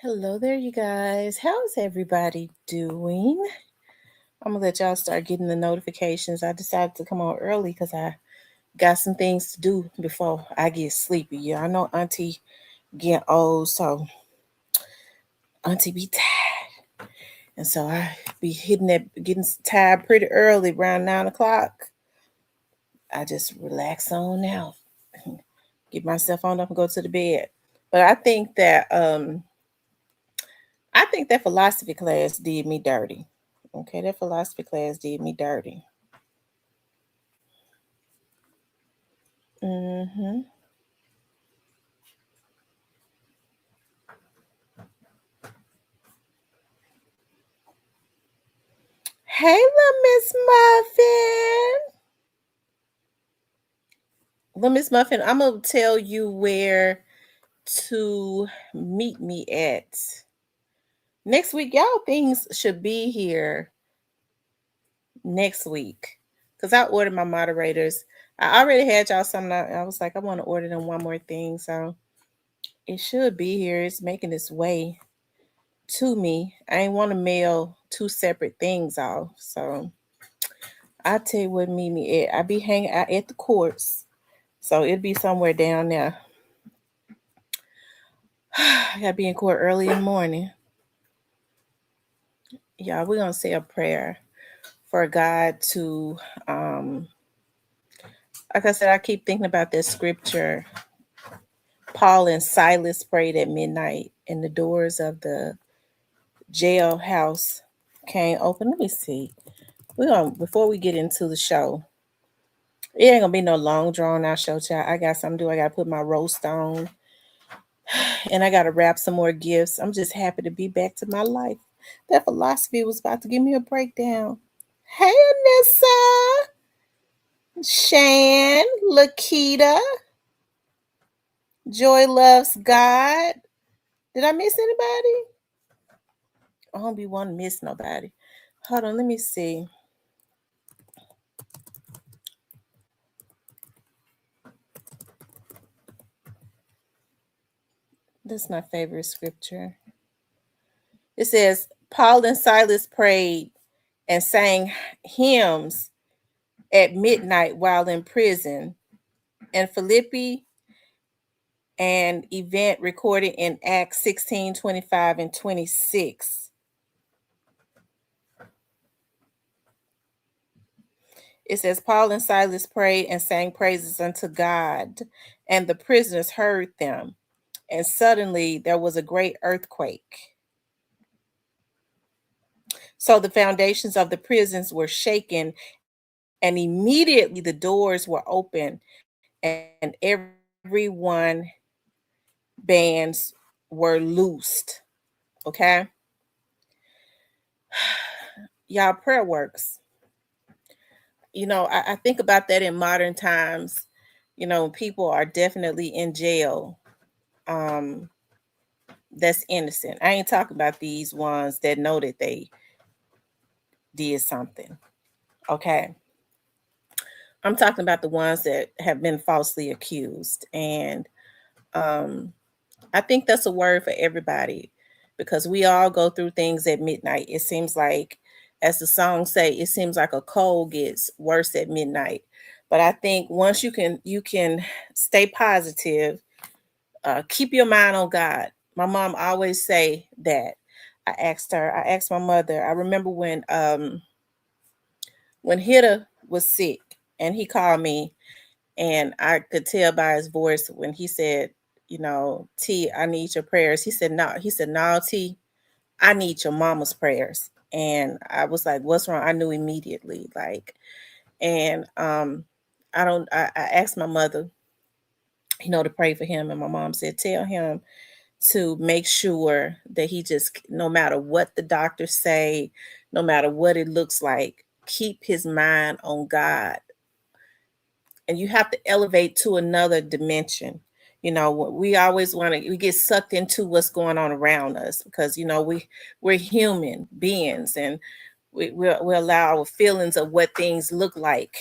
Hello there, you guys. How's everybody doing? I'm gonna let y'all start getting the notifications. I decided to come on early because I got some things to do before I get sleepy. Yeah, I know Auntie getting old, so Auntie be tired, and so I be getting tired pretty early, around 9 o'clock. I just relax on out, get myself on up and go to the bed. But I think that philosophy class did me dirty. Okay, that philosophy class did me dirty. Hmm. Hey, little Miss Muffin. Little Miss Muffin, I'm gonna tell you where to meet me at next week. Y'all things should be here next week because I ordered my moderators. I already had y'all something. I was like, I want to order them one more thing, so it should be here. It's making its way to me. I ain't want to mail two separate things off, so I tell you what, meet me at. I be hanging out at the courts, so it'll be somewhere down there. I gotta be in court early in the morning. Y'all, we're gonna say a prayer for God to, um, like I said, I keep thinking about this scripture. Paul and Silas prayed at midnight, and the doors of the jailhouse came open. Let me see. We're gonna before we get into the show. It ain't gonna be no long drawn out show, child. I got something to do. I gotta put my roast on, and I gotta wrap some more gifts. I'm just happy to be back to my life. That philosophy was about to give me a breakdown. Hey, Anissa, Shan, Lakita, Joy loves God. Did I miss anybody? I don't be wanting to miss nobody. Hold on, let me see. That's my favorite scripture. It says, Paul and Silas prayed and sang hymns at midnight while in prison. And Philippi and event recorded in Acts 16:25 and 26. It says, Paul and Silas prayed and sang praises unto God, and the prisoners heard them. And suddenly there was a great earthquake. So the foundations of the prisons were shaken, and immediately the doors were open, and everyone bands were loosed. Okay. Y'all, prayer works. I think about that in modern times. People are definitely in jail. Um, that's innocent. I ain't talking about these ones that know that they did something. Okay. I'm talking about the ones that have been falsely accused. And um, I think that's a word for everybody because we all go through things at midnight. It seems like, as the song say, it seems like a cold gets worse at midnight. But I think once you can stay positive, keep your mind on God. My mom always say that. I asked my mother. I remember when Hitta was sick and he called me, and I could tell by his voice when he said, T, I need your prayers. He said, no. He said, no, T, I need your mama's prayers. And I was like, what's wrong? I knew immediately. And I asked my mother, to pray for him. And my mom said, tell him to make sure that he just, no matter what the doctors say, no matter what it looks like, keep his mind on God. And you have to elevate to another dimension. We always we get sucked into what's going on around us because we're human beings, and we allow our feelings of what things look like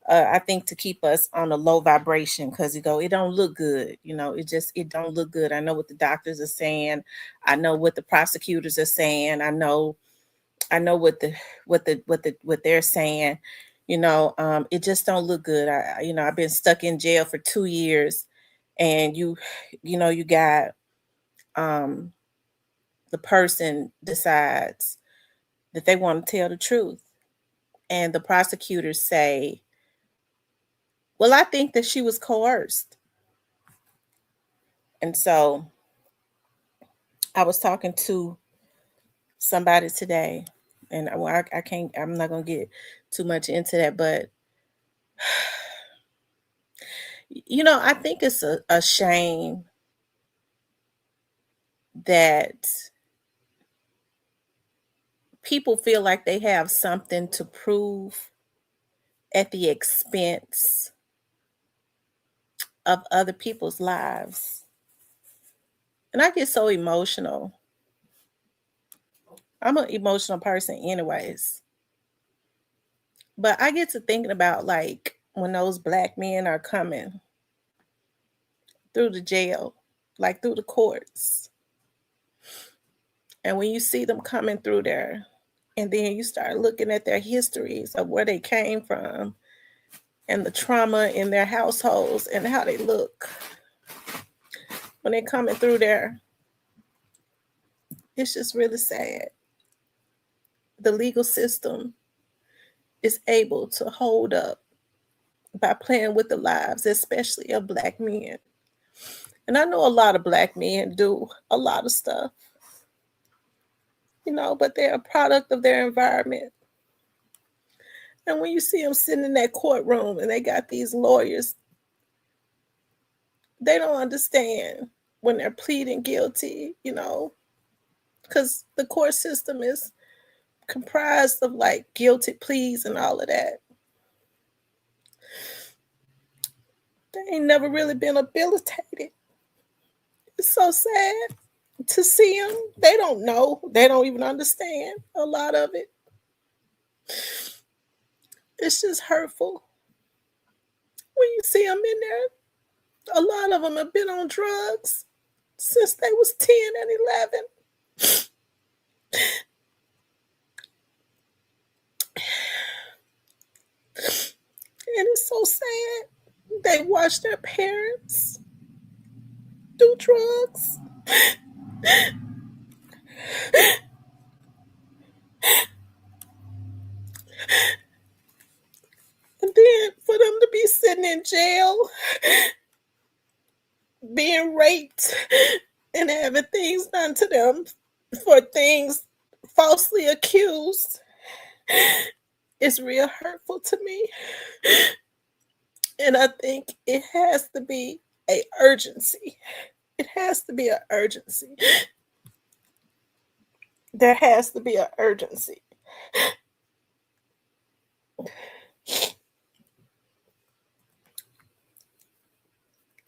I think to keep us on a low vibration, because you go, it don't look good. It don't look good. I know what the doctors are saying. I know what the prosecutors are saying. I know what they're saying. It just don't look good. I've been stuck in jail for 2 years, and you got um, the person decides that they want to tell the truth, and the prosecutors say, "Well, I think that she was coerced." And so I was talking to somebody today, and I can't. I'm not gonna get too much into that, but I think it's a shame that people feel like they have something to prove at the expense of other people's lives. And I get so emotional. I'm an emotional person, anyways. But I get to thinking about, like, when those black men are coming through the jail, like through the courts. And when you see them coming through there, and then you start looking at their histories of where they came from and the trauma in their households and how they look when they're coming through there, it's just really sad. The legal system is able to hold up by playing with the lives, especially of black men. And I know a lot of black men do a lot of stuff, but they're a product of their environment. And when you see them sitting in that courtroom and they got these lawyers, they don't understand when they're pleading guilty, because the court system is comprised of like guilty pleas and all of that. They ain't never really been rehabilitated. It's so sad to see them. They don't know. They don't even understand a lot of it. It's just hurtful. When you see them in there, a lot of them have been on drugs since they was 10 and 11. And it's so sad. They watch their parents do drugs. And then for them to be sitting in jail, being raped, and having things done to them for things falsely accused, is real hurtful to me. And I think it has to be an urgency. It has to be an urgency. There has to be an urgency.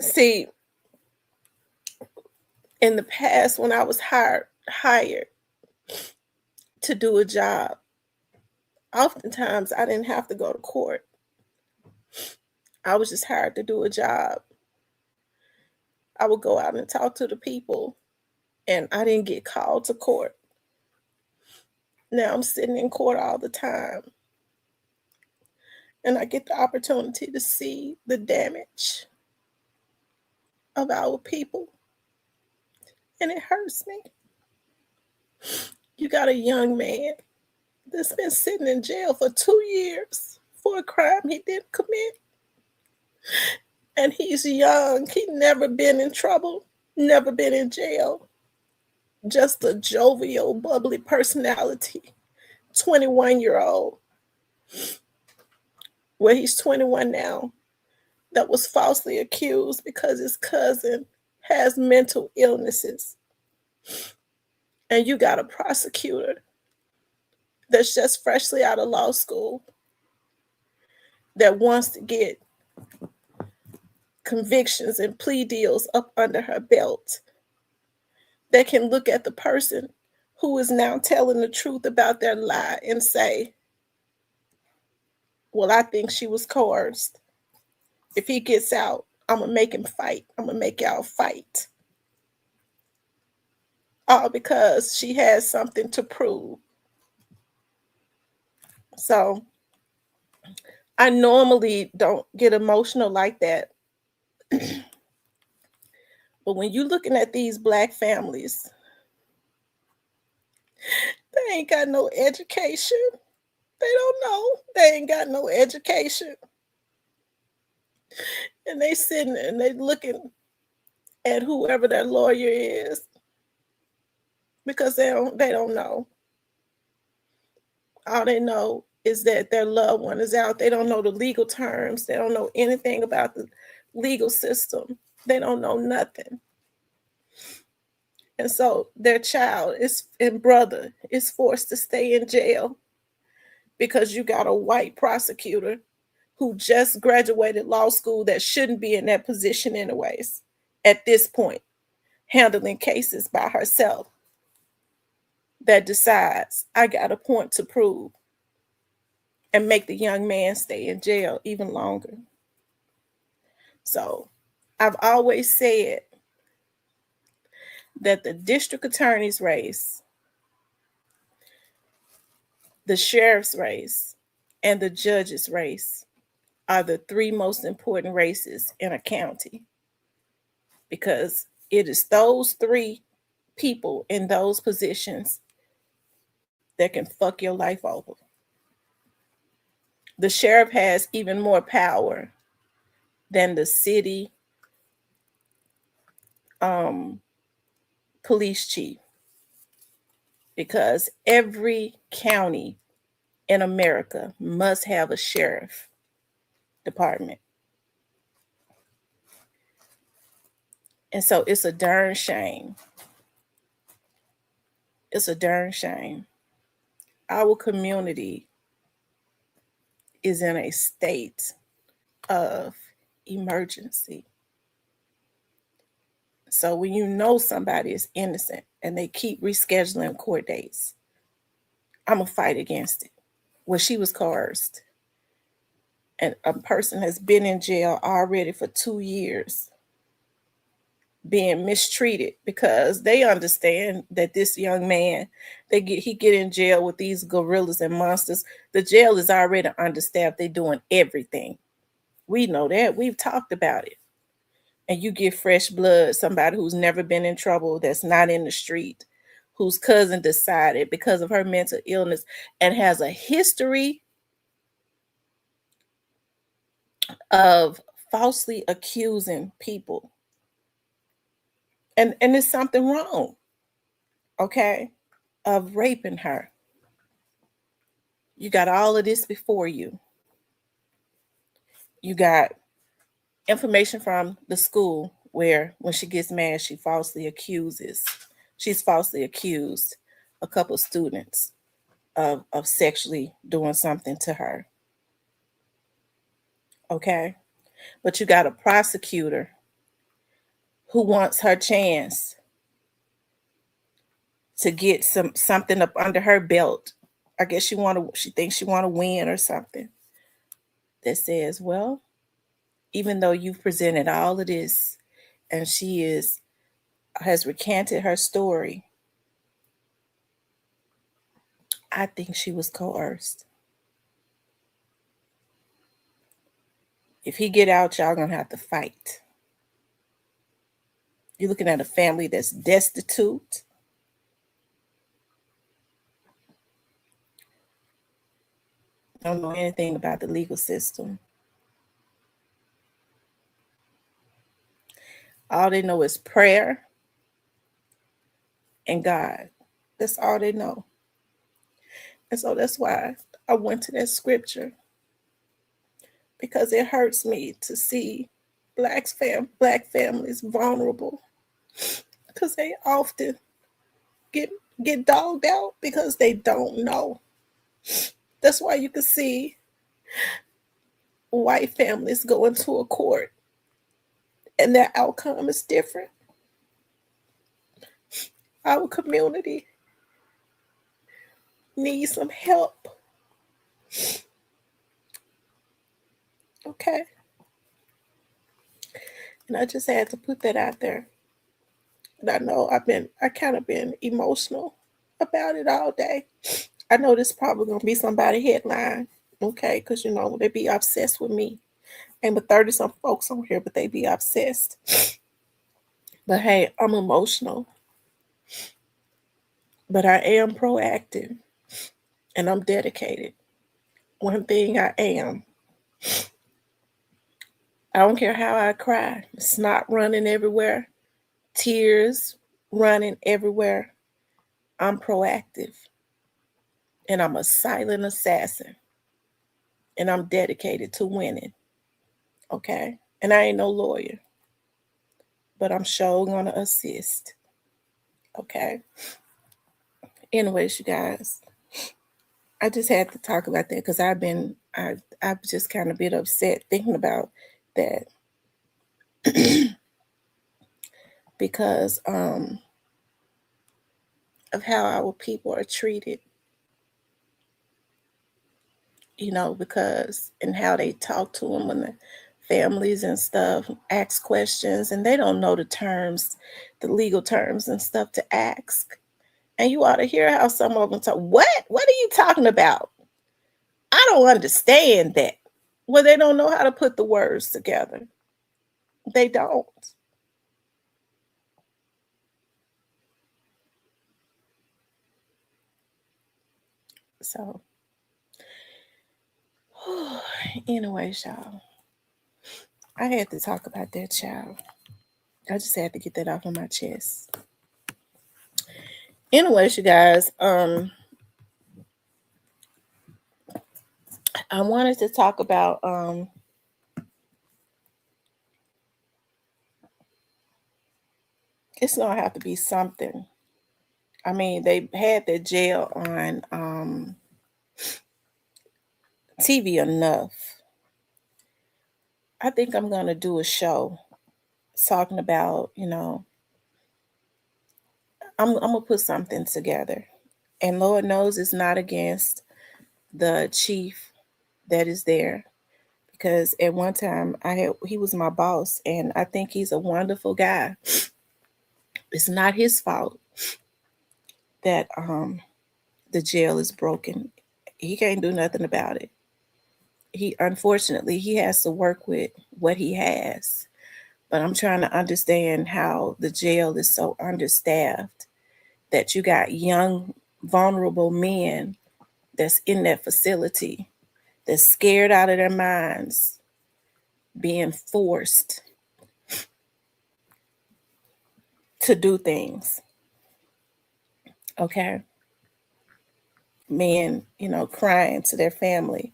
See, in the past, when I was hired to do a job, oftentimes I didn't have to go to court. I was just hired to do a job. I would go out and talk to the people, and I didn't get called to court. Now I'm sitting in court all the time, and I get the opportunity to see the damage of our people, and it hurts me. You got a young man that's been sitting in jail for 2 years for a crime he didn't commit. And he's young. He never been in trouble, never been in jail. Just a jovial, bubbly personality. 21-year-old. Well, he's 21 now. That was falsely accused because his cousin has mental illnesses. And you got a prosecutor that's just freshly out of law school that wants to get convictions and plea deals up under her belt, that can look at the person who is now telling the truth about their lie and say, Well, I think she was coerced. If he gets out, I'm going to make him fight. I'm going to make y'all fight. All because she has something to prove. So I normally don't get emotional like that. But when you're looking at these Black families, they ain't got no education. They don't know. They ain't got no education. And they sitting and they looking at whoever their lawyer is because they don't know. All they know is that their loved one is out. They don't know the legal terms. They don't know anything about the legal system. They don't know nothing. And so their child is and brother is forced to stay in jail because you got a white prosecutor who just graduated law school that shouldn't be in that position anyways at this point, handling cases by herself, that decides I got a point to prove and make the young man stay in jail even longer. So I've always said that the district attorney's race, the sheriff's race, and the judge's race are the three most important races in a county, because it is those three people in those positions that can fuck your life over. The sheriff has even more power than the city police chief, because every county in America must have a sheriff department. And so it's a darn shame. It's a darn shame. Our community is in a state of emergency. So when you know somebody is innocent and they keep rescheduling court dates, I'm going to fight against it. Well, she was coerced. And a person has been in jail already for 2 years being mistreated because they understand that this young man, he get in jail with these gorillas and monsters. The jail is already understaffed. They're doing everything. We know that. We've talked about it. And you get fresh blood, somebody who's never been in trouble, that's not in the street, whose cousin decided because of her mental illness and has a history of falsely accusing people. And there's something wrong, okay, of raping her. You got all of this before you. You got information from the school where when she gets mad, she's falsely accused a couple of students of sexually doing something to her. Okay? But you got a prosecutor who wants her chance to get something up under her belt. I guess she thinks she want to win or something. That says, well, even though you've presented all of this and she has recanted her story, I think she was coerced. If he get out, y'all gonna have to fight. You're looking at a family that's destitute. Don't know anything about the legal system. All they know is prayer and God. That's all they know. And so that's why I went to that scripture, because it hurts me to see black families vulnerable, because they often get dogged out because they don't know. That's why you can see white families go into a court and their outcome is different. Our community needs some help. Okay. And I just had to put that out there. And I know I kind of been emotional about it all day. I know this probably gonna be somebody headline, okay? Because they be obsessed with me. And with 30 some folks on here, but they be obsessed. But hey, I'm emotional, but I am proactive and I'm dedicated. One thing I am, I don't care how I cry, snot running everywhere, tears running everywhere. I'm proactive and I'm a silent assassin and I'm dedicated to winning. Okay. And I ain't no lawyer, but I'm sure gonna assist. Okay. Anyways, you guys, I just had to talk about that because I've just kind of been upset thinking about that because of how our people are treated, because and how they talk to them when the families and stuff ask questions and they don't know the terms, the legal terms and stuff to ask. And you ought to hear how some of them talk. What are you talking about? I don't understand that. Well, they don't know how to put the words together. They don't. So, anyway, y'all, I had to talk about that child. I just had to get that off of my chest. Anyways, you guys, I wanted to talk about it's gonna have to be something. I mean, they had the jail on TV enough. I think I'm gonna do a show talking about, I'm gonna put something together. And Lord knows it's not against the chief that is there. Because at one time he was my boss and I think he's a wonderful guy. It's not his fault that the jail is broken. He can't do nothing about it. He has to work with what he has. But I'm trying to understand how the jail is so understaffed that you got young, vulnerable men that's in that facility that's scared out of their minds, being forced to do things. Okay. Men, crying to their family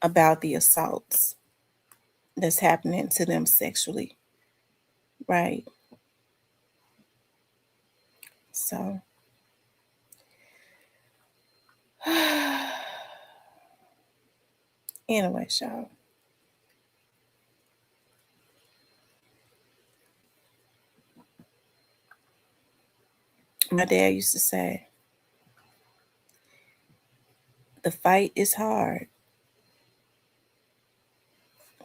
about the assaults that's happening to them sexually. Right. So, anyway, y'all. My dad used to say, the fight is hard,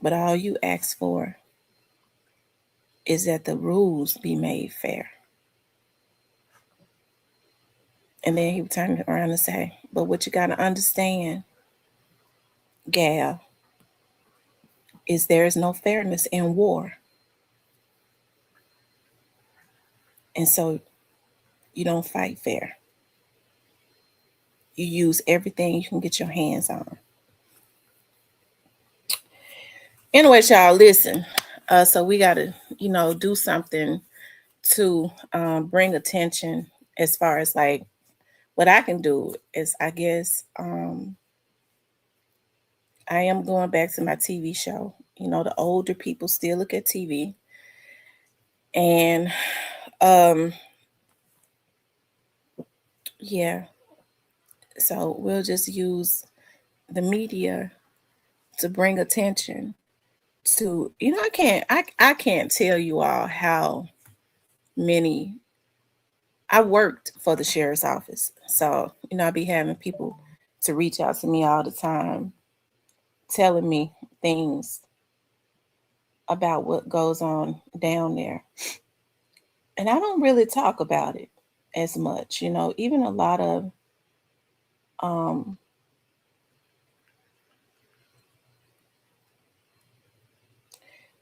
but all you ask for is that the rules be made fair. And then he would turn around and say, but what you got to understand, gal, is there is no fairness in war. And so you don't fight fair. You use everything you can get your hands on. Anyway, y'all, listen. So we got to, do something to bring attention as far as like what I can do is, I guess, I am going back to my TV show. The older people still look at TV. And yeah, so we'll just use the media to bring attention to, I can't tell you all how many. I worked for the sheriff's office. So, I be having people to reach out to me all the time telling me things about what goes on down there. And I don't really talk about it as much, even a lot of um,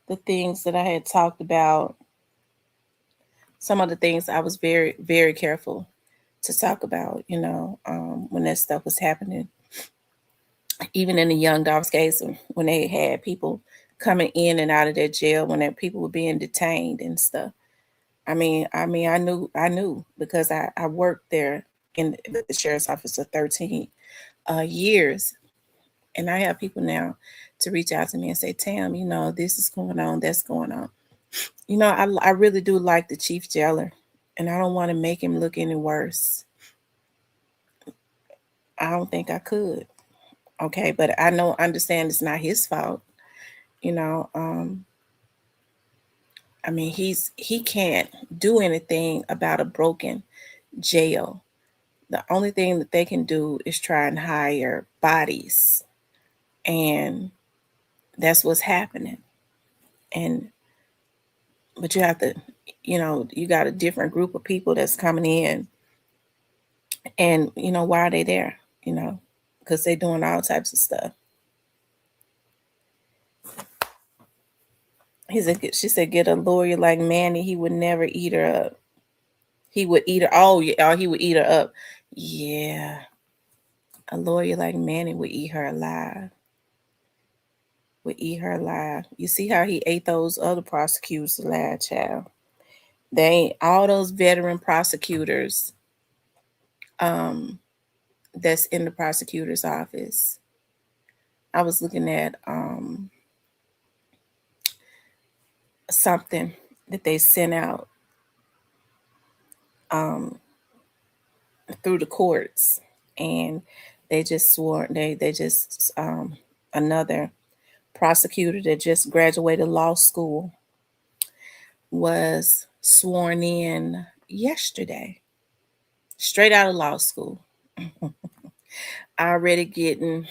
the things that I had talked about, some of the things I was very, very careful to talk about, when that stuff was happening. Even in the Young Dogs case, when they had people coming in and out of their jail, when people were being detained and stuff. I knew because I worked there with the sheriff's office for 13 years, and I have people now to reach out to me and say, "Tam, this is going on, that's going on." I really do like the chief jailer, and I don't want to make him look any worse. I don't think I could. Okay, but understand it's not his fault. You know, um, he can't do anything about a broken jail. The only thing that they can do is try and hire bodies, and that's what's happening. And but you have to, you got a different group of people that's coming in, and why are they there? Because they're doing all types of stuff. She said, get a lawyer like Manny. He would never eat her up. He would eat her. Oh, yeah, he would eat her up. Yeah, a lawyer like Manny would eat her alive. Would eat her alive. You see how he ate those other prosecutors alive, child. They ain't all those veteran prosecutors. That's in the prosecutor's office. I was looking at something that they sent out um, through the courts, and they just swore they just another prosecutor that just graduated law school was sworn in yesterday, straight out of law school, already getting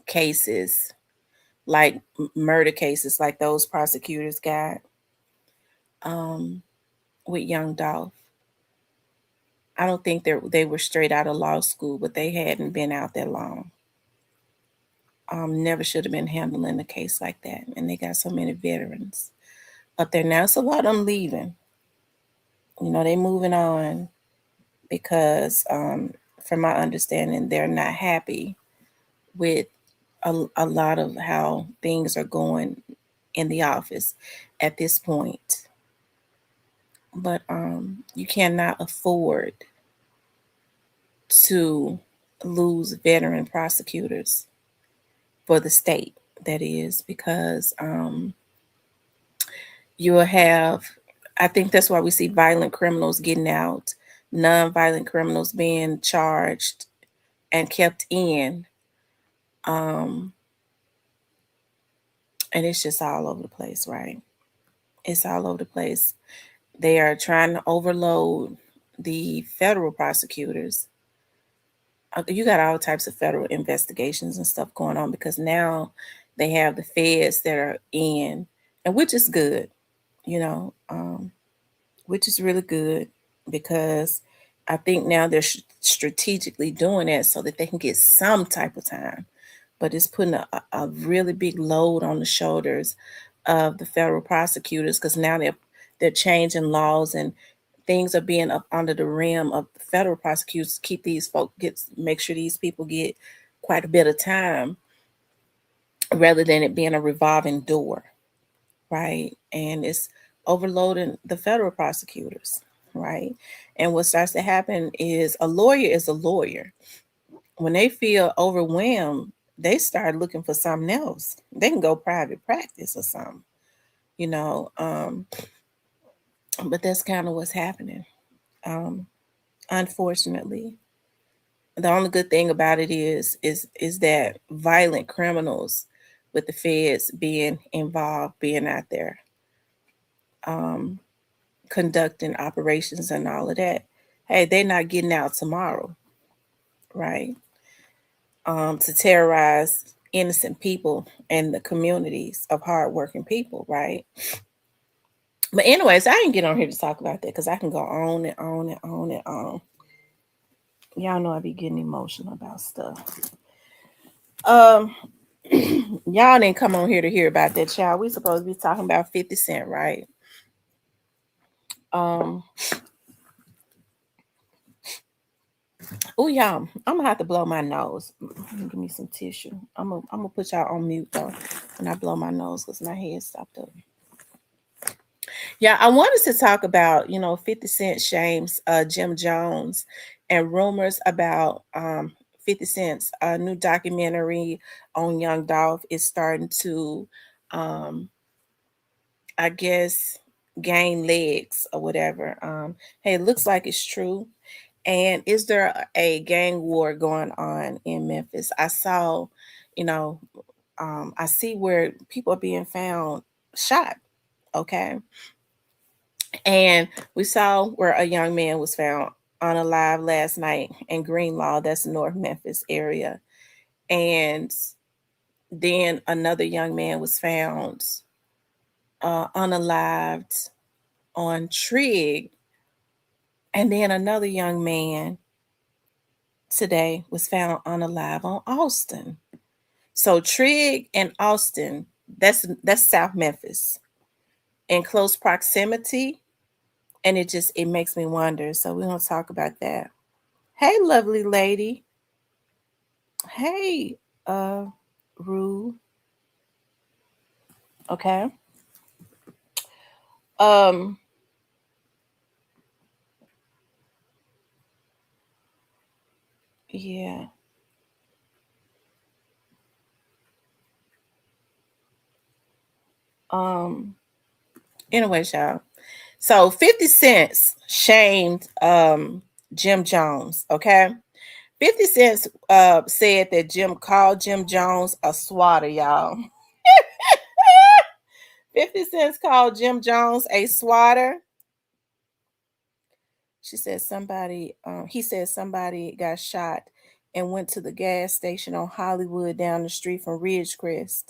cases like murder cases like those prosecutors got um, with Young Dolph. I don't think they were straight out of law school, but they hadn't been out that long. Never should have been handling a case like that. And they got so many veterans up there now. It's a lot of them leaving. They moving on because, from my understanding, they're not happy with a lot of how things are going in the office at this point. But you cannot afford to lose veteran prosecutors for the state, that is, because you'll have, I think that's why we see violent criminals getting out, non-violent criminals being charged and kept in. Um, and it's just all over the place, right? It's all over the place. They are trying to overload the federal prosecutors. You got all types of federal investigations and stuff going on because now they have the feds that are in, and which is good, you know, um, which is really good because I think now they're strategically doing that so that they can get some type of time, but it's putting a really big load on the shoulders of the federal prosecutors because now they're changing laws and things are being up under the rim of the federal prosecutors to keep these folk make sure these people get quite a bit of time rather than it being a revolving door, right? And it's overloading the federal prosecutors, right? And what starts to happen is a lawyer is a lawyer. When they feel overwhelmed, they start looking for something else. They can go private practice or something, you know. But that's kind of what's happening. Um, Unfortunately, the only good thing about it is that violent criminals with the feds being involved, being out there, um, conducting operations and all of that. Hey, they're not getting out tomorrow, right? To terrorize innocent people and the communities of hardworking people, right? But anyways, I didn't get on here to talk about that because I can go on and on and on and on. Y'all know I be getting emotional about stuff. Um, y'all didn't come on here to hear about that, child. We supposed to be talking about 50 Cent, right? Um, oh y'all, I'm gonna have to blow my nose. Give me some tissue. I'm gonna put y'all on mute though when I blow my nose because my head stopped up. Yeah, I wanted to talk about, 50 Cent shames Jim Jones and rumors about 50 Cent's new documentary on Young Dolph is starting to, um, I guess, gain legs or whatever. Hey, it looks like it's true. And is there a gang war going on in Memphis? I saw, you know, I see where people are being found shot. Okay. And we saw where a young man was found unalive last night in Greenlaw, that's North Memphis area. And then another young man was found unalived on Trigg. And then another young man today was found unalive on Austin. So Trigg and Austin, that's South Memphis in close proximity. And it makes me wonder. So we're gonna talk about that. Hey, lovely lady. Hey, Rue. Okay. Um, yeah. Um, anyway, y'all. So 50 Cents shamed Jim Jones, okay? 50 Cents said that Jim called Jim Jones a swatter, y'all. 50 Cents called Jim Jones a swatter. He said somebody got shot and went to the gas station on Hollywood down the street from Ridgecrest.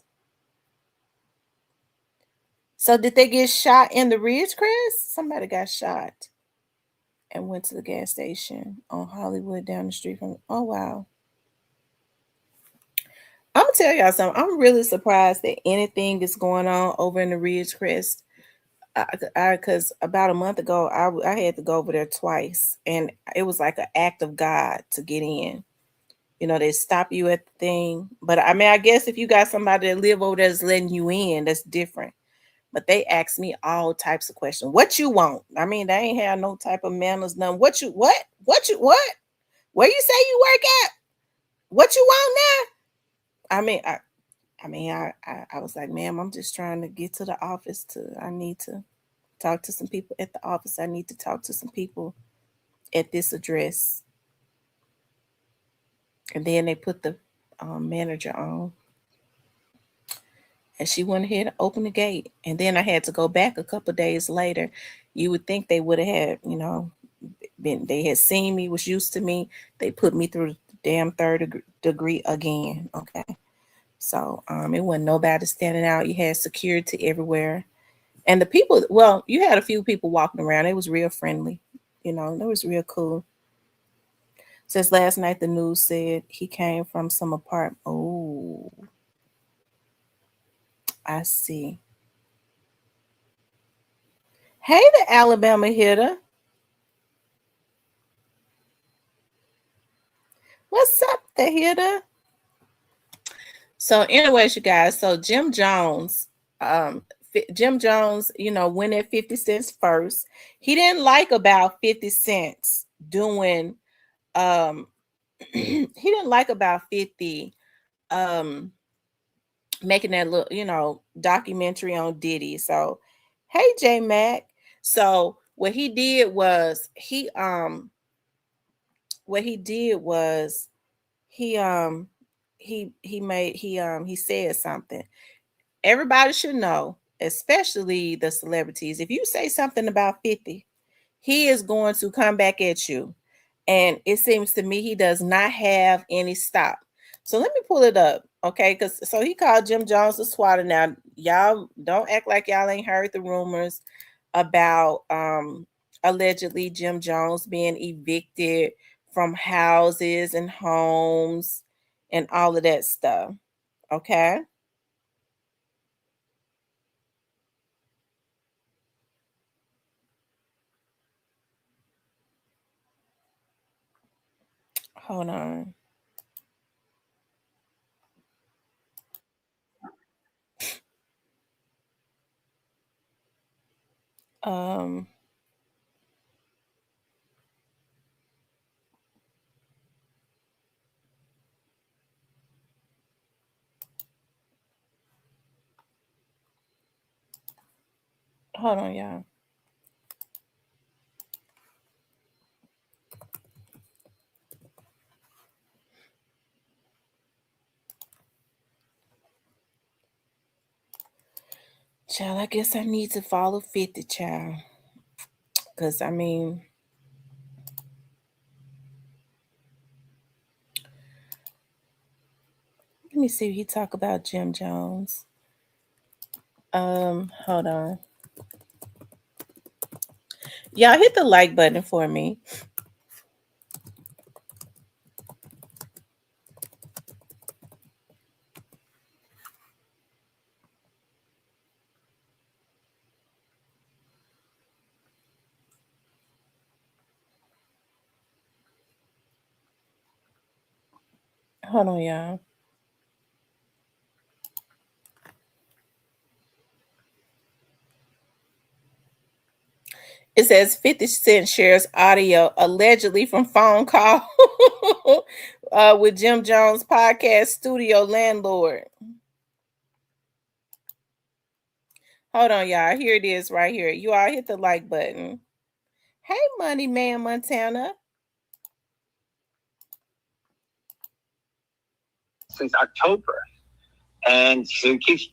So did they get shot in the Ridgecrest? Somebody got shot and went to the gas station on Hollywood down the street from. Oh wow! I'm gonna tell y'all something. I'm really surprised that anything is going on over in the Ridgecrest. Because about a month ago, I had to go over there twice, and it was like an act of God to get in. They stop you at the thing. But I mean, I guess if you got somebody that live over there that's letting you in, that's different. But they asked me all types of questions. What you want? I mean, they ain't have no type of manners, none. What you what? What you what? Where you say you work at? What you want now? I was like, ma'am, I'm just trying to get to the office. I need to talk to some people at the office. I need to talk to some people at this address. And then they put the manager on. And she went ahead and opened the gate. And then I had to go back a couple days later. You would think they would have had, they had seen me, was used to me. They put me through the damn third degree again. Okay. So it wasn't nobody standing out. You had security everywhere. And the people, well, you had a few people walking around. It was real friendly. It was real cool. Since last night, the news said he came from some apartment. Oh, I see. Hey, the Alabama hitter. What's up, the hitter? So, anyways, you guys. So Jim Jones, went at 50 cents first. He didn't like about 50 cents doing. He didn't like about 50 um making that look, documentary on Diddy. So, hey, J Mac. So what he did was he he said something. Everybody should know, especially the celebrities. If you say something about 50, he is going to come back at you. And it seems to me he does not have any stop. So let me pull it up, okay? Because so he called Jim Jones a swatter. Now, y'all don't act like y'all ain't heard the rumors about allegedly Jim Jones being evicted from houses and homes and all of that stuff. Okay. Hold on. Um, Hold on, y'all. Child, I guess I need to follow 50, child. Because, I mean, let me see. He talk about Jim Jones. Hold on. Y'all hit the like button for me. Hold on, y'all. It says 50 Cent shares audio allegedly from phone call with Jim Jones podcast studio landlord. Hold on, y'all. Here it is right here. You all hit the like button. Hey, Money Man Montana. Since October. And so he keeps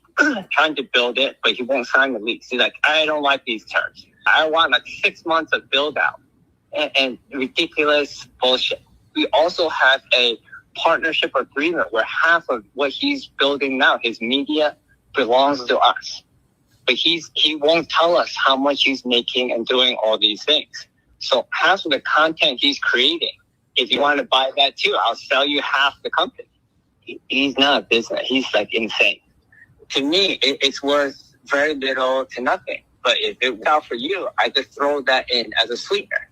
trying to build it, but he won't sign the lease. He's like, I don't like these terms. I want like 6 months of build out and ridiculous bullshit. We also have a partnership agreement where half of what he's building now, his media, belongs to us. But he won't tell us how much he's making and doing all these things. So half of the content he's creating, if you want to buy that too, I'll sell you half the company. He's not a business. He's like insane. To me, it's worth very little to nothing. But if it works out for you, I just throw that in as a sweetener.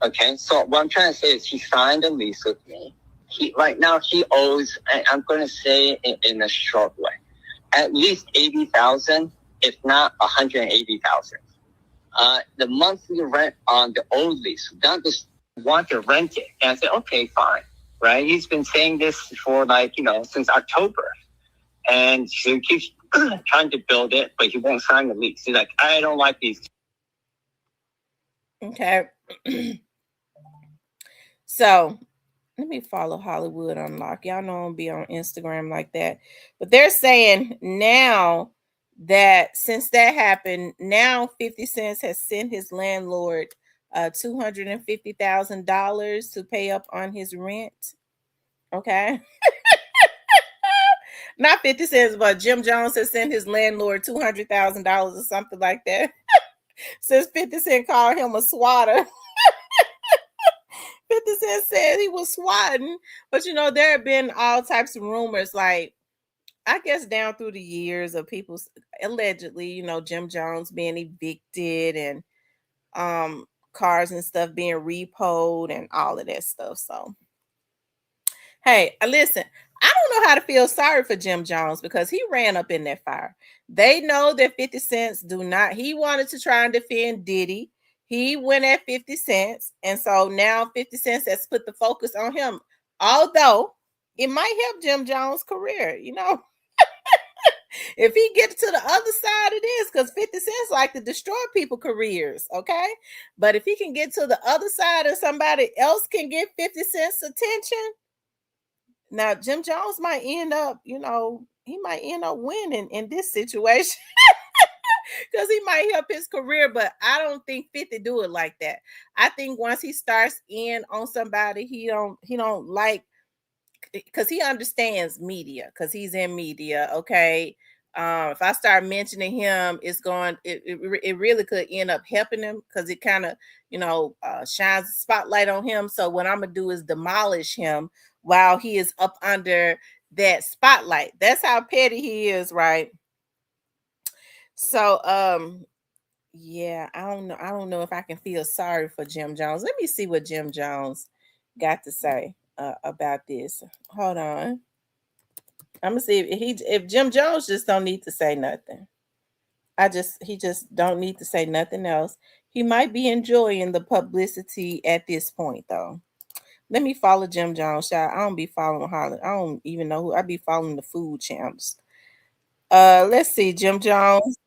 Okay, so what I'm trying to say is he signed a lease with me. Right now he owes, I'm going to say it in a short way, at least 80,000, if not 180,000. The monthly rent on the old lease, don't just want to rent it. And I said, okay, fine. Right? He's been saying this for since October. And so he keeps trying to build it, but he won't sign the lease. He's like, I don't like these. Okay. So let me follow Hollywood Unlock. Y'all know I'm be on Instagram like that. But they're saying now that since that happened, now 50 Cent has sent his landlord $250,000 to pay up on his rent. Okay. Not 50 Cent, but Jim Jones has sent his landlord $200,000 or something like that. Since 50 Cent called him a swatter. 50 Cent said he was swatting, but there have been all types of rumors, like I guess down through the years of people allegedly, Jim Jones being evicted and cars and stuff being repoed and all of that stuff. So hey, listen, I don't know how to feel sorry for Jim Jones because he ran up in that fire. They know that 50 Cents do not, he wanted to try and defend Diddy. He went at 50 Cents. And so now 50 Cents has put the focus on him. Although it might help Jim Jones' career, if he gets to the other side of this, because 50 Cents like to destroy people careers, okay? But if he can get to the other side and somebody else can get 50 Cents attention, now Jim Jones might end up, he might end up winning in this situation because he might help his career. But I don't think 50 do it like that. I think once he starts in on somebody, he don't like because he understands media, because he's in media. Okay. If I start mentioning him, it really could end up helping him, because it kind of, shines a spotlight on him. So what I'm gonna do is demolish him while he is up under that spotlight. That's how petty he is, right? So yeah, I don't know if I can feel sorry for Jim Jones. Let me see what Jim Jones got to say about this. Hold on. I'm gonna see if Jim Jones just don't need to say nothing. He just don't need to say nothing else. He might be enjoying the publicity at this point though. Let me follow Jim Jones, child. I don't be following Holland. I don't even know who I be following, the food channels. Let's see, Jim Jones.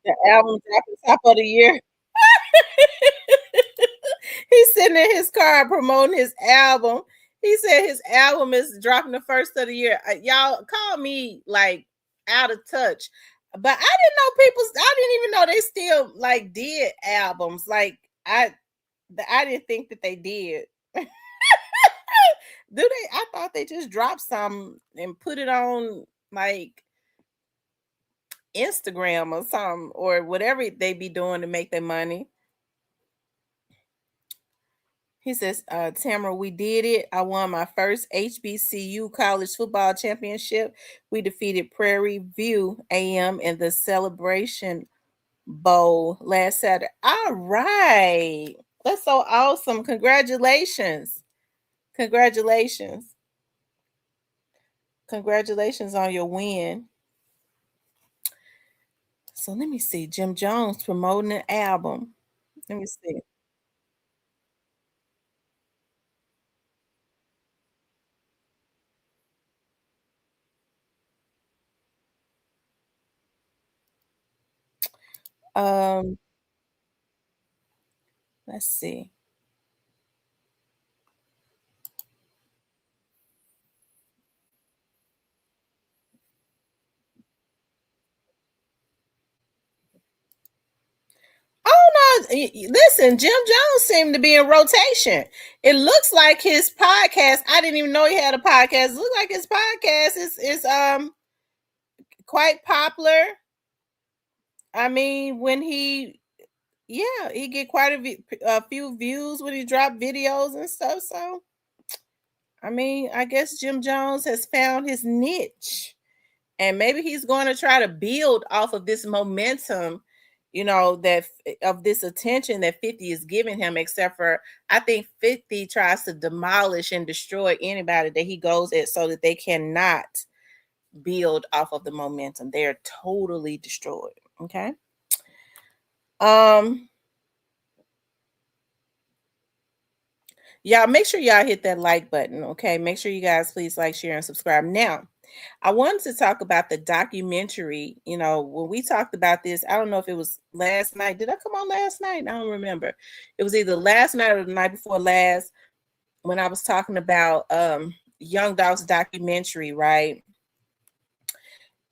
The album dropping top of the year. He's sitting in his car promoting his album. He said his album is dropping the first of the year. Y'all call me like out of touch, but I didn't know people. I didn't even know they still like did albums. Like I didn't think that they did. Do they? I thought they just dropped some and put it on like Instagram or something, or whatever they be doing to make their money. He says, Tamara, we did it. I won my first HBCU college football championship. We defeated Prairie View AM in the Celebration Bowl last Saturday. All right. That's so awesome. Congratulations. Congratulations. Congratulations on your win. So let me see. Jim Jones promoting an album. Let me see. Um, let's see. Oh no! Listen, Jim Jones seemed to be in rotation. It looks like his podcast. I didn't even know he had a podcast. It looks like his podcast is quite popular. I mean, when he get quite a few views when he drop videos and stuff. So I mean, I guess Jim Jones has found his niche, and maybe he's going to try to build off of this momentum, that of this attention that 50 is giving him. Except for, I think 50 tries to demolish and destroy anybody that he goes at, so that they cannot build off of the momentum. They're totally destroyed. Okay. um y'all, make sure y'all hit that like button. Okay, make sure you guys please like, share, and subscribe. Now, I wanted to talk about the documentary. When we talked about this, I don't know if it was last night. Did I come on last night? I don't remember. It was either last night or the night before last, when I was talking about Young Dolph's documentary, right?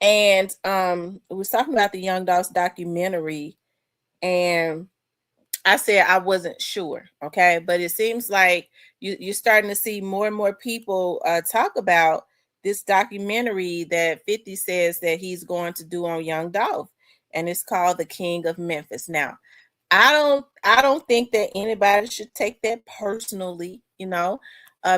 And we was talking about the Young Dolph's documentary, and I said I wasn't sure, okay, but it seems like you're starting to see more and more people talk about this documentary that 50 says that he's going to do on Young Dolph, and it's called The King of Memphis. Now, I don't think that anybody should take that personally,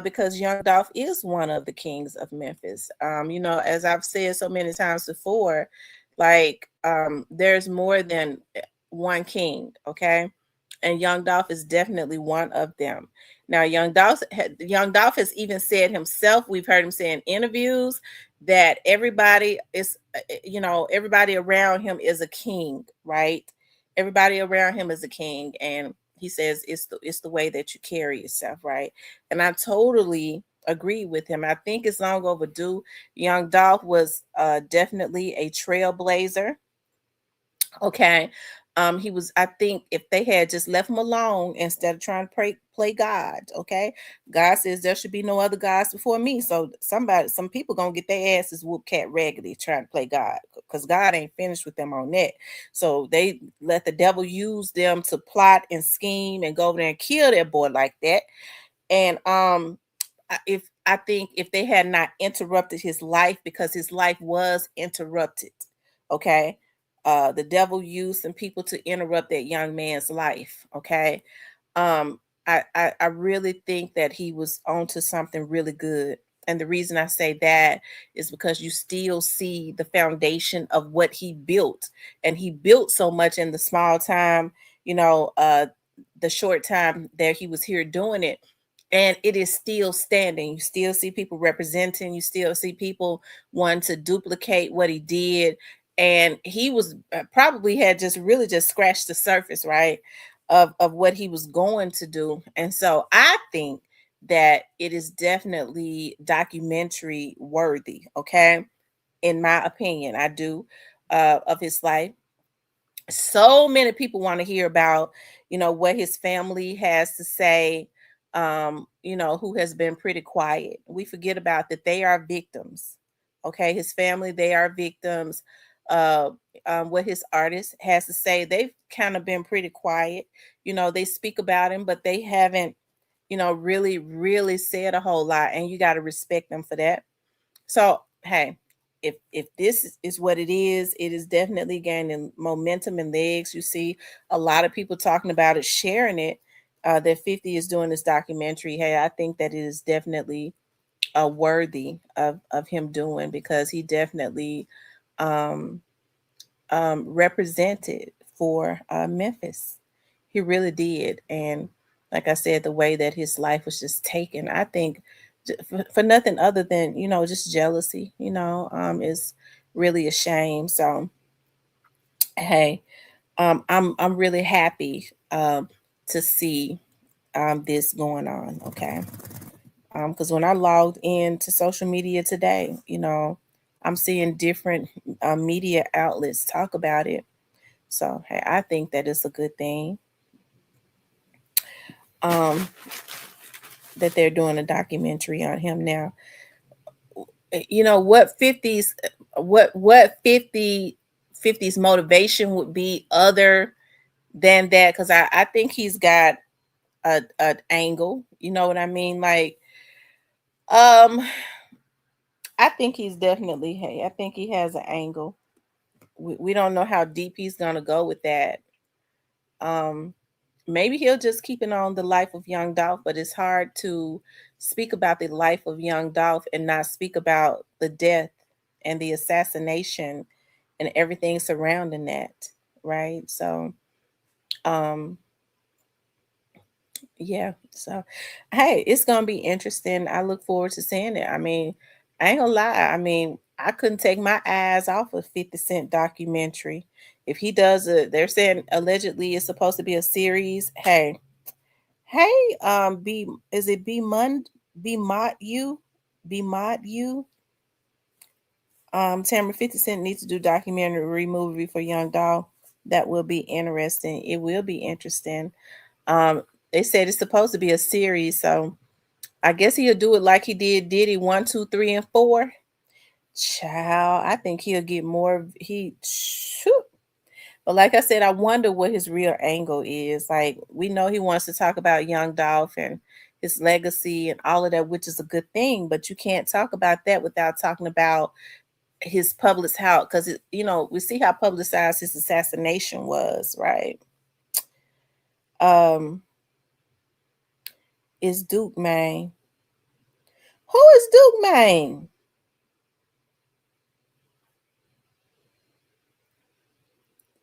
because Young Dolph is one of the kings of Memphis. As I've said so many times before, like there's more than one king, okay? And Young Dolph is definitely one of them. Now, Young Dolph has even said himself, we've heard him say in interviews, that everybody around him is a king, right? Everybody around him is a king, and he says it's the way that you carry yourself, right? And I totally agree with him. I think it's long overdue. Young Dolph was definitely a trailblazer. Okay. He was, I think if they had just left him alone instead of trying to play God, okay? God says there should be no other gods before me. So some people gonna get their asses whooped cat raggedy trying to play God, because God ain't finished with them on that. So they let the devil use them to plot and scheme and go over there and kill their boy like that. And if I think if they had not interrupted his life, because his life was interrupted, okay, the devil used some people to interrupt that young man's life, okay. um I really think that he was onto something really good. And the reason I say that is because you still see the foundation of what he built. And he built so much in the small time, you know, the short time that he was here doing it, and it is still standing. You still see people representing, you still see people wanting to duplicate what he did. And he was probably had just really just scratched the surface, right, of what he was going to do. And so I think that it is definitely documentary worthy, okay, in my opinion. I do, of his life. So many people want to hear about, you know, what his family has to say. You know, who has been pretty quiet. We forget about that they are victims. Okay, his family, they are victims. uh what his artist has to say, they've kind of been pretty quiet. You know, they speak about him, but they haven't, you know, really said a whole lot, and you got to respect them for that. So hey, if this is what it is definitely gaining momentum and legs. You see a lot of people talking about it, sharing it. That 50 is doing this documentary. Hey, I think that it is definitely worthy of him doing, because he definitely um, represented for Memphis. He really did. And like I said, the way that his life was just taken, I think for nothing other than, you know, just jealousy, you know, is really a shame. So, hey, I'm really happy to see this going on. Okay. Because when I logged into social media today, you know, I'm seeing different media outlets talk about it. So, hey, I think that it's a good thing um, that they're doing a documentary on him now. You know what 50's what 50's motivation would be other than that, because I think he's got a an angle. You know what I mean? Like, um, I think he's definitely. Hey, I think he has an angle. We don't know how deep he's gonna go with that. Um, Maybe he'll just keep it on the life of young Dolph, but it's hard to speak about the life of young Dolph and not speak about the death and the assassination and everything surrounding that, right? So, um, yeah. So, hey, it's gonna be interesting. I look forward to seeing it. I mean, I ain't gonna lie. I mean, I couldn't take my eyes off of 50 Cent documentary. If he does it, they're saying allegedly it's supposed to be a series. Hey, B, is it B Mund, B Mod you, B Mod you? Tamara, 50 Cent needs to do documentary movie for Young Doll. That will be interesting. It will be interesting. Um, they said it's supposed to be a series, so I guess he'll do it like he did Diddy 1, 2, 3, and 4. Child, I think he'll get more. Shoot. But like I said, I wonder what his real angle is. Like, we know he wants to talk about Young Dolph and his legacy and all of that, which is a good thing. But you can't talk about that without talking about his public how, because you know, we see how publicized his assassination was, right? Um, is Duke Maine? Who is Duke Maine?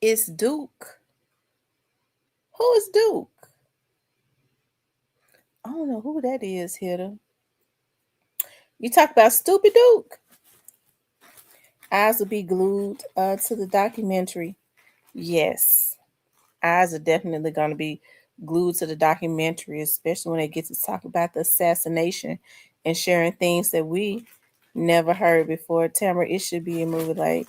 It's Duke. Who is Duke? I don't know who that is, Hitter. You talk about Stupid Duke. Eyes will be glued to the documentary. Yes, eyes are definitely going to be glued to the documentary, especially when they get to talk about the assassination and sharing things that we never heard before. Tamara, it should be a movie. Like,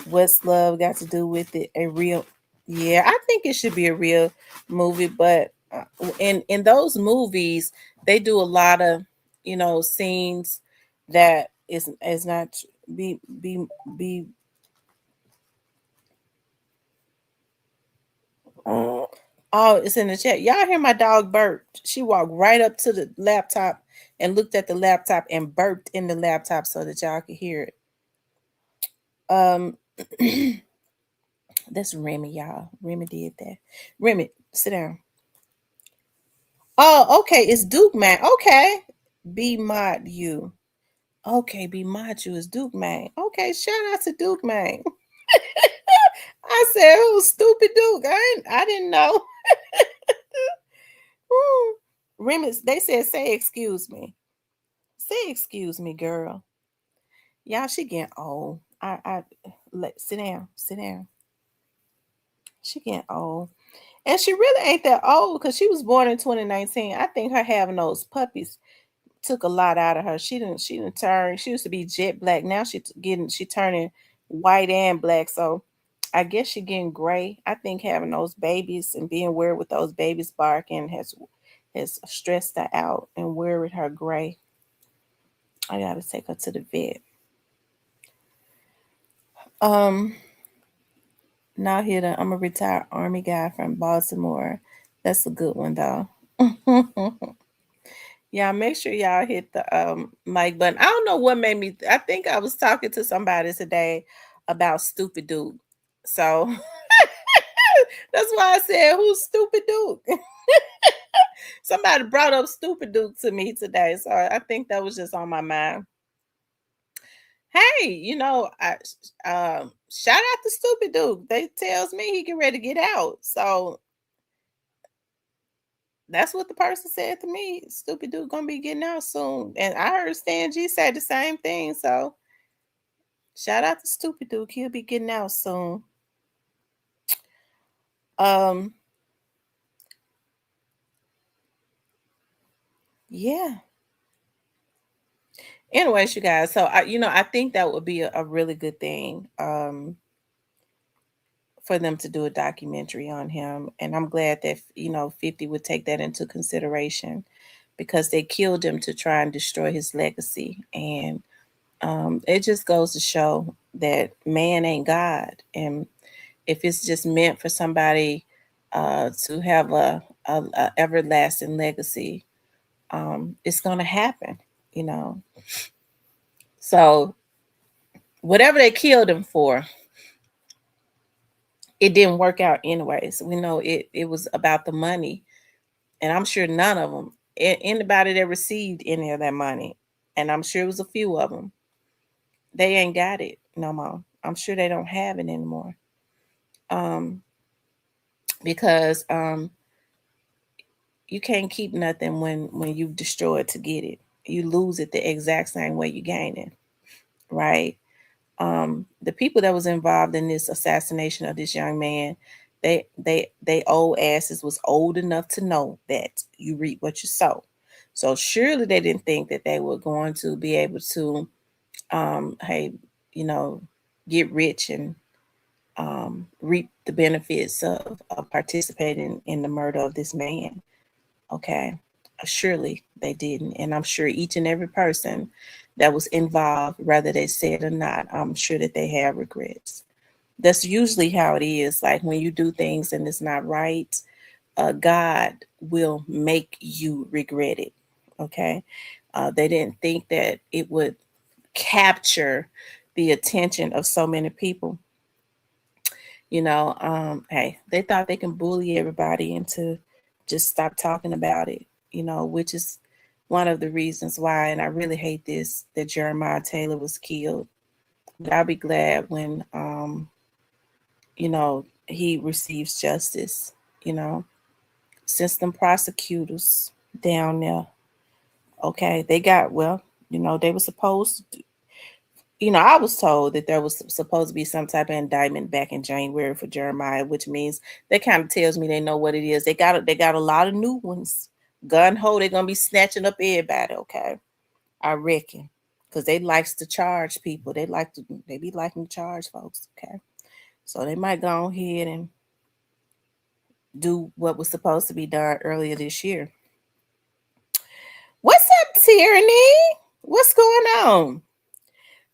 what's love got to do with it? A real Yeah, I think it should be a real movie, but in those movies, they do a lot of, scenes that is not be. Oh, it's in the chat. Y'all hear my dog burp? She walked right up to the laptop and looked at the laptop and burped in the laptop so that y'all could hear it. Um, that's Remy, y'all. Remy did that. Remy, sit down. Oh, okay. It's Duke Man. Okay. Be mod you. Okay, be mod you is Duke Man. Okay, shout out to Duke Man. I said, "Who's stupid Duke?" I didn't know. Remy, they said, "Say excuse me." Say excuse me, girl. Y'all, she getting old. Sit down, sit down. She getting old, and she really ain't that old because she was born in 2019. I think her having those puppies took a lot out of her. She didn't turn. She used to be jet black. Now she turning white and black. So I guess she getting gray. I think having those babies and being weird with those babies barking has stressed her out and worried her gray. I gotta take her to the vet. Um, Now here I'm a retired army guy from Baltimore. That's a good one though. Yeah, make sure y'all hit the mic button. I don't know what made me. I think I was talking to somebody today about stupid Duke. So that's why I said, "Who's stupid Duke?" Somebody brought up stupid Duke to me today, so I think that was just on my mind. Hey, shout out to stupid Duke. They tells me he get ready to get out. So that's what the person said to me. Stupid Duke gonna be getting out soon. And I heard Stan G say the same thing. So shout out to Stupid Duke. He'll be getting out soon. Um, yeah. Anyways, you guys, so I think that would be a really good thing. For them to do a documentary on him. And I'm glad that 50 would take that into consideration because they killed him to try and destroy his legacy. And it just goes to show that man ain't God. And if it's just meant for somebody to have a everlasting legacy, it's going to happen, you know. So whatever they killed him for, it didn't work out anyways. We know it was about the money, and I'm sure none of them, anybody that received any of that money, and I'm sure it was a few of them, they ain't got it no more. I'm sure they don't have it anymore. Um, because you can't keep nothing when you destroy it to get it. You lose it the exact same way you gain it, right? The people that was involved in this assassination of this young man, they old asses was old enough to know that you reap what you sow. So surely they didn't think that they were going to be able to, hey, you know, get rich and reap the benefits of participating in the murder of this man. Okay, surely they didn't, and I'm sure each and every person that was involved, whether they said or not, I'm sure that they have regrets. That's usually how it is. Like when you do things and it's not right, God will make you regret it. Okay, they didn't think that it would capture the attention of so many people. Hey, they thought they can bully everybody into just stop talking about it, which is one of the reasons why. And I really hate this that Jeremiah Taylor was killed. But I'll be glad when, he receives justice, you know, system prosecutors down there. Okay. They got, well, they were supposed to, I was told that there was supposed to be some type of indictment back in January for Jeremiah, which means that kind of tells me they know what it is. They got a lot of new ones. Gun ho, they're gonna be snatching up everybody. Okay, I reckon, because they likes to charge people. They be liking to charge folks. Okay, so they might go ahead and do what was supposed to be done earlier this year. What's up, Tierney? What's going on?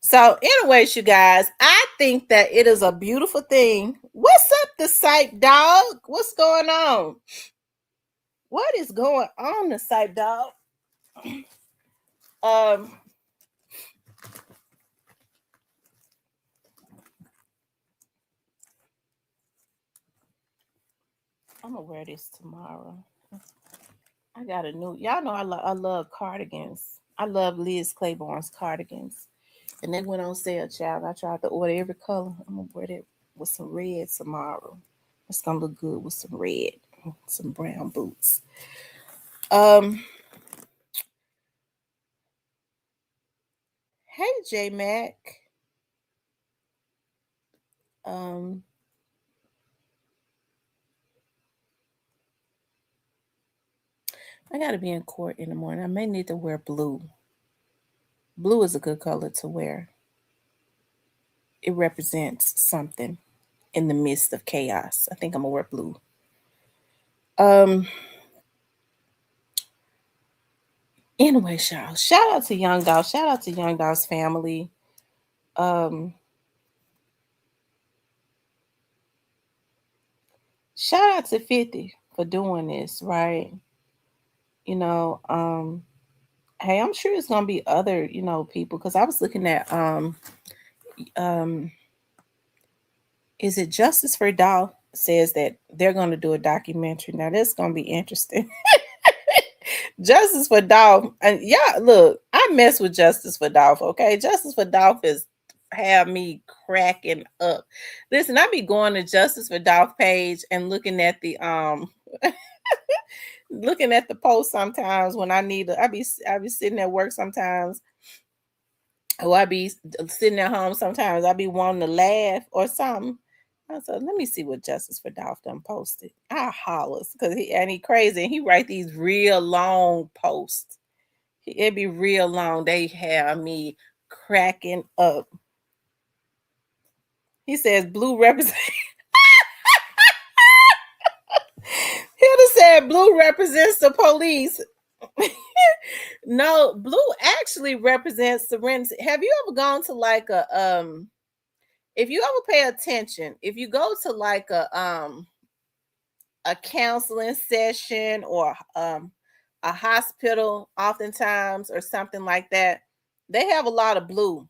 So, anyways, you guys, I think that it is a beautiful thing. What's up, the Sight Dog? What's going on? What is going on, the Sight Dog? Um, I'm gonna wear this tomorrow. I got a new. Y'all know I love cardigans. I love Liz Claiborne's cardigans, and they went on sale, child. I tried to order every color. I'm gonna wear that with some red tomorrow. It's gonna look good with some red, some brown boots. Um, hey J Mac. Um, I gotta be in court in the morning. I may need to wear blue. Blue is a good color to wear. It represents something in the midst of chaos. I think I'm gonna wear blue. Um. Anyway, y'all. Shout out to Young Dog. Shout out to Young Dog's family. Um. Shout out to 50 for doing this, right? You know. Hey, I'm sure it's gonna be other, people because I was looking at um is it Justice for Dolph says that they're going to do a documentary. Now that's going to be interesting. Justice for Dolph, and yeah, look, I mess with Justice for Dolph. Okay, Justice for Dolph is have me cracking up. Listen, I be going to Justice for Dolph page and looking at the looking at the post sometimes when I need to. I be sitting at work sometimes. Or I be sitting at home sometimes. I be wanting to laugh or something. I said, let me see what Justice for Dolph done posted. I hollers because he crazy and he write these real long posts. It be real long. They have me cracking up. He says blue represents. He'd have said blue represents the police. No, blue actually represents serenity. Have you ever gone to like a if you ever pay attention, if you go to like a counseling session or a hospital oftentimes or something like that, they have a lot of blue.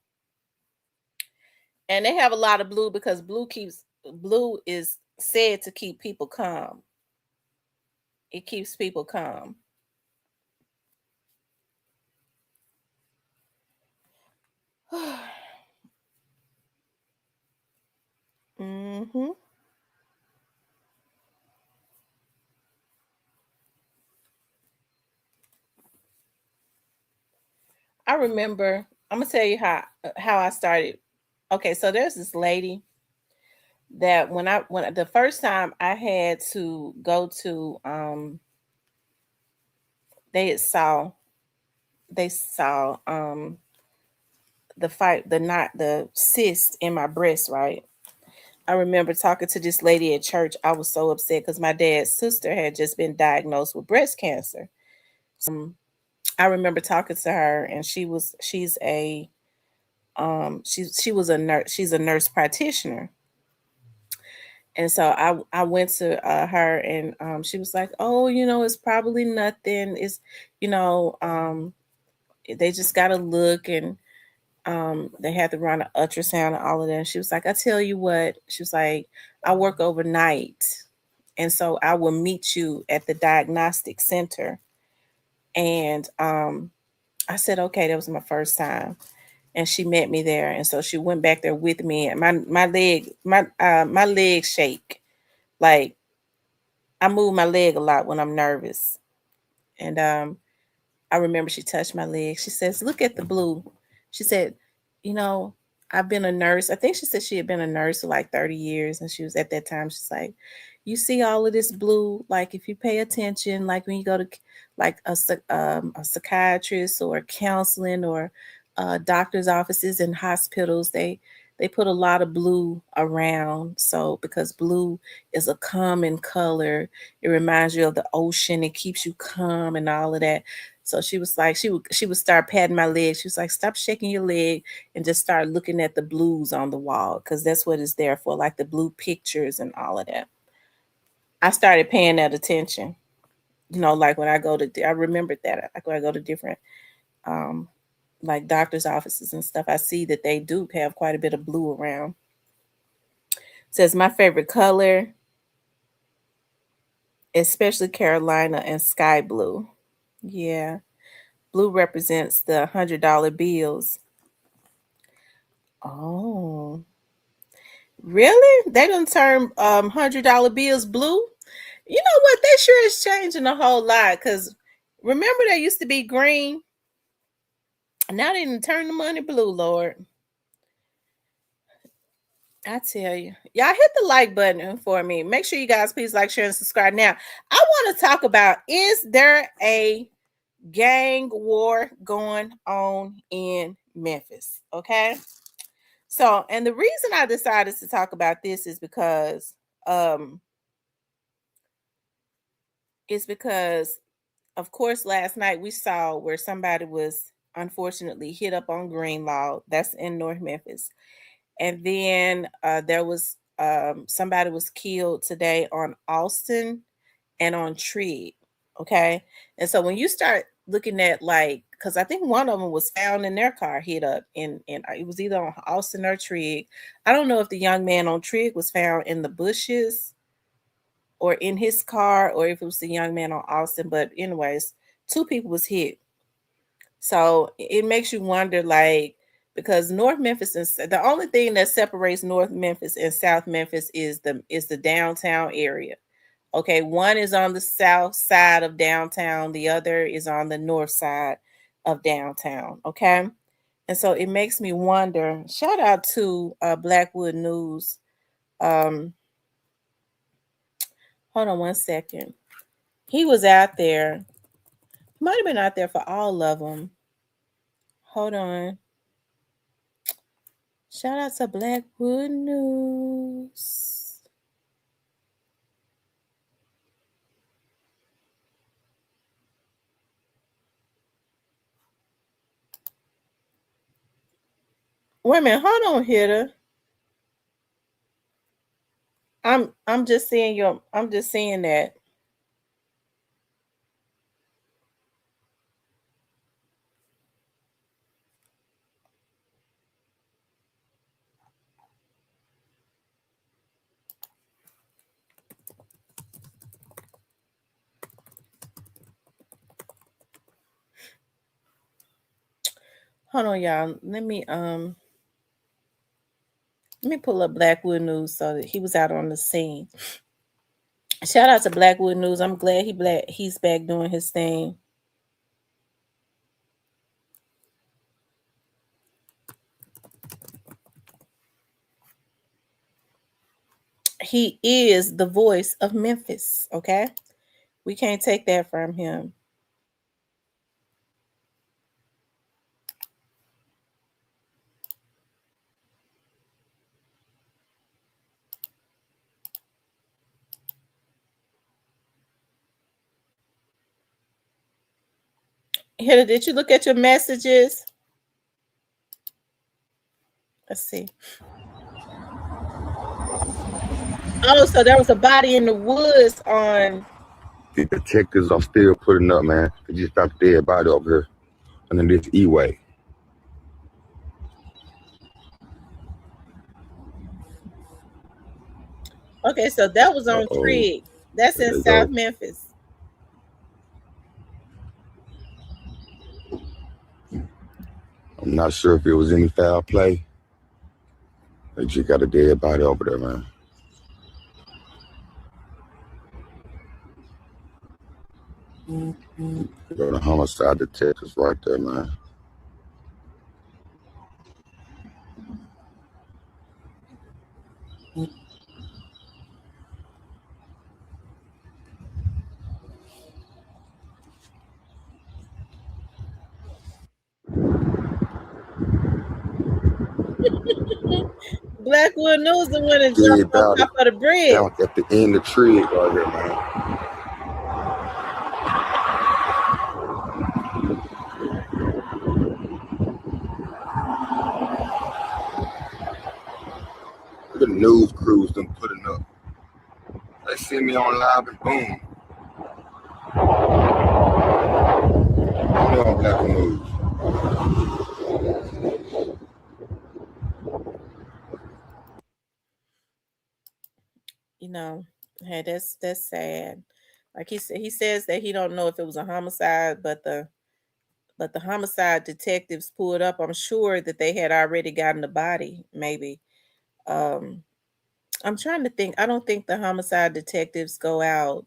And they have a lot of blue because blue is said to keep people calm. It keeps people calm. Mm-hmm. I remember. I'm gonna tell you how I started. Okay, so there's this lady that when the first time I had to go to they saw they saw the fight the not the cyst in my breast, right? I remember talking to this lady at church. I was so upset because my dad's sister had just been diagnosed with breast cancer. I remember talking to her, and she was a nurse. She's a nurse practitioner, and so I went to her, and she was like, "Oh, it's probably nothing. It's you know they just got to look and." They had to run an ultrasound and all of that. And she was like, I tell you what, she was like, I work overnight. And so I will meet you at the diagnostic center. And I said, okay, that was my first time. And she met me there. And so she went back there with me. And my legs shake. Like I move my leg a lot when I'm nervous. And I remember she touched my leg. She says, look at the blue. She said, you know, I've been a nurse. I think she said she had been a nurse for like 30 years. And she was at that time, she's like, you see all of this blue, like if you pay attention, like when you go to like a psychiatrist or counseling or doctor's offices and hospitals, they put a lot of blue around. So because blue is a calming color, it reminds you of the ocean. It keeps you calm and all of that. So she was like, she would start patting my leg. She was like, stop shaking your leg and just start looking at the blues on the wall because that's what it's there for, like the blue pictures and all of that. I started paying that attention. Like when I go to, I remembered that. Like when I go to different, um, like doctor's offices and stuff, I see that they do have quite a bit of blue around. It says my favorite color, especially Carolina and sky blue. Yeah, blue represents the $100 bills. Oh, really? They don't turn $100 bills blue. You know what? They sure is changing a whole lot. Cause remember they used to be green. Now they didn't turn the money blue, Lord. I tell you, y'all hit the like button for me. Make sure you guys please like, share, and subscribe. Now, I want to talk about, is there a gang war going on in Memphis? Okay. So, and the reason I decided to talk about this um is because of course last night we saw where somebody was unfortunately hit up on Greenlaw. That's in North Memphis. And then there was somebody was killed today on Austin and on Trigg. Okay. And so when you start looking at, like, because I think one of them was found in their car hit up in it was either on Austin or Trigg. I don't know if the young man on Trigg was found in the bushes or in his car or if it was the young man on Austin. But anyways, two people was hit. So it makes you wonder, like, because North Memphis is the only thing that separates North Memphis and South Memphis is the downtown area. Okay, one is on the south side of downtown, the other is on the north side of downtown. Okay, and so it makes me wonder. Shout out to Blackwood News. Um, Hold on one second. He was out there. He might have been out there for all of them. Hold on. Shout out to Blackwood News. Wait a minute, hold on, Hitter. I'm just seeing I'm just seeing that. Hold on, y'all. Let me pull up Blackwood News so that he was out on the scene. Shout out to Blackwood News. I'm glad he's back doing his thing. He is the voice of Memphis, okay? We can't take that from him. Hitter, did you look at your messages? Let's see. Oh, so there was a body in the woods on. The detectives are still putting up, man. They just found a dead body over here under this E-way. Okay, so that was on Trigg. That's in South Memphis. I'm not sure if it was any foul play. They just got a dead body over there, man. Go to homicide detectives right there, man. Blackwood News the one that Tell me jumped on about it. top of the bridge. Down at the end of the tree right here, man. The news crews them putting up. They see me on live and boom. Only on Black News. You know, hey, that's sad. Like he says that he don't know if it was a homicide, but the homicide detectives pulled up. I'm sure that they had already gotten the body. Maybe. Um, I'm trying to think. I don't think the homicide detectives go out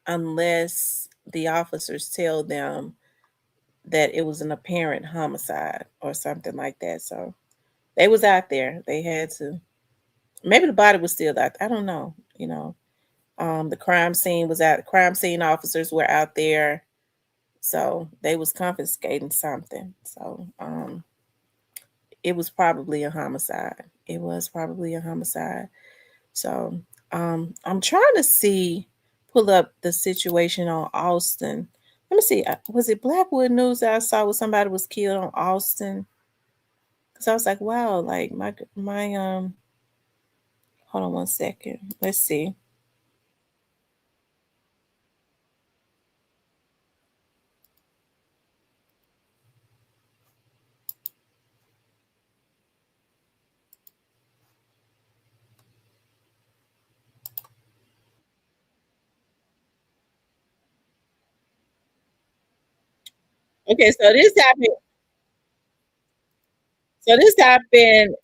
unless the officers tell them that it was an apparent homicide or something like that. So they was out there. They had to. Maybe the body was still out. I don't know. You know, the crime scene was out. Crime scene officers were out there, so they was confiscating something. So it was probably a homicide. It was probably a homicide. So I'm trying to pull up the situation on Austin. Let me see. Was it Blackwood News that I saw where somebody was killed on Austin? Because I was like, wow, like my. Hold on one second. Let's see. Okay, so this happened. So this happened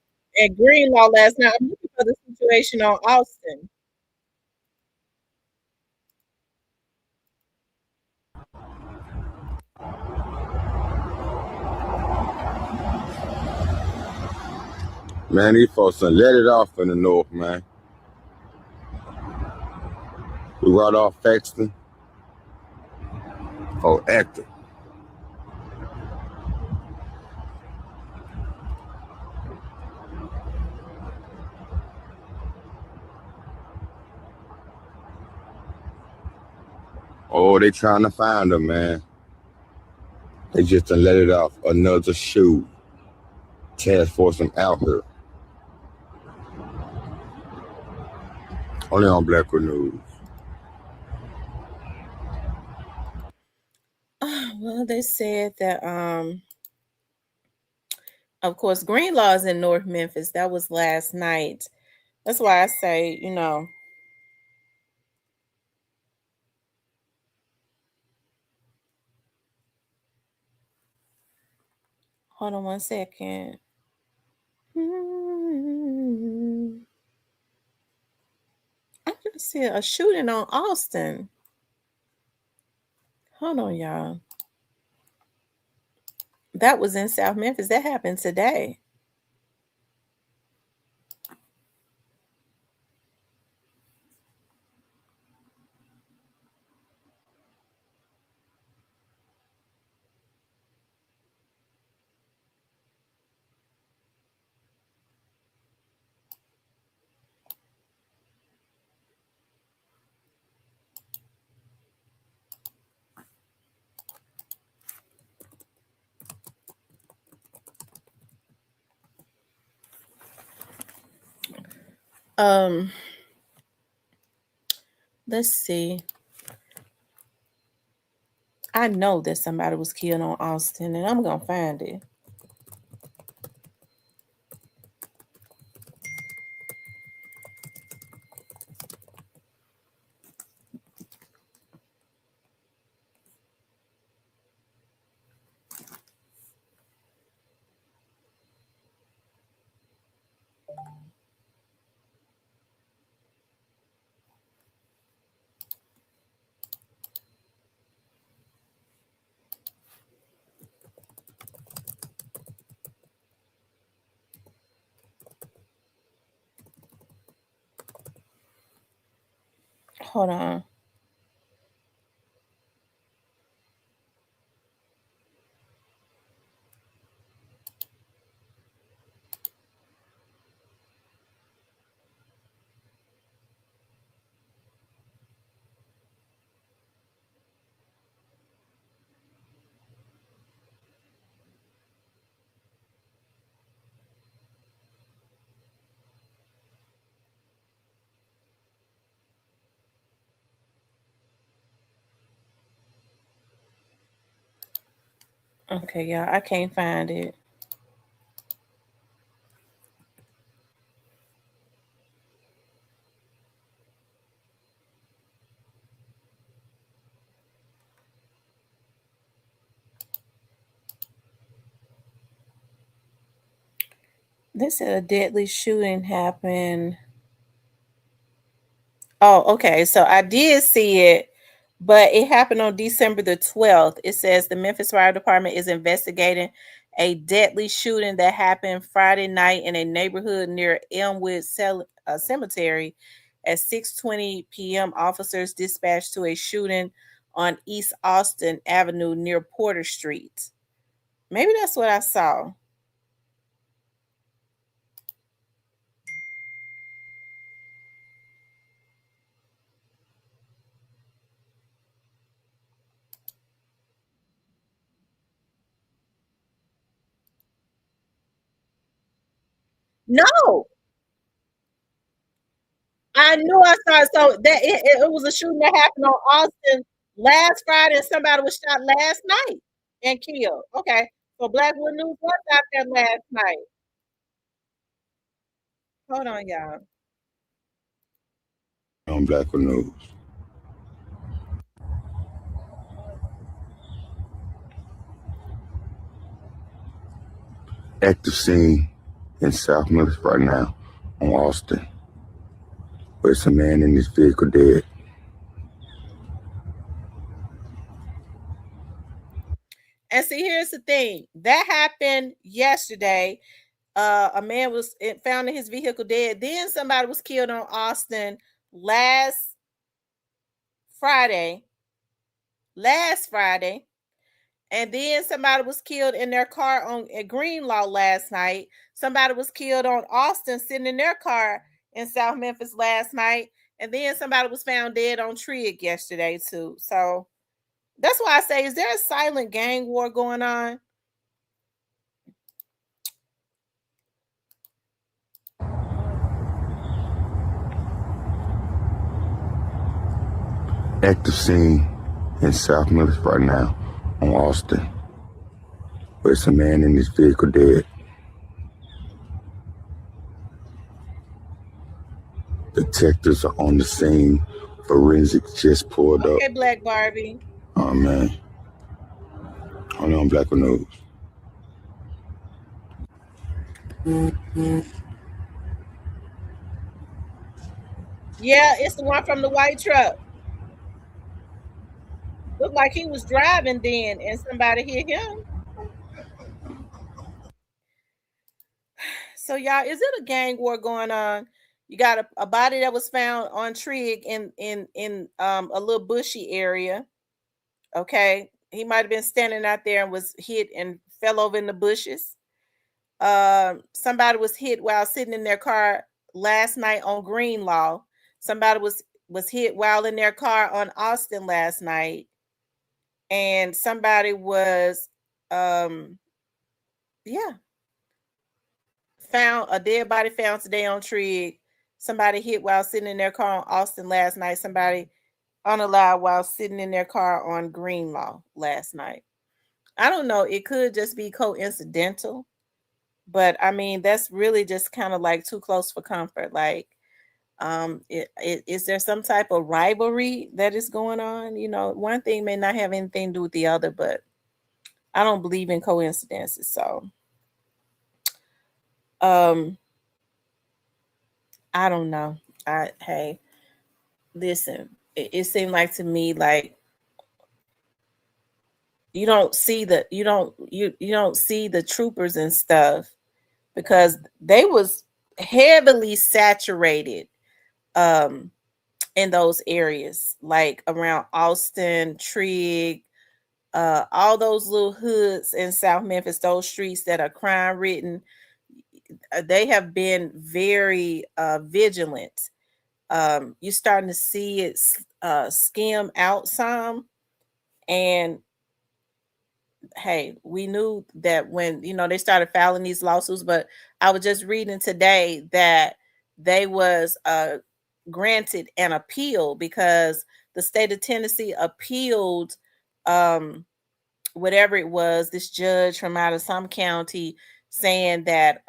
at Greenlaw last night. I'm looking for the situation on Austin. Man, these folks done let it off in the north, man. We right off Faxton. Oh, actor. Oh, they trying to find them, man. They just done let it off. Another shoe. Task force them out here. Only on Blackwood News. Well, they said that of course Greenlaw is in North Memphis. That was last night. That's why I say, hold on one second. I just see a shooting on Austin. Hold on, y'all. That was in South Memphis. That happened today. Um, let's see. I know that somebody was killed on Austin, and I'm gonna find it. Hold on. Okay, y'all, I can't find it. They said a deadly shooting happened. Oh, okay. So I did see it, but it happened on December the 12th. It says the Memphis Fire Department is investigating a deadly shooting that happened Friday night in a neighborhood near Elmwood Cemetery at 6:20 p.m. Officers dispatched to a shooting on East Austin Avenue near Porter Street. Maybe that's what I saw. No, I knew I saw it. So that it was a shooting that happened on Austin last Friday, and somebody was shot last night and killed. Okay, so Blackwood News was out there last night. Hold on, y'all. On Blackwood News. Active scene in South Memphis right now on Austin, where it's a man in his vehicle dead. And see, here's the thing that happened yesterday. A man was found in his vehicle dead. Then somebody was killed on Austin last Friday. Last Friday. And then somebody was killed in their car on at Greenlaw last night. Somebody was killed on Austin sitting in their car in South Memphis last night. And then somebody was found dead on Trigg yesterday too. So that's why I say, is there a silent gang war going on? Active scene in South Memphis right now on Austin, where it's a man in his vehicle dead. Detectives are on the scene. Forensics just pulled up. Okay, Black Barbie. Oh man. Only on Blackwood News. Yeah, it's the one from the white truck. Looked like he was driving then and somebody hit him. So y'all, is it a gang war going on? You got a body that was found on Trigg in a little bushy area. Okay, he might have been standing out there and was hit and fell over in the bushes. Somebody was hit while sitting in their car last night on Greenlaw. Somebody was hit while in their car on Austin last night, and somebody was yeah, found a dead body found today on Trigg. Somebody hit while sitting in their car on Austin last night. Somebody unalive while sitting in their car on Greenlaw last night. I don't know. It could just be coincidental, but I mean that's really just kind of like too close for comfort. Like, is there some type of rivalry that is going on? You know, one thing may not have anything to do with the other, but I don't believe in coincidences. So, um, I don't know. Hey, listen, it seemed like to me like you don't see the troopers and stuff because they was heavily saturated um in those areas like around Austin, Trigg, all those little hoods in South Memphis, those streets that are crime ridden. They have been very vigilant. You're starting to see it skim out some. And hey, we knew that when they started filing these lawsuits, but I was just reading today that they was granted an appeal because the state of Tennessee appealed um whatever it was, this judge from out of some county saying that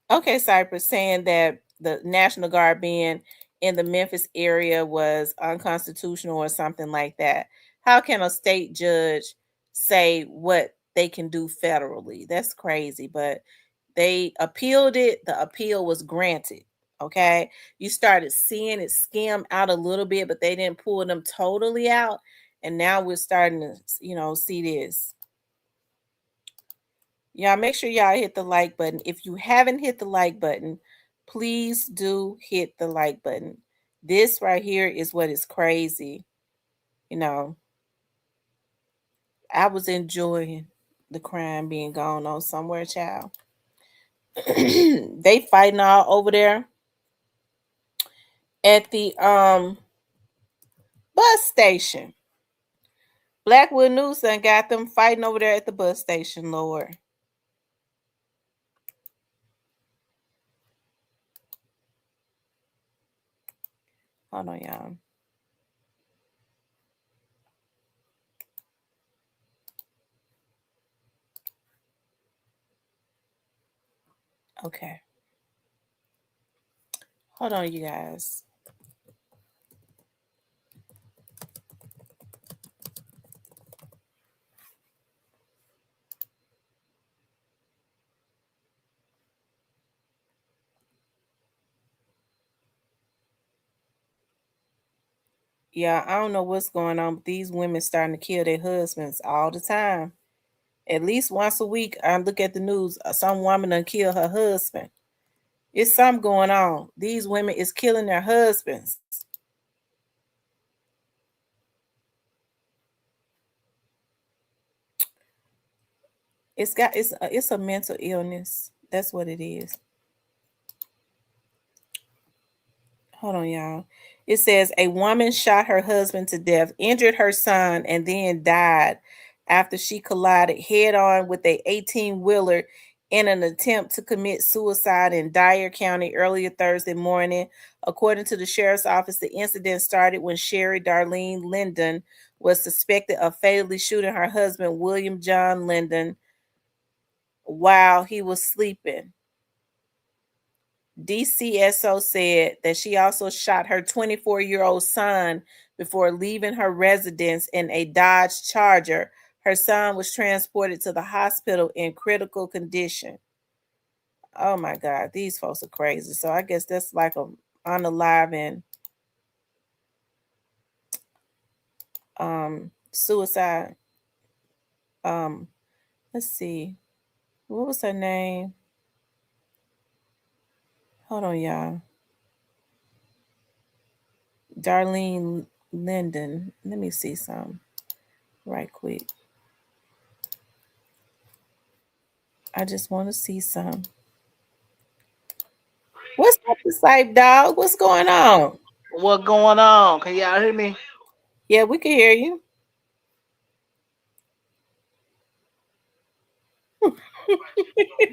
okay, Cypress, saying that the National Guard being in the Memphis area was unconstitutional or something like that. How can a state judge say what they can do federally? That's crazy. But they appealed it. The appeal was granted. Okay. You started seeing it skim out a little bit, but they didn't pull them totally out. And now we're starting to, see this. Y'all make sure y'all hit the like button. If you haven't hit the like button, please do hit the like button. This right here is what is crazy. You know, I was enjoying the crime being gone on somewhere, child. They fighting all over there at the bus station. Blackwood News done got them fighting over there at the bus station, Lord. Hold on, y'all. Okay. Hold on, you guys. Yeah, I don't know what's going on, but these women starting to kill their husbands all the time. At least once a week, I look at the news. Some woman done kill her husband. It's something going on. These women is killing their husbands. It's a mental illness. That's what it is. Hold on, y'all. It says a woman shot her husband to death, injured her son, and then died after she collided head on with a 18-wheeler in an attempt to commit suicide in Dyer County earlier Thursday morning. According to the sheriff's office, the incident started when Sherry Darlene Linden was suspected of fatally shooting her husband, William John Linden, while he was sleeping. DCSO said that she also shot her 24-year-old son before leaving her residence in a Dodge Charger. Her son was transported to the hospital in critical condition. Oh my God, these folks are crazy. So I guess that's like a unaliving suicide. Um, let's see. What was her name? Hold on, y'all. Darlene Linden. Let me see some right quick. I just want to see some. What's up, Snipe Dog? What's going on? What going on? Can y'all hear me? Yeah, we can hear you.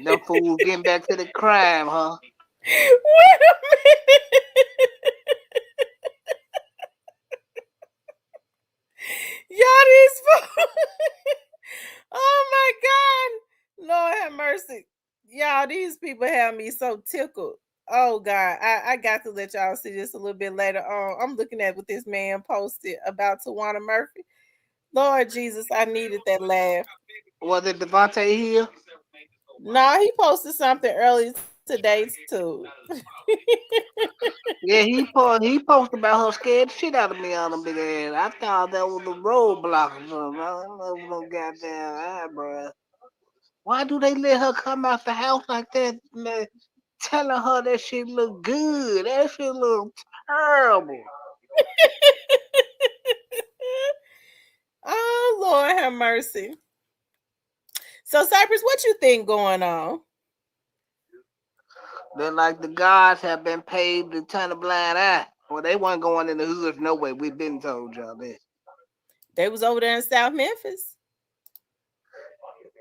Them fools getting back to the crime, huh? Wait a minute. Y'all these folks. Oh my God. Lord have mercy. Y'all, these people have me so tickled. Oh God. I got to let y'all see this a little bit later on. I'm looking at what this man posted about Tawana Murphy. Lord Jesus, I needed that laugh. Was it Devontae Hill? No, he posted something earlier today too. Yeah, he posted about her scared the shit out of me on the big ass. I thought that was a roadblock or something. I don't know no goddamn eyebrow. Why do they let her come out the house like that, man? Telling her that shit look good. That shit look terrible. Oh Lord have mercy. So Cypress, what you think going on? They're like the gods have been paid to turn a blind eye. Well, they weren't going in the hood no way. We've been told y'all this. They was over there in South Memphis.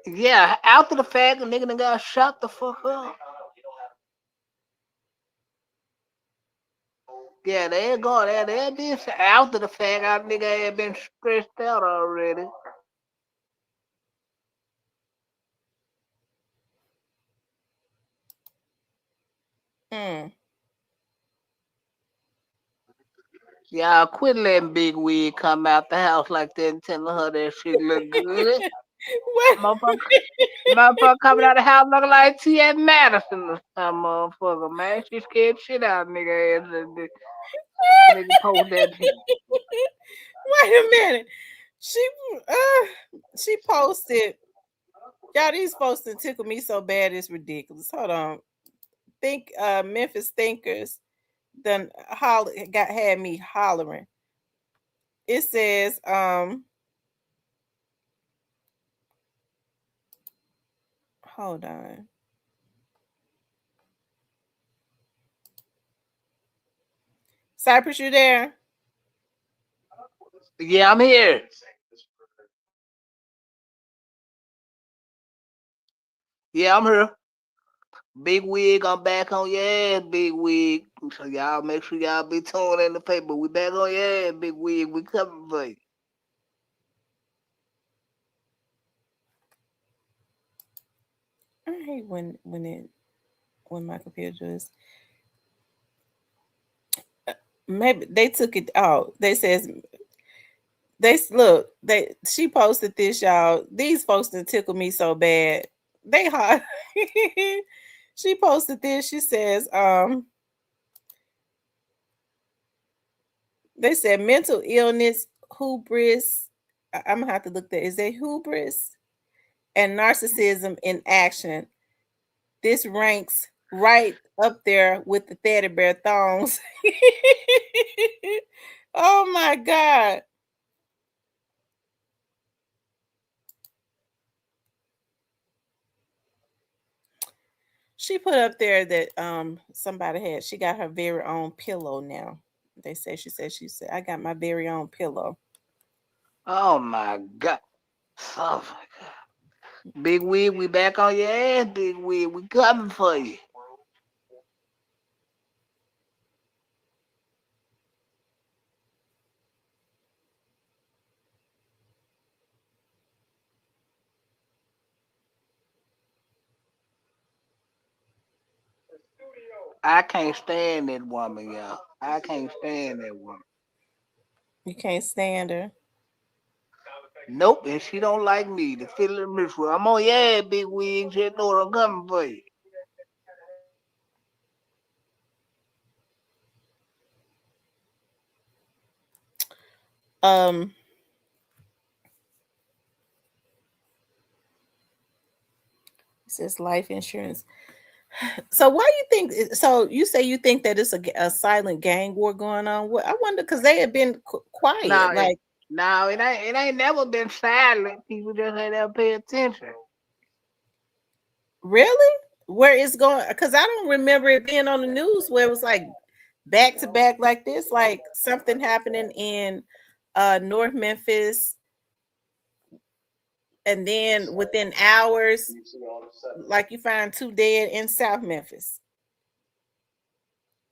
Yeah, after the fact, the nigga done got shot the fuck up. Yeah, they go there. They been after the fact. Our nigga had been stressed out already. Mm. Y'all quit letting Big Wig come out the house like that and telling her that shit look good. What? Motherfucker coming out the house looking like T.S. Madison or some motherfucker, man. She scared shit out of nigga ass. Nigga post that shit. Wait a minute. She she posted. Y'all, these folks that tickle me so bad it's ridiculous. Hold on. Think Memphis thinkers done had me hollering. It says, hold on. Cypress, you there? Yeah, I'm here. Yeah, I'm here. Big Wig, I'm back on your ass, Big Wig. So y'all make sure y'all be tuned in the paper. We back on your ass, Big Wig. We coming for you. I hate when my computer does. Maybe they took it out. They says look, she posted this, y'all. These folks that tickle me so bad. They hot. She posted this. She says, they said mental illness, hubris. I'm gonna have to look there. Is there hubris and narcissism in action? This ranks right up there with the teddy bear thongs. Oh my God. She put up there that she got her very own pillow now. She said I got my very own pillow. Oh my God. Oh my God. Big Wig, we back on your ass, Big Wig. We coming for you. I can't stand that woman, y'all. I can't stand that woman. You can't stand her. Nope, and she don't like me. The feeling miserable. I'm on your ass, Big Wig. Just know I'm coming for you. Um it says life insurance. So why you think? So you say you think that it's a silent gang war going on? What I wonder because they have been quiet. Now, it, Like now it ain't never been silent. People just ain't never pay attention. really, where it's going? Because I don't remember it being on the news where it was like back to back like this. Like something happening in North Memphis, and then within hours, like you find two dead in South Memphis.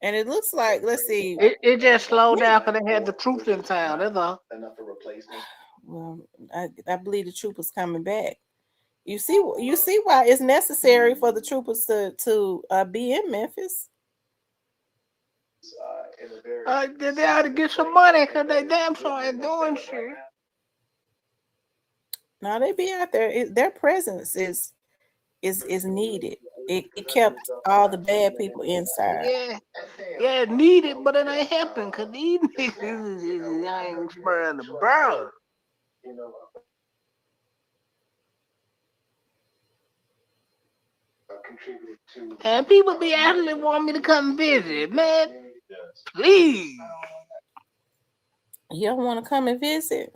And it looks like, let's see. It just slowed down because they had the troops in town. That's all. Well, I believe the troopers coming back. You see why it's necessary for the troopers to be in Memphis. They ought to get some money because they damn sure ain't doing shit. Now they be out there. Their presence is needed. It kept all the bad people inside. Yeah, yeah, it needed, but it ain't helping because these niggas ain't sparing the barrel. And people be asking me, want me to come visit. Man, please. You don't want to come and visit.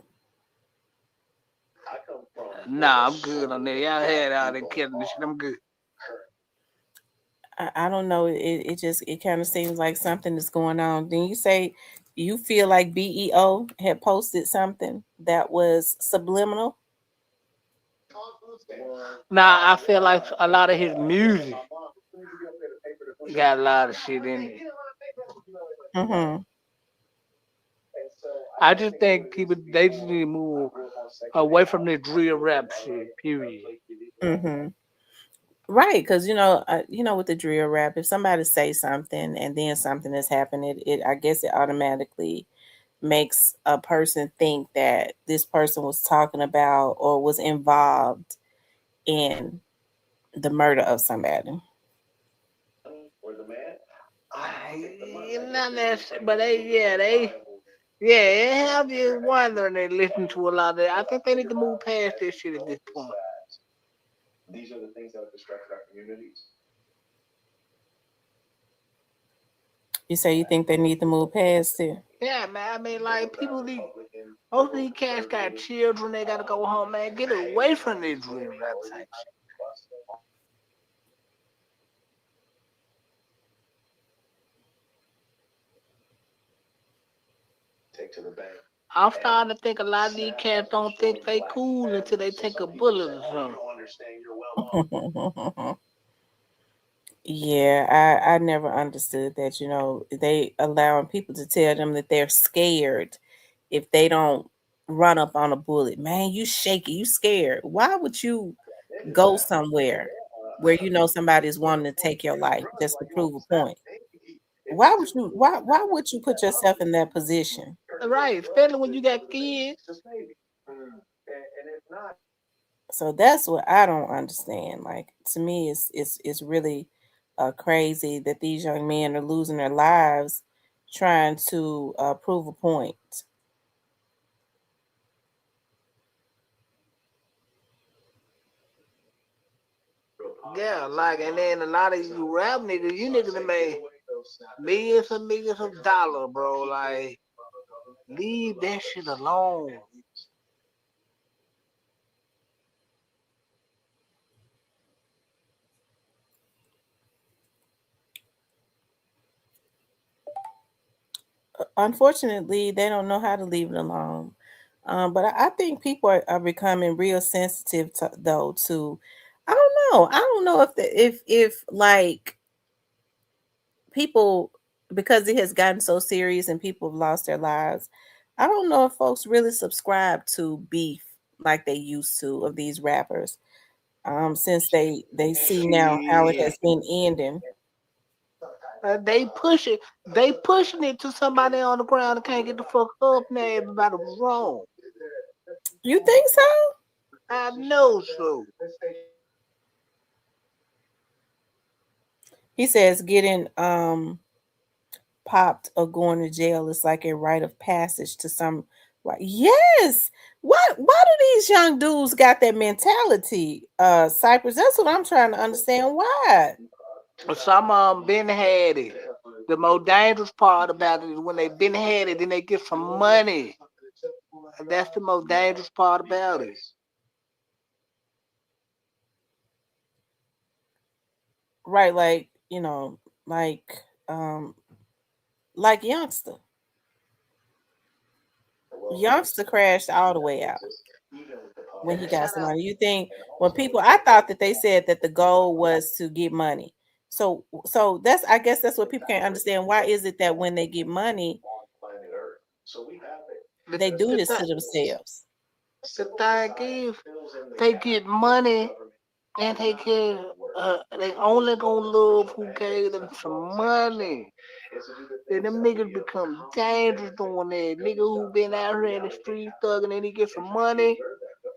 Nah, I'm good on that. Y'all had all that killing this shit. I'm good. I don't know. It kind of seems like something is going on. Then you say you feel like BEO had posted something that was subliminal. Nah, I feel like a lot of his music got a lot of shit in it. Mm-hmm. I just think people they just need to move away from the drill rap shit. Period. Mm-hmm. Right, because with the drill rap, if somebody say something and then something has happened, it I guess it automatically makes a person think that this person was talking about or was involved in the murder of somebody. Not necessarily, but yeah, it have you wondering. They listen to a lot of that. I think they need to move past this shit at this point. You say you think they need to move past it? Yeah, man. I mean, like people, most of these cats got children. They gotta go home, man. Get away from this drill rap type shit. I'm starting to think a lot of these cats don't think they cool until they take a bullet or something. Yeah, I never understood that. They allowing people to tell them that they're scared if they don't run up on a bullet. Man, you shaky, you scared. Why would you go somewhere where somebody's wanting to take your life just to prove a point? Why would you put yourself in that position? Right, especially when you got kids. So that's what I don't understand. Like, to me, it's really crazy that these young men are losing their lives trying to prove a point. Yeah, like, and then a lot of you rap niggas, you niggas that made millions of dollars, bro. Like, leave that shit alone. Unfortunately, they don't know how to leave it alone. But I think people are becoming real sensitive though to. I don't know. I don't know if like people, because it has gotten so serious and people have lost their lives. I don't know if folks really subscribe to beef like they used to of these rappers. Since they see now how it Shit. has been ending. They push it. They pushing it to somebody on the ground that can't get the fuck up now. Everybody was wrong. You think so? I know so. He says getting popped or going to jail is like a rite of passage to some. Why? Yes. Why do these young dudes got that mentality? Cypress. That's what I'm trying to understand. Why? Some of them been had it. The most dangerous part about it is when they been had it, then they get some money. And that's the most dangerous part about it. Right, like um like youngster crashed all the way out when he got some money. You think when people, I thought that they said that the goal was to get money. So that's, I guess that's what people can't understand. Why is it that when they get money, The, they do the, this to th- themselves? the thing is, they get money and they only gonna love who gave them some money. Then them niggas become dangerous doing that. Nigga who been out here in the street thugging and he get some money,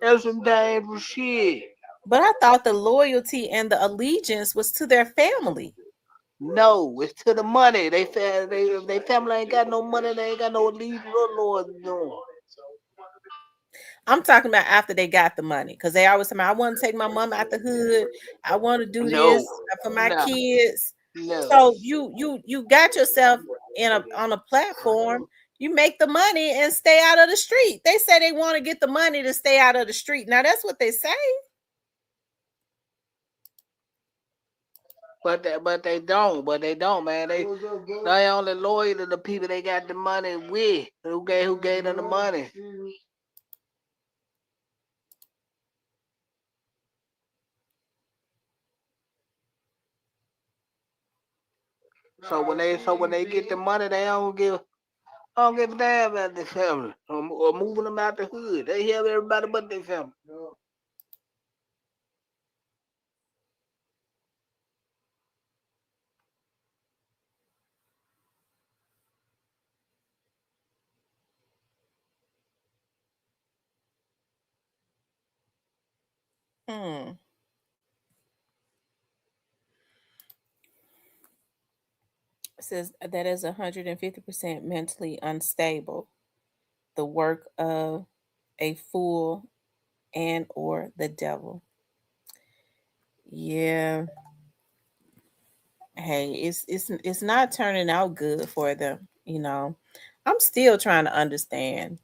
that's some dangerous shit. But I thought the loyalty and the allegiance was to their family. No, it's to the money. They family ain't got no money. They ain't got no lead or lord doing. I'm talking about after they got the money, because they always tell me, I want to take my mom out the hood. I want to do No, this for my no, kids. no. So you got yourself in a on a platform. You make the money and stay out of the street. They say they want to get the money to stay out of the street. Now that's what they say. But they don't. But they don't, man. They only loyal to the people they got the money with. Who gave them the money? So when they get the money, they don't give. I don't give a damn about their family or moving them out the hood. They help everybody but their family. Hmm. It says that is 150% mentally unstable. The work of a fool and or the devil. Yeah. Hey, it's not turning out good for them, you know. I'm still trying to understand.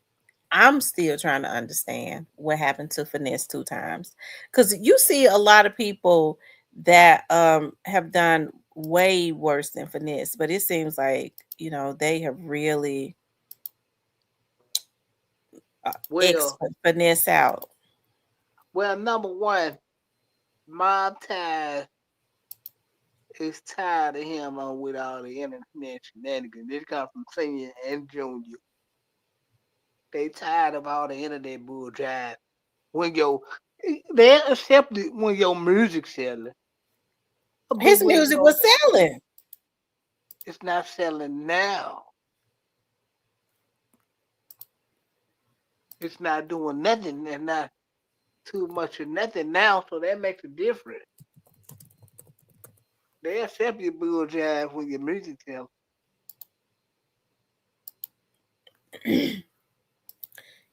I'm still trying to understand what happened to Finesse 2 times. Cuz you see a lot of people that have done way worse than Finesse, but it seems like, they have really X Well, Finesse out. number one, my time is tired of him on with all the internet shenanigans. This comes from senior and junior. They tired of all the internet bullshit. When your they accept it when your music selling. A big His way music go. was selling. It's not selling now. It's not doing nothing and not too much of nothing now, so that makes a difference. They accept your bullshit when your music selling.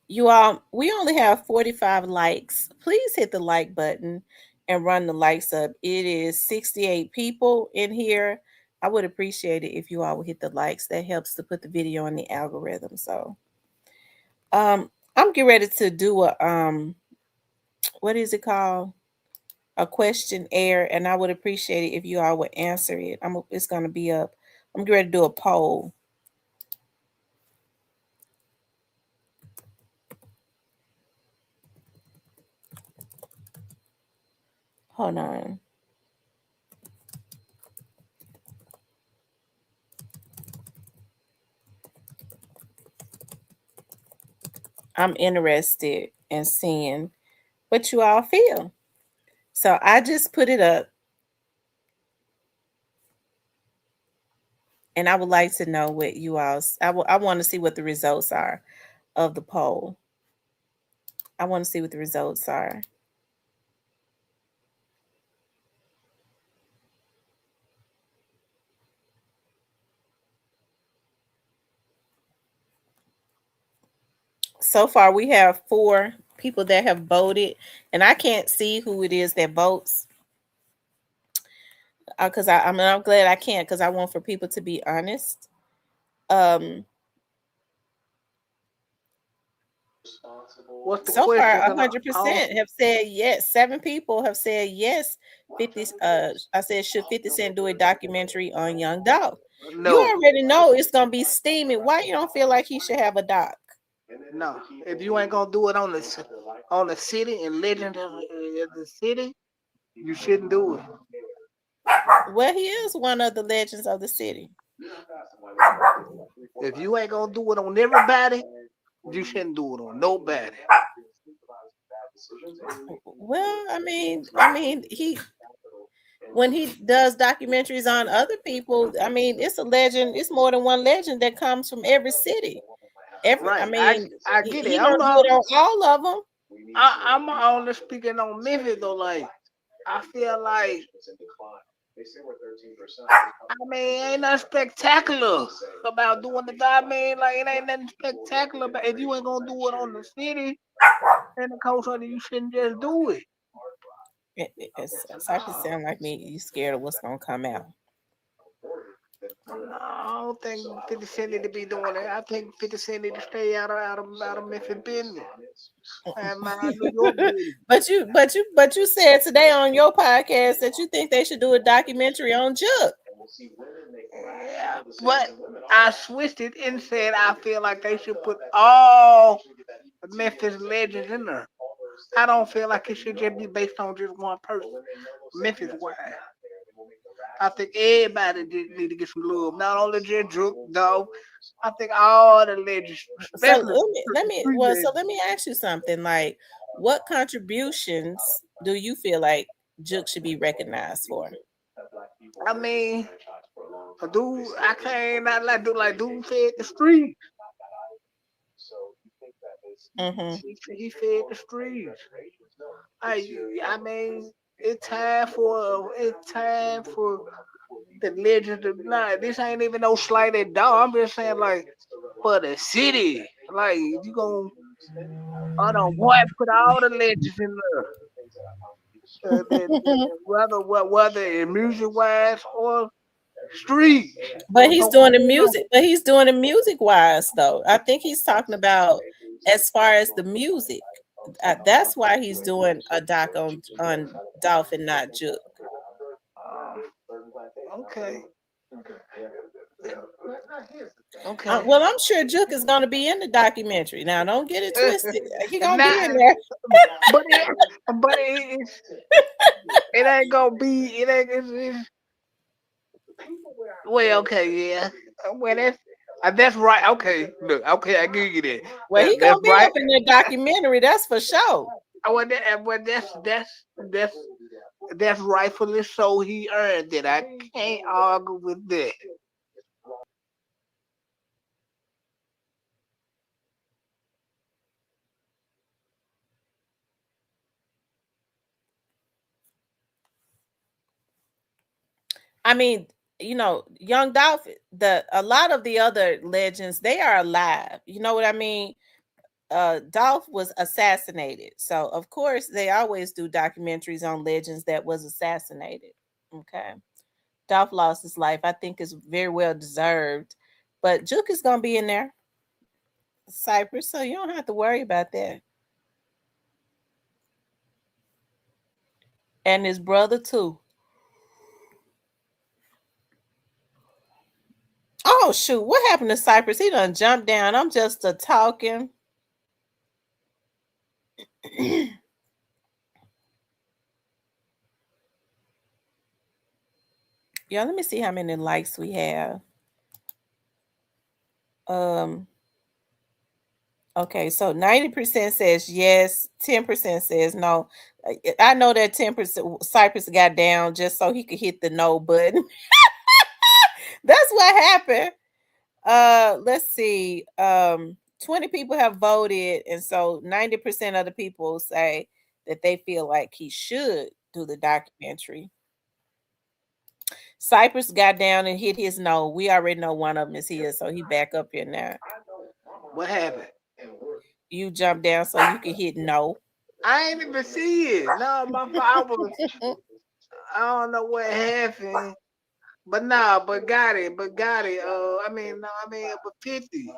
You all, we only have 45 likes. Please hit the like button and run the likes up. It is 68 people in here. I would appreciate it if you all would hit the likes. That helps to put the video on the algorithm. So, I'm getting ready to do a what is it called? A questionnaire, and I would appreciate it if you all would answer it. It's gonna be up. I'm getting ready to do a poll. Hold on. I'm interested in seeing what you all feel. So I just put it up, and I would like to know what you all's. I want to see what the results are of the poll. I want to see what the results are. So far, we have 4 people that have voted, and I can't see who it is that votes because I'm glad I can't because I want for people to be honest. Um, What's the so far, question? a Cause hundred I percent have said yes. 7 people have said yes. 50. I said should 50 Cent do a documentary on Young Dolph? You no, already know it's gonna be steaming. Why you don't feel like he should have a doc? no. If you ain't gonna do it on the city and legend of the city, you shouldn't do it. Well, he is one of the legends of the city. If you ain't gonna do it on everybody, you shouldn't do it on nobody. Well, I mean, he when he does documentaries on other people, I mean, it's a legend. It's more than one legend that comes from every city. I Right. mean, I he, get it. he don't do it on all of them. I'm only speaking on Memphis though. Like I feel like ain't nothing spectacular about doing the God man. Like it ain't nothing spectacular. But if you ain't gonna do it on the city and the coast, you shouldn't just do it. It's starting to sound like me. You scared of what's gonna come out. No, I don't think 50 Cent need to be doing that. I think 50 Cent need to stay out of Memphis business. And my New York business. but you said today on your podcast that you think they should do a documentary on Juke. Yeah, but I switched it and said I feel like they should put all the Memphis legends in there. I don't feel like it should just be based on just one person. Memphis wide. I think everybody need to get some love. Not only just Drake, dog. I think all the legends, So especially street so legends. let me ask you something. Like, what contributions do you feel like Juke should be recognized for? I mean, a dude, I can't not like do like dude fed the street. Mm-hmm. He fed the streets. I, I mean, it's time for the legend of not. This ain't even no slight at dog. I'm just saying like for the city. Like you gonna, I don't boy put all the legends in there. Whether in music wise or street. But So he's what doing the you know? music. But he's doing the music wise though. I think he's talking about as far as the music. That's why he's doing a doc on Dolphin, not Juke. Okay. Okay. Well, I'm sure Juke is going to be in the documentary. Now, don't get it twisted. He gonna be Not, in there. but it ain't gonna be. It ain't. Well, okay, yeah. Well, that's right. Okay, look, okay, I give you that. Well, he That's gonna be right. up in the documentary. That's for sure. Well, that's that's rightfully so. He earned it. I can't argue with that. I mean, Young Dolphin. The a lot of the other legends they are alive. You know what I mean? Dolph was assassinated, so of course they always do documentaries on legends that was assassinated. Okay, Dolph lost his life. I think is very well deserved, but Juke is gonna be in there, Cypress, so you don't have to worry about that. And his brother too. Oh shoot, what happened to Cypress? He done jumped down. I'm just a talking. Yeah, let me see how many likes we have. Um, okay, so 90% says yes, 10% says no. I know that 10% Cypress got down just so he could hit the no button. That's what happened. Let's see. 20 people have voted, and so 90% of the people say that they feel like he should do the documentary. Cypress got down and hit his no. We already know one of them is here, so he back up here now. What happened? You jump down so you can hit no. I ain't even see it. No, my fault. I don't know what happened. But nah, but got it. But got it. I mean, no, I mean, but 50.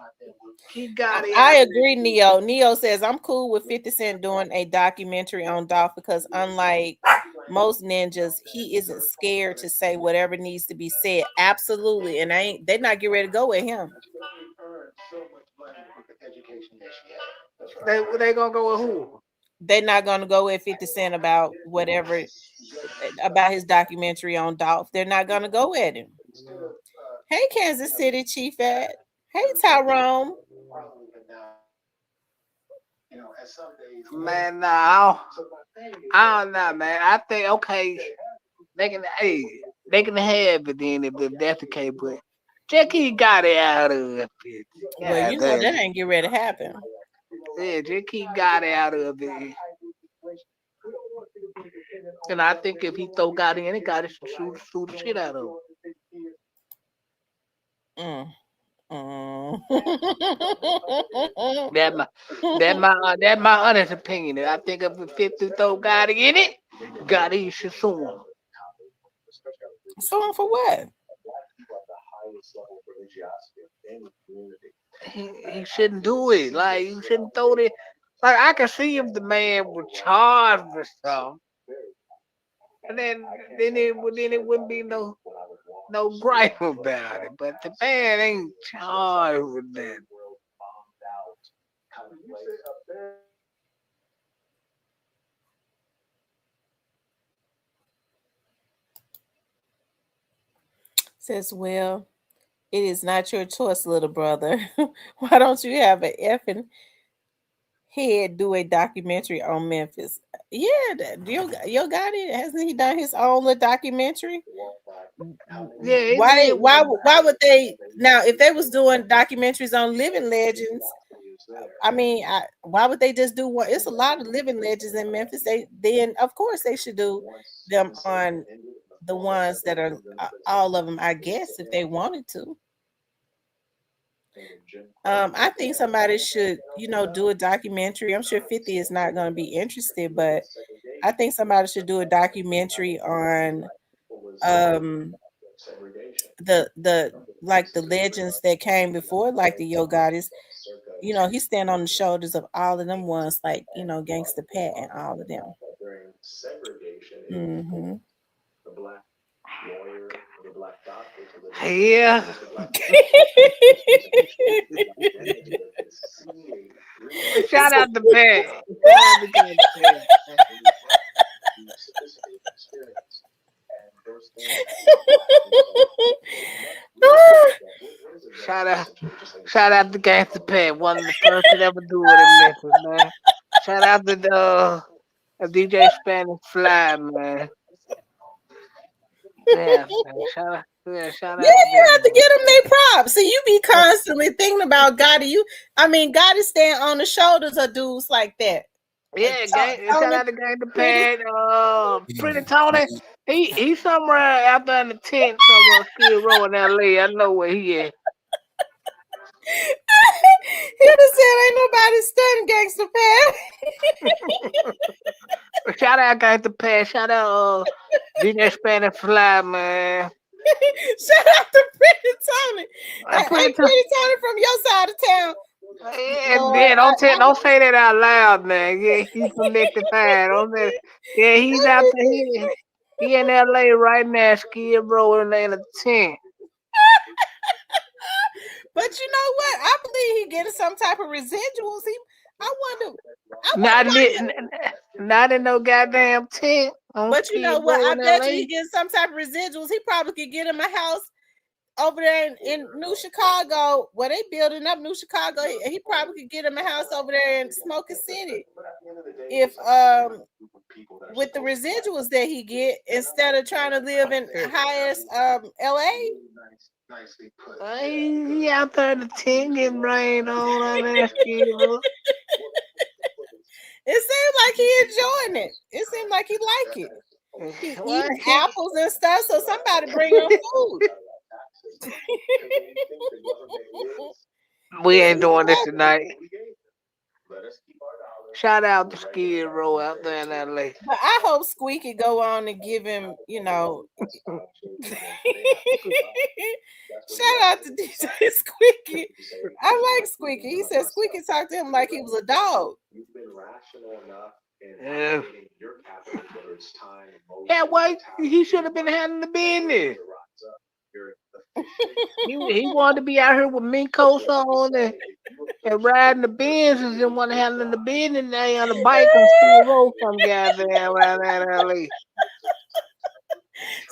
He got it I out agree, Neo. Neo says I'm cool with 50 Cent doing a documentary on Dolph because unlike most ninjas, he isn't scared to say whatever needs to be said. Absolutely. And they're not getting ready to go with him. They gonna go with who? They're not gonna go with 50 Cent about whatever about his documentary on Dolph. They're not gonna go at him. Hey Kansas City Chief Ed. Hey Tyrone. Man, nah, I don't know, man. I think okay, they can hey, they can have it then if that's the case, but Jackie got it out of it. Well, Yeah, you know damn. that ain't get ready to happen. Yeah, Jackie got it out of it. And I think if he throw got in, it got it shoot the shit out of him. Mm. Mm. That my that my honest opinion. I think if the 50 throw got in it, got it should sue him. So for what? He shouldn't do it. Like you shouldn't throw it. Like I can see if the man was charged with something, and then it wouldn't be no gripe about it. But the man ain't charged with that. Says, well, it is not your choice, little brother. Why don't you have an effing head do a documentary on Memphis? Yeah, Yo got it. Hasn't he done his own little documentary? Yeah, it Why did. why would they now if they was doing documentaries on living legends? I mean, why would they just do one? It's a lot of living legends in Memphis. They then of course they should do them on the ones that are all of them. I guess if they wanted to. I think somebody should, do a documentary. I'm sure 50 is not going to be interested, but I think somebody should do a documentary on um the like the legends that came before, like the Yo Goddess. He stand on the shoulders of all of them ones, like Gangsta Pat and all of them. Hmm. Yeah. Shout out to Pat. Shout out to Pat. Shout out, shout out to Gangsta Pat, one of the first to ever do it in Memphis, man. Shout out to the DJ Spanish Fly, man. Yeah, man. Shout Yeah, out to you them, have to man. get them their props. See, you be constantly thinking about Gotti. I mean, Gotti stand on the shoulders of dudes like that. Yeah, shout Tony, out to Gangsta pretty. Pat, Pretty Tony. He's somewhere out there in the tent somewhere, Skid Row in LA. I know where he at. He done said ain't nobody studying Gangsta Pat. Shout out Gangsta Pat. Shout out DJ Spanish Fly, man. Shout out to Pretty Tony. Hey, Pretty Tony. Pretty Tony from your side of town. Lord, Yeah, don't say that out loud, man. Yeah, he's from 55. Don't say. Yeah, he's out there. He in LA right now, Skid Row in a tent. but you know what? I believe he getting some type of residuals. I wonder. I Not wonder why. in, not in no goddamn tent on But you know Skid what? Row I in bet you LA. he getting some type of residuals. He probably could get him a house over there in New Chicago, where they building up New Chicago. He probably could get him a house over there in Smoking City. If with the residuals that he get, instead of trying to live in highest LA. He out there in the tent getting rained on out there, Skid Row. It seems like he enjoying it. It seems like he like it. He What? eating apples and stuff, so somebody bring him food. We He ain't doing this like it. tonight. Shout out to Skid Row out there in LA. But I hope Squeaky go on and give him, Shout out to DJ Squeaky. I like Squeaky. He said Squeaky talked to him like he was a dog. Yeah. Yeah, why he should have been handling the business. He wanted to be out here with mink coats on and riding the Benz and didn't want to handle the business. Now he on the bike on Skid Row some goddamn around that LA.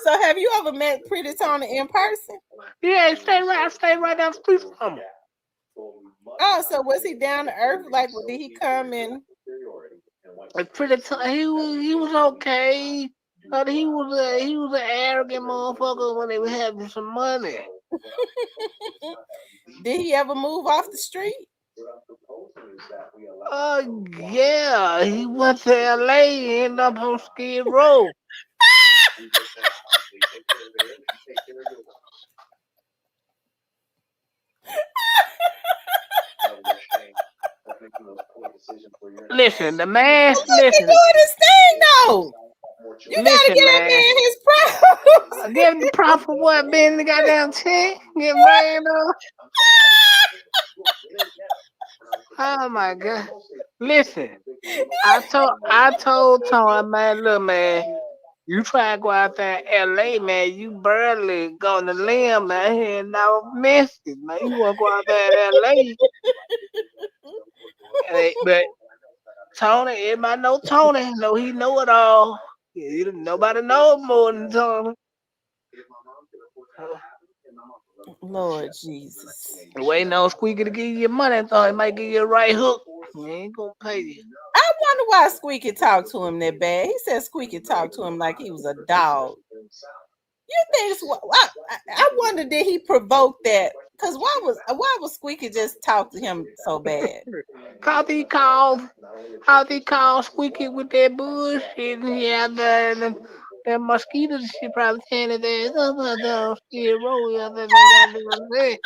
So have you ever met Pretty Tony in person? Yeah, I stay right down the street from him. Oh, so was he down to earth? Like, did he come and? He was okay. But he was an arrogant motherfucker when they were having some money. Did he ever move off the street? Yeah, he went to LA and ended up on Skid Row. Listen, the man. Well, look, he Listen, doing his thing though. You gotta listen, give that man. man his props. Give him the prop for what? Being in the goddamn tent, getting rained on. Oh my god! Listen, I told Tony, man, look, man, you try to go out there in LA, man, you barely going to limb out here in our Memphis, man. You want to go out there in LA, but Tony, everybody know Tony, know he know it all. Nobody knows more than Tony. Lord Jesus. Waiting on Squeaky to give you your money. I thought he might give you a right hook. He ain't gonna pay you. I wonder why Squeaky talked to him that bad. He said Squeaky talked to him like he was a dog. You think I wonder did he provoke that? Cause why was Squeaky just talk to him so bad? Cause he called, how they call Squeaky with that bullshit and he out there and them mosquitoes she probably saying that there's other skid row other than goddamn say.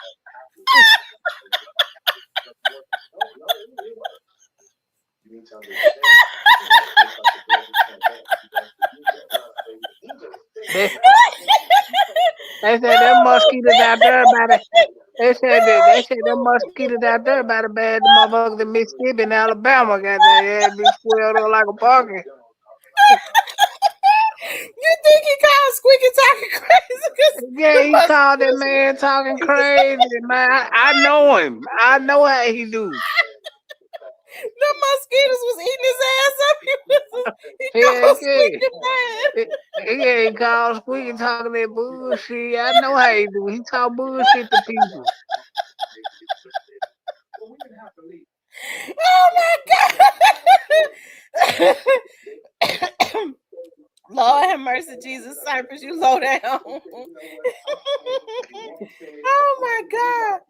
They they said them mosquitoes out there by the they said them mosquitoes out there by the bad the motherfuckers in Mississippi and Alabama got there, yeah, be swelled up like a pumpkin. You think he called Squeaky talking crazy? Cause Yeah, the he called that mosquitoes man talking was crazy, man. I know him. I know how he do. the mosquitoes was eating his ass up. He Heck called yeah. Squeaky bad. He ain't called Squeaky talking that bullshit. I know how he do. He talk bullshit to people. Oh my god. Lord have mercy, Jesus, Cypress, you low down. Oh my God,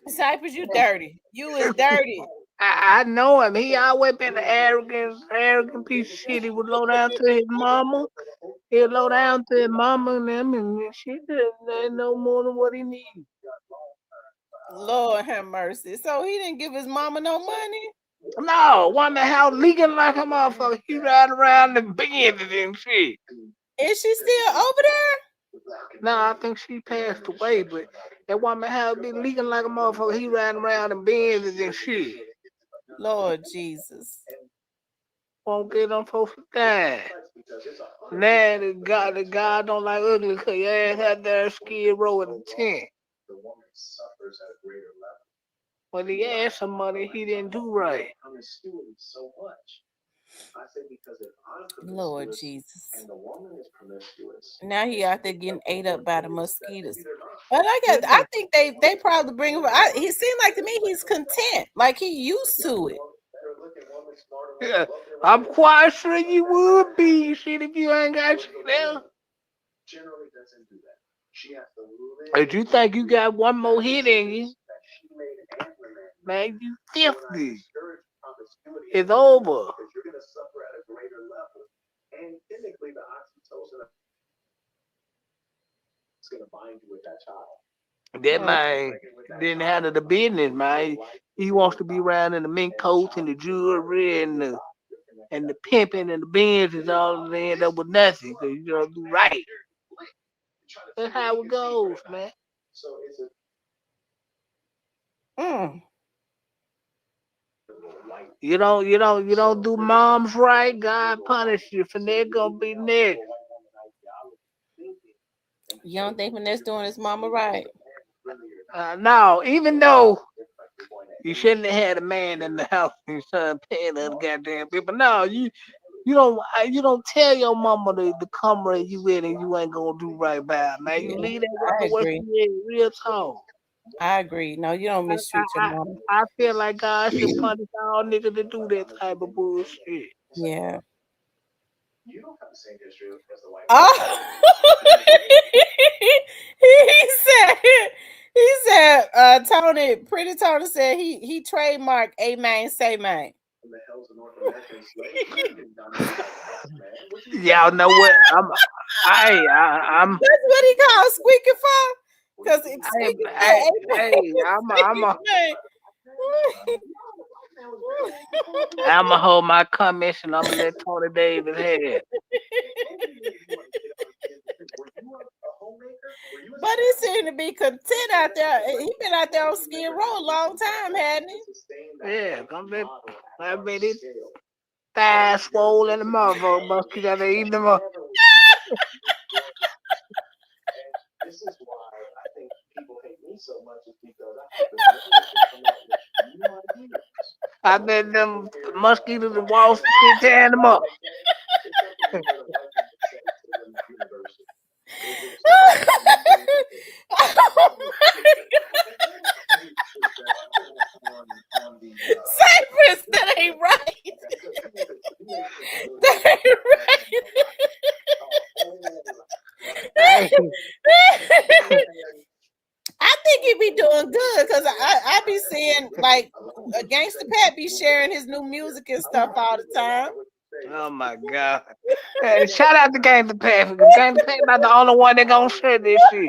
Cypress, you dirty. You is dirty. I know him. He always been an arrogant piece of shit. He would low down to his mama. He'll low down to his mama and them and shit. They know more than what he needs. Lord have mercy. So he didn't give his mama no money. No, one the house leaking like a motherfucker. He ride around the bends and shit. Is she still over there? No, I think she passed away, but that woman house be leaking like a motherfucker. He riding around the bends and shit. Lord Jesus. Won't get them folks to die. Now the God don't like ugly cause your ass out there skid row in the tent. When he asked some money, he didn't do right. Lord Jesus. Now he out there getting ate up by the mosquitoes. But I think they probably bring him. He seemed like to me he's content, like he used to it. Yeah, I'm quite sure you would be shit if you ain't got shit else. If you think you got one more hit in you, man, you 50. It's over. That Mm. man didn't handle the business, man. He wants to be around in the mink coats and the jewelry and the pimping and the bins is all they end up with nothing because you don't do right. That's how it goes, man. Mm. You don't do moms right, God punish you for they're gonna be next. You don't think Vanessa doing his mama right? Now, even though you shouldn't have had a man in the house and son paying other goddamn people. No, you don't tell your mama to come where you in and you ain't gonna do right by her. Now you Yeah, leave that I woman where agree. she is, real talk. I agree. No, you don't I, I, mistreat your I mama. I feel like God should punish all niggas to do that type of bullshit. Yeah. Oh, he said. Tony, pretty Tony said he trademarked a man say man. Y'all know what? I'm That's what he called squeaky for. Because squeaky said I, a man hey, say man. I'ma hold my comments and I'ma let Tony Davis have it. But he seemed to be content out there. He been out there on Skid Row a long time, hadn't he? Yeah, I bet it thighs swollen and the motherfucker must get out there eating them up. I bet them mosquitoes and Wall Street tearing them up. I think he be doing good because I be seeing like Gangsta Pat be sharing his new music and stuff all the time. Oh my god. Hey, shout out to Gang the Path, because Gang the Path about the only one that gonna share this shit.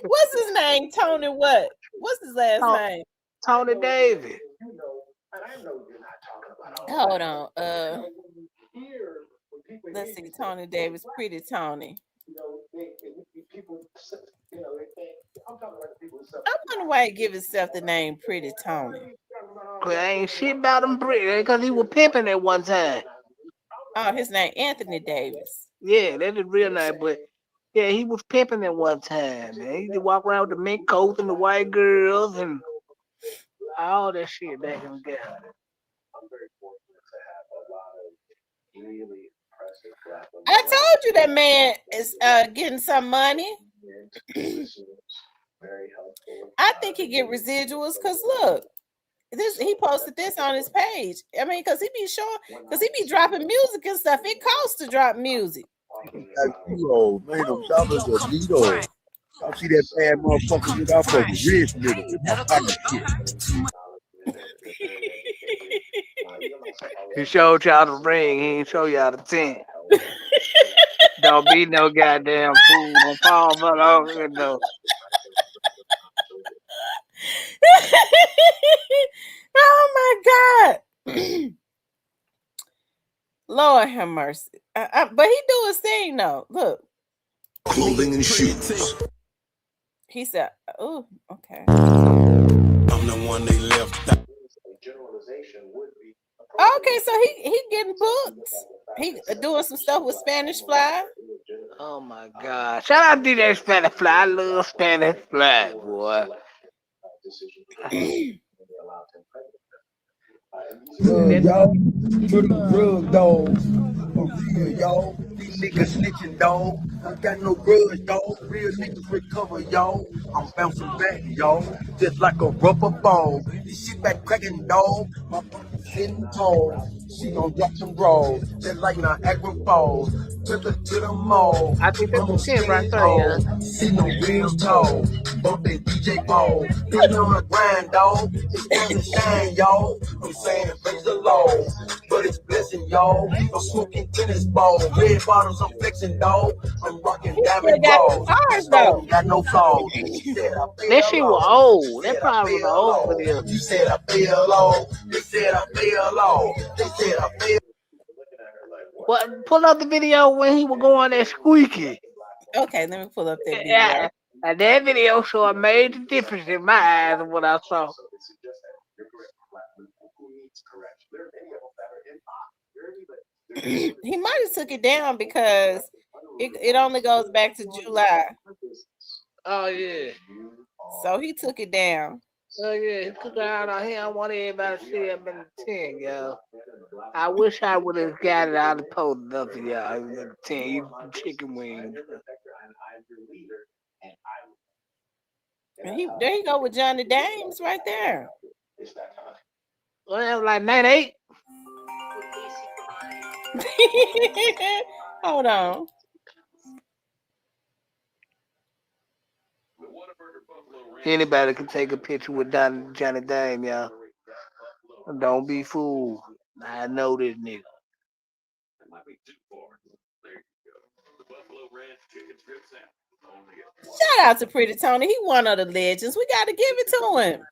What's his name? Tony what? What's his last To- name? Tony Davis. Hold on. Let's see. Tony Davis, Pretty Tony. I wonder why he give himself the name Pretty Tony. Cause I ain't shit about him because he was pimping at one time. Oh, his name Anthony Davis. Yeah, that's his real name, but yeah, he was pimping at one time, man. He used to walk around with the mink coats and the white girls and all that shit back in the day. I told you that man is getting some money. I think he get residuals because look, this he posted this on his page. I mean, because he be dropping music and stuff. It costs to drop music. Zero, man, I'm shopping for Zero. I see that bad motherfucker with our fucking rich nigga with my pocket shit. He showed y'all the ring, he ain't show y'all the 10. Don't be no goddamn fool. Don't fall for over though. Oh my God. Lord have mercy. But he do his thing though. Look. Clothing and shoes. He said, oh, okay. I'm the one they left out. Okay, so he getting books. He doing some stuff with Spanish Fly. Oh my god. Shout out to that Spanish Fly. I love Spanish Fly, boy. Y'all, to the drug dog. For real, y'all. These niggas snitching, dog. I got no grudge, dog. Real niggas recover, y'all. I'm bouncing back, y'all. Just like a rubber ball. This shit back cracking, dog. My fucking sitting tall. She gon' drop some rolls. Just like Niagara Falls. Took her to the mall. I think that's I'm the a 10 right skinny there, yeah. tall. Sitting on real tall. Bumping DJ Ball. Been on the grind, dog. It's time to shine, y'all. I'm saying praise the Lord. But it's blessing, y'all. I'm smoking tennis ball. Red bottoms, I'm flexing, dog. I'm rocking He still diamond got the balls. scars though. Stone got no flaws. You said I That fell shit was off. You old. That said I probably was an fell old off. video. You said I fell off. They said I fell off. They said I fell. What? Pull up the video when he was going that squeaky. Okay, let me pull up that video. Yeah, and that video show a major difference in my eyes of what I saw. He might have took it down because it only goes back to July. Oh yeah. So he took it down. Oh yeah, he took it out on him. I want everybody to see him in the 10, yo. I wish I would have got it out of posted up for y'all. In the 10, eat some chicken wings. And there you go with Johnny Dames right there. Well, that was like 98. Hold on. Anybody can take a picture with Johnny Dame, y'all. Don't be fooled. I know this nigga. Shout out to Pretty Tony. He one of the legends. We got to give it to him.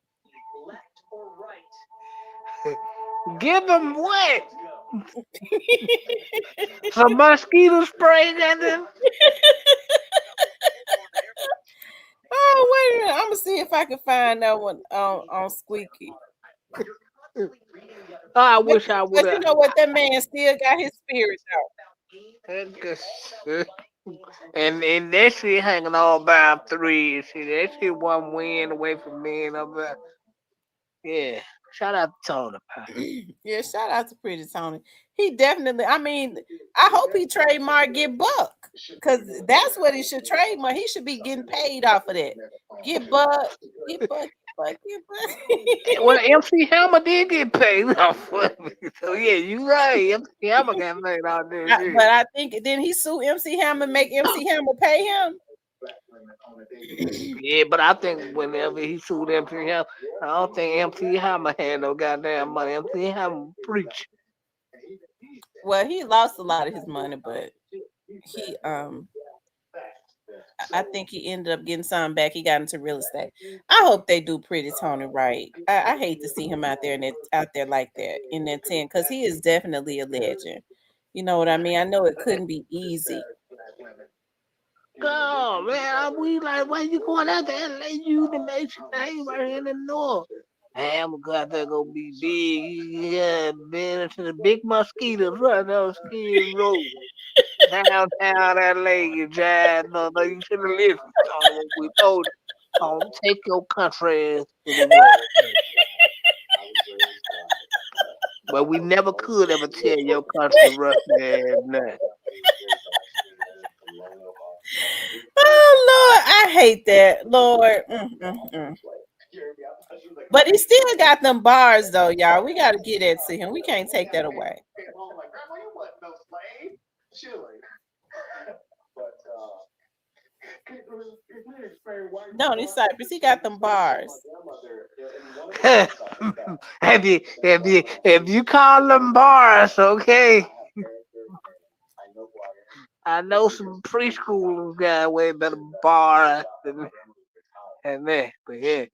Give him what? Some mosquito spray, goddamn. Oh, wait a minute. I'm gonna see if I can find that one on Squeaky. I wish I would But you have. know what? That man still got his spirit out. And that shit hanging all by 3 and shit. That shit one win away from being up there. Yeah. Shout out to Tony. Yeah, shout out to Pretty Tony. He definitely. I mean, I hope he trademark Get Buck because that's what he should trademark. He should be getting paid off of that. Get Buck. Get Buck. Fuck you, Well, buddy. MC Hammer did get paid. No, fuck me. So yeah, you right. MC Hammer got paid all this But shit. I think then he sue MC Hammer, make MC Hammer pay him. Yeah, but I think whenever he sued MC Hammer, I don't think MC Hammer had no goddamn money. MC Hammer preach. Well, he lost a lot of his money, but he I think he ended up getting some back. He got into real estate. I hope they do Pretty Tony right. I hate to see him out there and out there like that in that tent because he is definitely a legend. You know what I mean? I know it couldn't be easy. Oh man, we like, why you going out there and let you the nation name right here in the north? Hey, I'm gonna go out there go be big. Yeah, man, to the big mosquitoes right down Skid Row. Downtown LA, you jazz. No, you should have listened to what we told you. Take your country ass to the road. But we never could ever tell your country rough ass nothing. Oh Lord, I hate that, Lord. But he still got them bars though, y'all. We got to get that to him. We can't take that away. No, this Cypress, he got them bars. if you call them bars, okay. I know some preschoolers got way better bars than that. But yeah.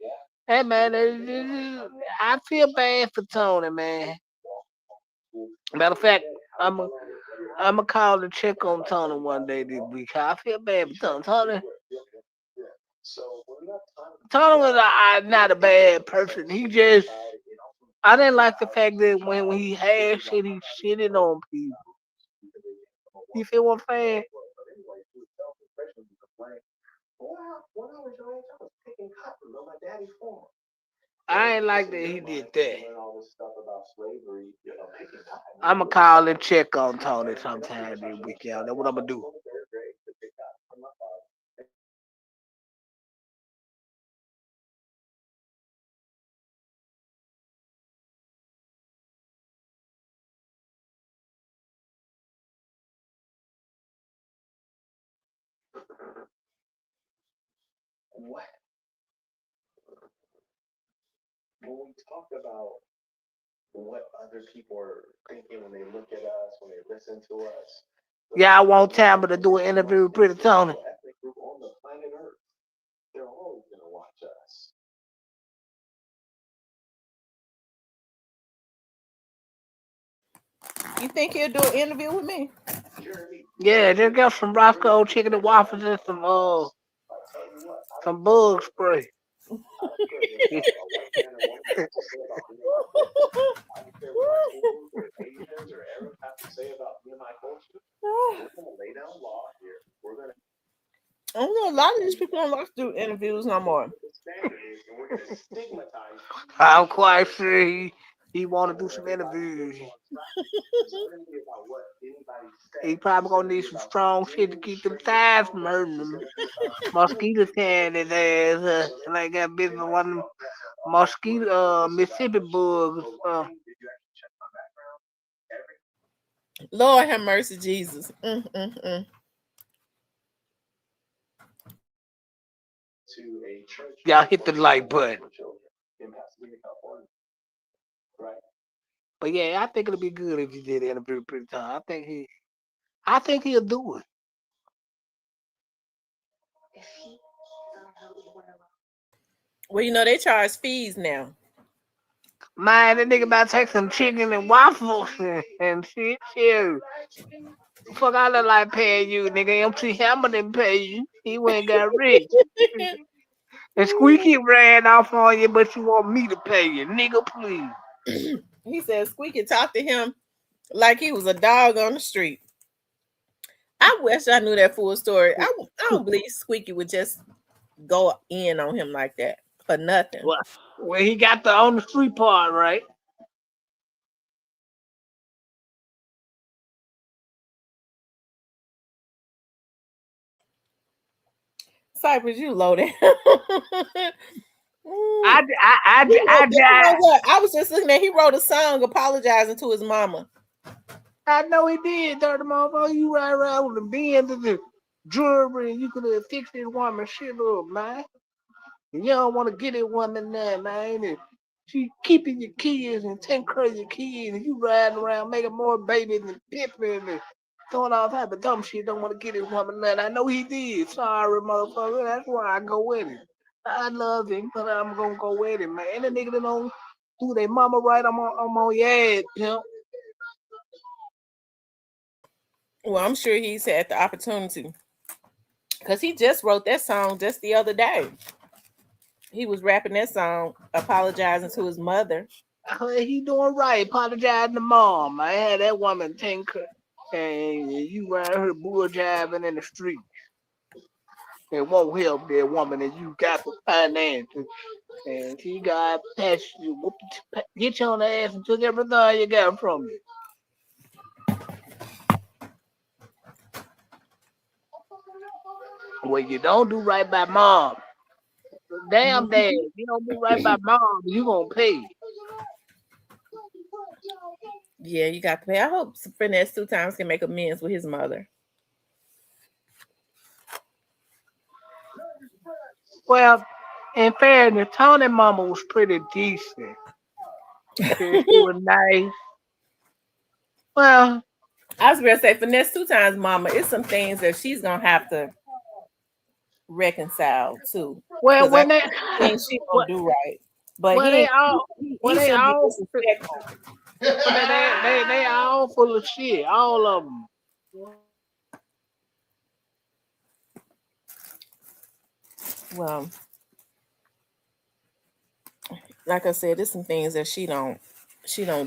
Hey man, I feel bad for Tony, man. Matter of fact, I'm gonna call and check on Tony one day this week. I feel bad for Tony. Tony was not a bad person. He just I didn't like the fact that when he had shit, he shitted on people. You feel what I'm saying? I ain't like that he did that. I'ma call and check on Tony sometime this week, y'all. That's what I'm gonna do. Yeah, I want Tampa to do an interview with Pretty Tony. You think he'll do an interview with me? Yeah, just got some Roscoe chicken and waffles and some bug spray. I don't know. A lot of these people don't like to do interviews no more. I'm quite sure he want to do some interviews. He probably gonna need some strong shit to keep them thighs from hurting them. Mosquitoes tearing his ass. Like got bit by one of them mosquito Mississippi bugs. Lord have mercy, Jesus. Y'all hit the like button. But yeah, I think it'll be good if you did the interview pretty time. I think he'll do it. Well, you know they charge fees now. Man, that nigga about to take some chicken and waffles and shit. Shit. Fuck, I look like paying you, nigga. MC Hammer didn't pay you. He went and got rich. And Squeaky ran off on you, but you want me to pay you, nigga, please. He said Squeaky talked to him like he was a dog on the street. I wish I knew that full story. I don't believe Squeaky would just go in on him like that for nothing. Well, he got the on the street part, right? Cypress, you loaded. I, I, You I, know what? I was just looking at. He wrote a song apologizing to his mama. I know he did, dirty motherfucker. You ride around with the bins and the jewelry, and you could have fixed this woman shit up, man. And you don't want to get this woman there, man. And she keeping your kids and taking care of your kids, and you riding around making more babies and pimping and doing all type of dumb shit. Don't want to get this woman there. I know he did. Sorry, motherfucker. That's why I go with him. I love him, but I'm gonna go with him, man. And the nigga that don't do their mama right, I'm on your ass, pimp. Well, I'm sure he's had the opportunity because he just wrote that song just the other day. He was rapping that song, apologizing to his mother. He doing right. Apologizing to mom. I had that woman think and you around her bull jiving in the street. It won't help that woman and you got the finances. And she got past you, get you on the ass and took everything you got from you. Well, you don't do right by mom. Damn dad, you don't do right by mom, you gonna pay. Yeah, you got to pay. I hope Finesse 2 Times can make amends with his mother. Well, in fairness, Tony mama was pretty decent. She was nice. Well, I was going to say, Finesse 2 Times mama, it's some things that she's going to have to reconcile too. well, Because I when they, think she well, going to do right. But well, he they ain't, all, well, he they shouldn't be all, disrespectful. but they all full of shit, all of them. Well, like I said, there's some things that she don't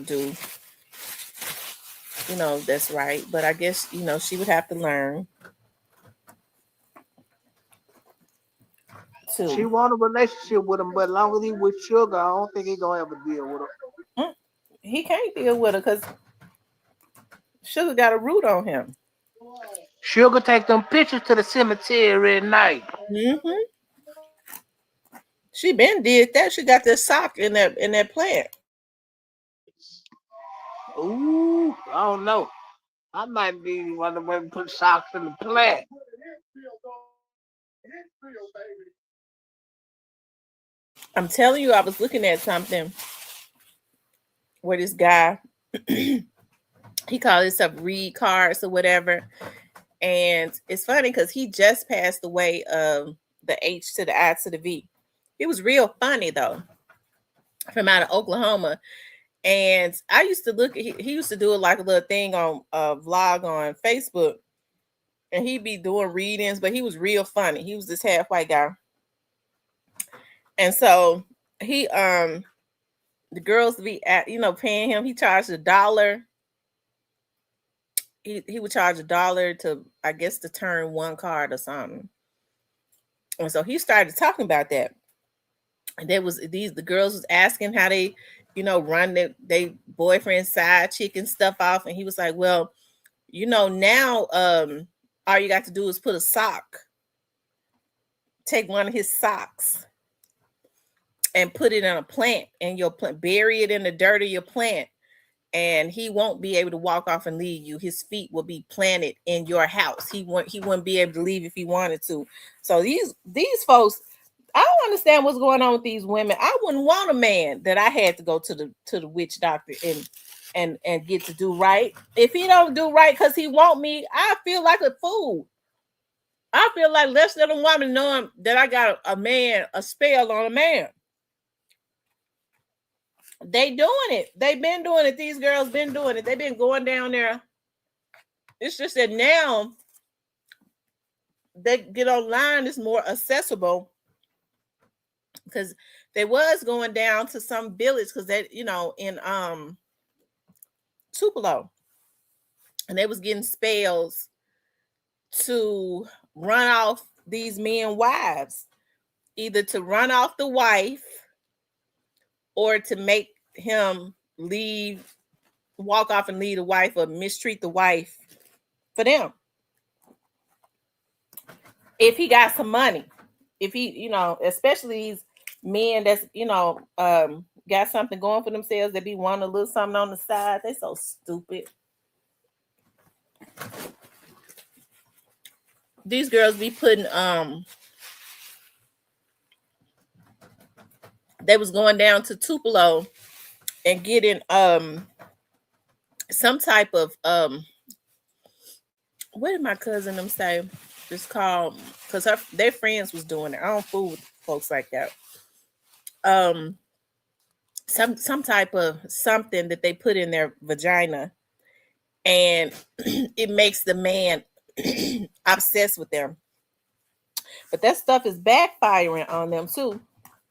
do, that's right. But I guess, she would have to learn She too. want a relationship with him, but as long as he with Sugar, I don't think he gonna ever deal with her. Mm, he can't deal with her because Sugar got a root on him. Sugar take them pictures to the cemetery at night. Hmm. She been did that. She got this sock in that plant. Ooh, I don't know. I might be one of the women put socks in the plant. I'm telling you, I was looking at something where this guy he called himself Read Cards or whatever, and it's funny because he just passed away of the H to the I to the V. He was real funny though, from out of Oklahoma. And I used to look at he used to do like a little thing on a vlog on Facebook, and he'd be doing readings, but he was real funny. He was this half white guy. And so he the girls be at paying him. He charged $1. He would charge $1 to, I guess, to turn one card or something. And so he started talking about that. And there was the girls was asking how they, run they boyfriend side chick and stuff off. And he was like, well, now all you got to do is put a sock, take one of his socks and put it in a plant and your plant, bury it in the dirt of your plant, and he won't be able to walk off and leave you. His feet will be planted in your house. He wouldn't be able to leave if he wanted to. So these folks, I don't understand what's going on with these women. I wouldn't want a man that I had to go to the witch doctor and get to do right. If he don't do right because he want me, I feel like a fool. I feel like less than a woman knowing that I got a spell on a man. They doing it. They've been doing it. These girls been doing it. They've been going down there. It's just that now they get online, it's more accessible because they was going down to some village because they, in Tupelo, and they was getting spells to run off these men wives, either to run off the wife or to make him walk off and leave the wife or mistreat the wife for them. If he got some money, if he, especially men that's got something going for themselves, that be wanting a little something on the side. They so stupid. These girls be putting they was going down to Tupelo and getting some type of what did my cousin them say? It's called, because their friends was doing it. I don't fool with folks like that. Some type of something that they put in their vagina, and it makes the man obsessed with them. But that stuff is backfiring on them too,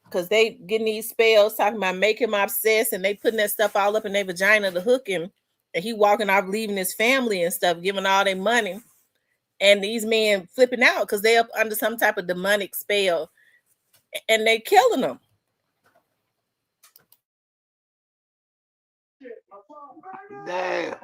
because they getting these spells talking about making him obsessed, and they putting that stuff all up in their vagina to hook him, and he walking off leaving his family and stuff, giving all their money, and these men flipping out because they up under some type of demonic spell, and they killing them. Damn.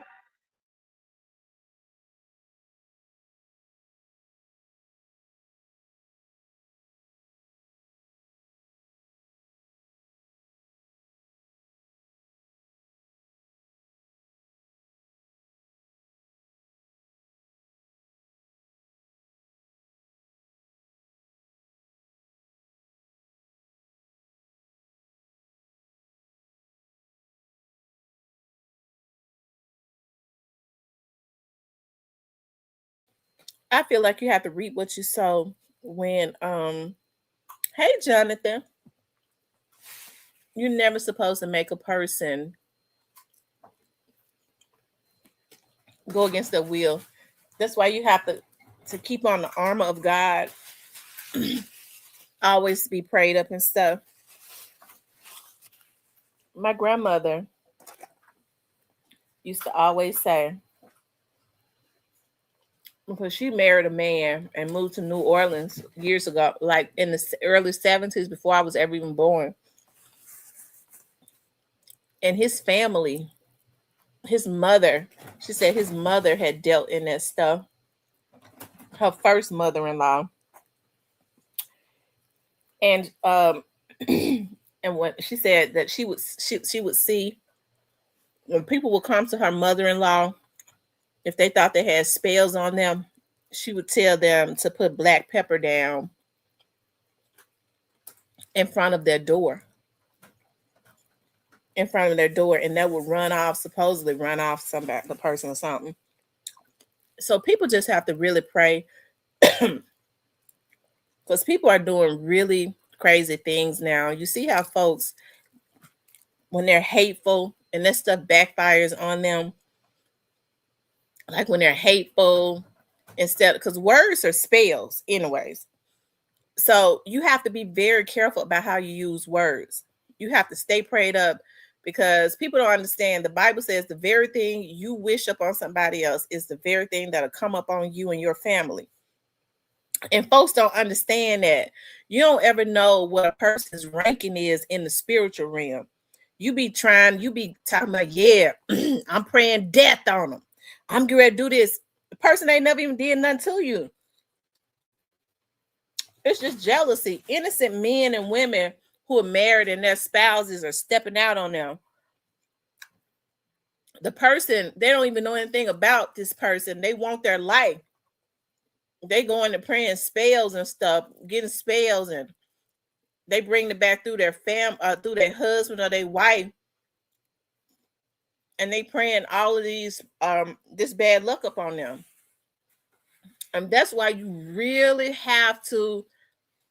I feel like you have to reap what you sow. When hey Jonathan, you're never supposed to make a person go against their will. That's why you have to keep on the armor of God. Always be prayed up and stuff. My grandmother used to always say, because she married a man and moved to New Orleans years ago, like in the early 70s, before I was ever even born. And his family, his mother, she said his mother had dealt in that stuff. Her first mother-in-law. And and when she said that she would see when people would come to her mother-in-law, if they thought they had spells on them, she would tell them to put black pepper down in front of their door. In front of their door, and that would supposedly run off somebody, the person or something. So people just have to really pray, because people are doing really crazy things now. You see how folks, when they're hateful and that stuff backfires on them, like when they're hateful, instead, because words are spells anyways. So you have to be very careful about how you use words. You have to stay prayed up, because people don't understand. The Bible says the very thing you wish upon somebody else is the very thing that'll come up on you and your family. And folks don't understand that. You don't ever know what a person's ranking is in the spiritual realm. You be talking about, yeah, I'm praying death on them. I'm getting ready to do this. The person ain't never even did nothing to you. It's just jealousy. Innocent men and women who are married and their spouses are stepping out on them. The person, they don't even know anything about this person. They want their life. They go into praying spells and stuff, getting spells, and they bring it back through their through their husband or their wife, and they praying all of these this bad luck upon them. And that's why you really have to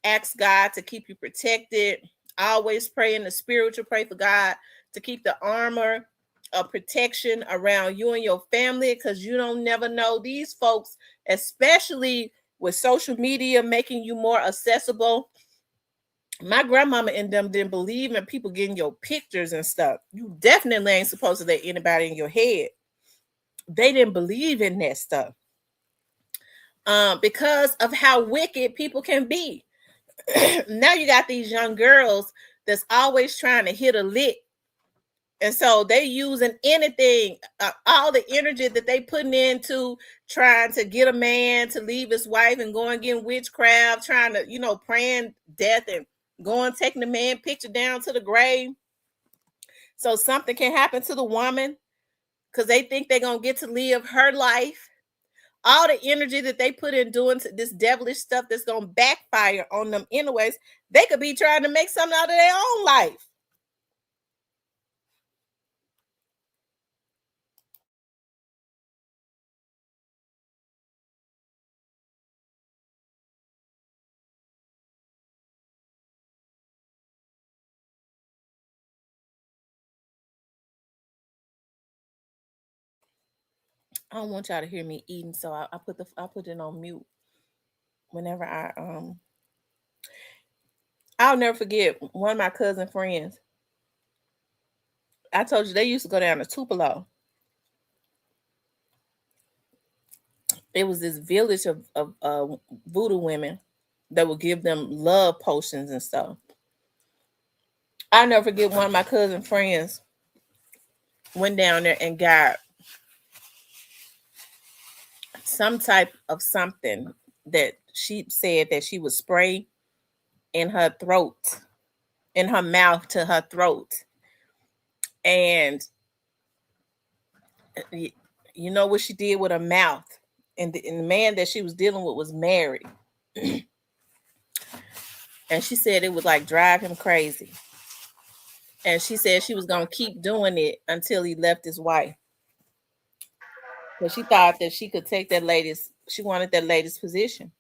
ask God to keep you protected. Always pray in the spiritual, pray for God to keep the armor of protection around you and your family, because you don't never know. These folks, especially with social media making you more accessible. My grandmama and them didn't believe in people getting your pictures and stuff. You definitely ain't supposed to let anybody in your head. They didn't believe in that stuff. Because of how wicked people can be. Now you got these young girls that's always trying to hit a lick. And so they using anything, all the energy that they putting into trying to get a man to leave his wife and going getting witchcraft, trying to, praying death and going taking the man picture down to the grave so something can happen to the woman because they think they're gonna get to live her life. All the energy that they put in doing this devilish stuff that's gonna backfire on them anyways, they could be trying to make something out of their own life. I don't want y'all to hear me eating, so I put it on mute whenever I'll never forget one of my cousin friends. I told you they used to go down to Tupelo. It was this village of voodoo women that would give them love potions and stuff. I'll never forget one of my cousin friends went down there and got some type of something that she said that she would spray in her throat, in her mouth to her throat. And you know what she did with her mouth. And the man that she was dealing with was married. And she said it would like drive him crazy. And she said she was going to keep doing it until he left his wife. But she thought that she could take she wanted that lady's position.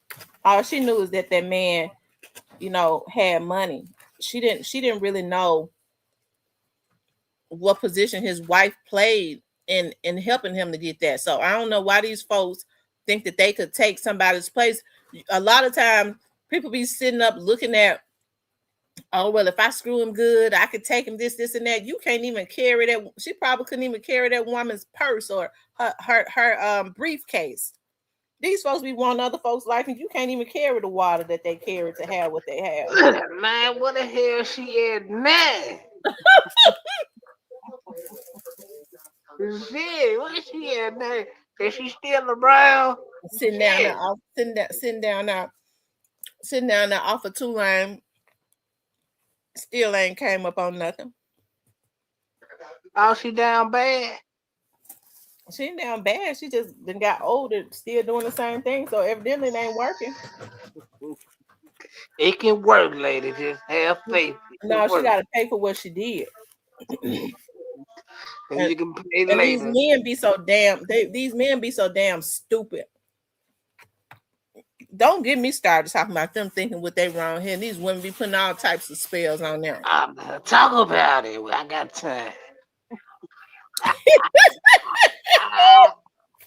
All she knew is that that man, had money. She didn't really know what position his wife played in helping him to get that. So I don't know why these folks think that they could take somebody's place. A lot of times people be sitting up looking at, oh well, if I screw him good, I could take him this and that. You can't even carry that. She probably couldn't even carry that woman's purse or her briefcase. These folks be wanting other folks' life, and you can't even carry the water that they carry to have what they have. Man, what the hell she at now? Shit, what she at now? Is she still around? Sitting down there, sitting down there off of Tulane, still ain't came up on nothing. Oh, she down bad? She ain't down bad. She just then got older, still doing the same thing. So evidently it ain't working. It can work, lady. Just have faith. It can No, she work. got to pay for what she did. And And, you can pay and these later. men be so these men be so damn stupid. Don't get me started talking about them thinking what they wrong here. These women be putting all types of spells on them. Talk about it. I got time.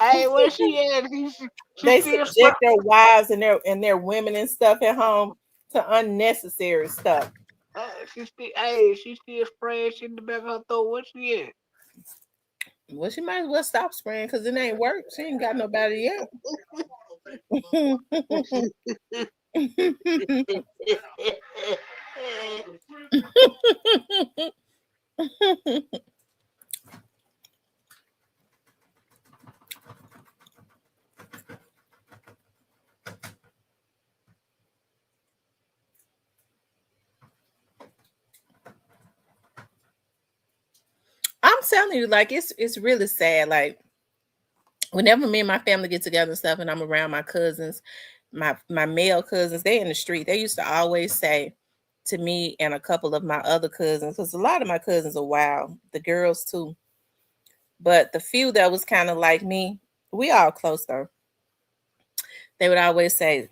Hey, where she at? She They still subject their wives and their women and stuff at home to unnecessary stuff. she still spraying shit in the back of her throat. Where she at? Well, she might as well stop spraying because it ain't work. She ain't got nobody yet. I'm telling you, like it's really sad. Like whenever me and my family get together and stuff, and I'm around my cousins, my male cousins, they in the street. They used to always say to me and a couple of my other cousins, because a lot of my cousins are wild, the girls too. But the few that was kind of like me, we all close though. They would always say,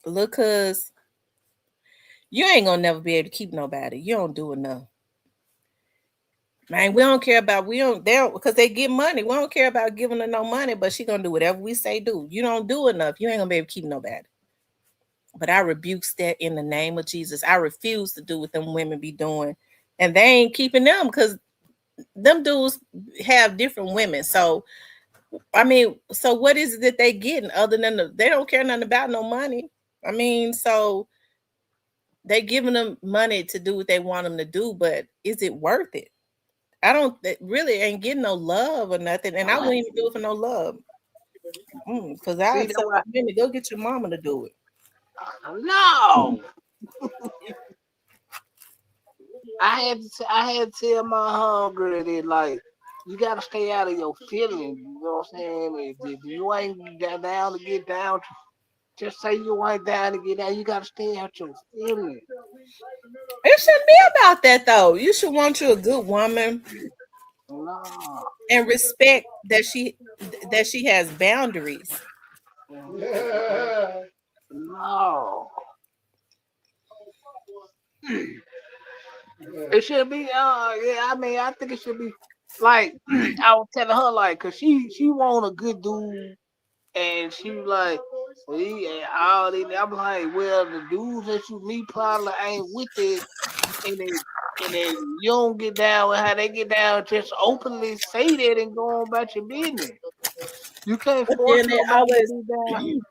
"Look, cuz you ain't gonna never be able to keep nobody. You don't do enough." Man, we don't care about we don't they don't because they get money. We don't care about giving her no money, but she gonna do whatever we say do. You don't do enough. You ain't gonna be able to keep nobody. But I rebuke that in the name of Jesus. I refuse to do what them women be doing. And they ain't keeping them because them dudes have different women. So I mean, so what is it that they getting other than they don't care nothing about no money? I mean, so they giving them money to do what they want them to do, but is it worth it? I don't really ain't getting no love or nothing, and I wouldn't even do it for no love. Because I See that? tell my go get your mama to do it. No. I had to tell my homegirl that like you gotta stay out of your feelings. You know what I'm saying? If you ain't down to get down, just say you ain't down to get down. You gotta stay out your feelings. It shouldn't be about that though. You should want you a good woman No, and respect that she has boundaries. no. It should be. Yeah. I mean, I think it should be like I was telling her like, cause she want a good dude, and she was like, he and all these. I'm like, well, the dudes that you meet probably ain't with it, and then you don't get down with how they get down. Just openly say that and go on about your business. You can't But force then they nobody to always be down.